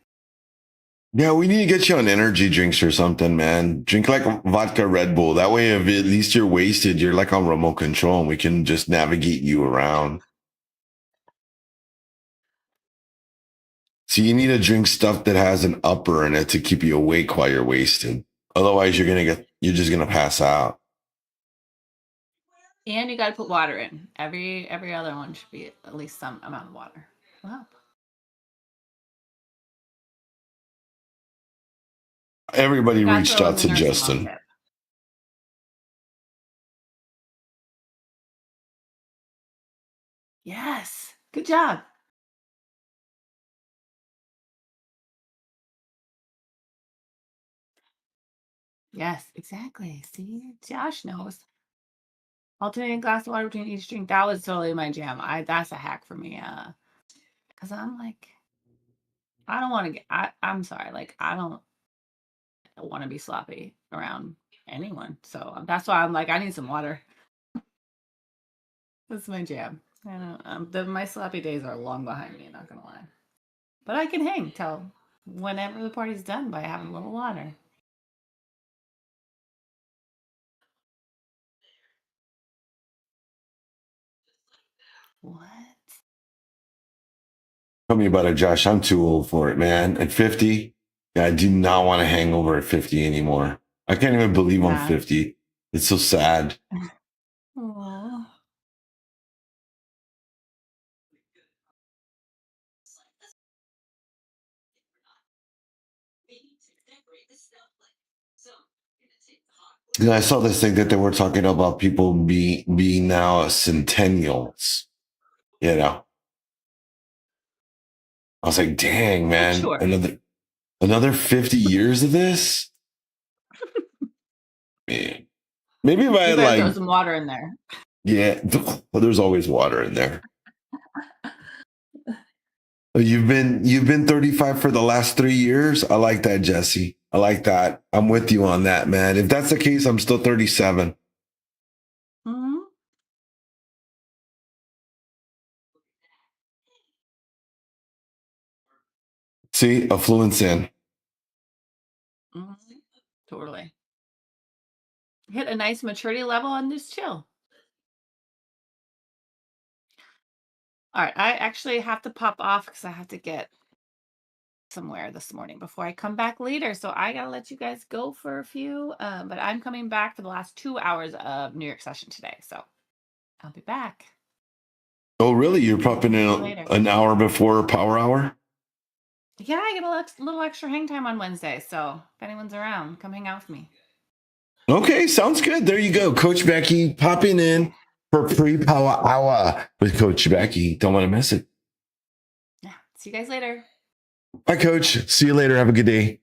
S1: Yeah, we need to get you on energy drinks or something, man. Drink like vodka Red Bull. That way, if at least you're wasted, you're like on remote control and we can just navigate you around. So you need to drink stuff that has an upper in it to keep you awake while you're wasted. Otherwise, you're just gonna pass out.
S4: And you got to put water in. Every other one should be at least some amount of water. Wow.
S1: Everybody
S4: Got
S1: reached
S4: throw in
S1: out
S4: the
S1: to
S4: nursing mom
S1: Justin.
S4: tip. Yes. Good job. Yes, exactly. See, Josh knows. Alternating glass of water between each drink. That was totally my jam. That's a hack for me. Because I'm like, I don't want to get. I'm sorry. Like, I don't want to be sloppy around anyone. So that's why I'm like, I need some water. That's my jam. I don't. My sloppy days are long behind me. Not gonna lie, but I can hang till whenever the party's done by having a little water. What?
S1: Tell me about it, Josh. I'm too old for it, man. At 50, I do not want to hang over at 50 anymore. I can't even believe I'm
S4: Yeah.
S1: 50. It's so sad.
S4: Aww.
S1: I saw this thing that they were talking about people being now centennials. You know, I was like, dang, man,
S4: Sure.
S1: another 50 years of this. Man. Maybe if I
S4: You
S1: had
S4: better throw
S1: like,
S4: some water in there.
S1: yeah, well, there's always water in there. You've been 35 for the last 3 years. I like that, Jesse. I like that. I'm with you on that, man. If that's the case, I'm still 37.
S4: Mm-hmm.
S1: See, affluence in.
S4: Mm-hmm. Totally. Hit a nice maturity level and just chill. All right, I actually have to pop off because I have to get somewhere this morning before I come back later. So I gotta let you guys go for a few. But I'm coming back for the last 2 hours of New York session today. So I'll be back.
S1: Oh, really? You're popping
S4: See you
S1: in
S4: later.
S1: an hour before power hour?
S4: Yeah, I get a little extra hang time on Wednesday. So if anyone's around, come hang out with me.
S1: Okay, sounds good. There you go. Coach Becky popping in for pre-power hour with Coach Becky. Don't want to miss it.
S4: Yeah. See you guys later.
S1: Bye, Coach. See you later. Have a good day.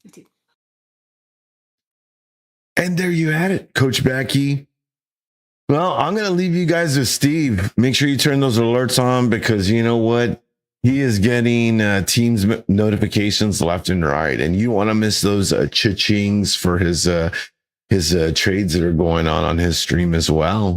S4: You too.
S1: And there you had it, Coach Becky. Well, I'm going to leave you guys with Steve. Make sure you turn those alerts on because you know what? He is getting Teams notifications left and right. And you want to miss those cha-chings for his trades that are going on his stream as well.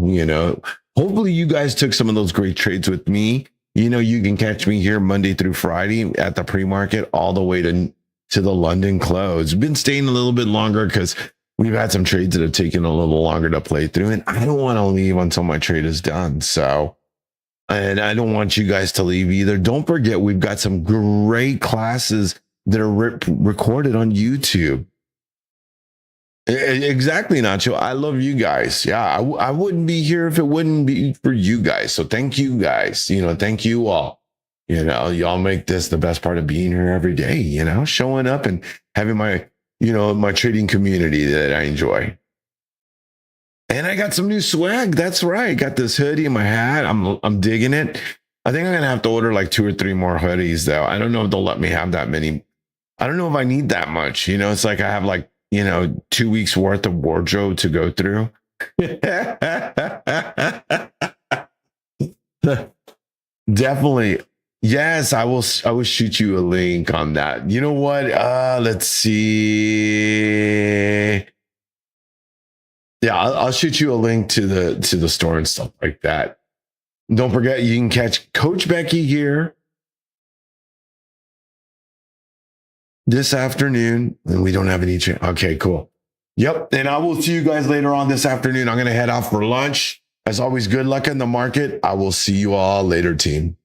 S1: Hopefully you guys took some of those great trades with me. You can catch me here Monday through Friday at the pre-market all the way to the London close. Been staying a little bit longer because we've had some trades that have taken a little longer to play through, and I don't want to leave until my trade is done. So, and I don't want you guys to leave either. Don't forget, we've got some great classes that are recorded on YouTube. Exactly, Nacho. I love you guys. Yeah, I wouldn't be here if it wouldn't be for you guys. So thank you guys. Thank you all. Y'all make this the best part of being here every day, showing up and having my trading community that I enjoy. And I got some new swag. That's right. Got this hoodie and my hat. I'm digging it. I think I'm gonna have to order like 2 or 3 more hoodies though. I don't know if they'll let me have that many. I don't know if I need that much. You know, it's like I have like, 2 weeks worth of wardrobe to go through. Definitely. Yes, I will shoot you a link on that. You know what? Let's see. Yeah, I'll shoot you a link to the store and stuff like that. Don't forget, you can catch Coach Becky here this afternoon. And we don't have any. Okay, cool. Yep. And I will see you guys later on this afternoon. I'm going to head off for lunch. As always, good luck in the market. I will see you all later, team.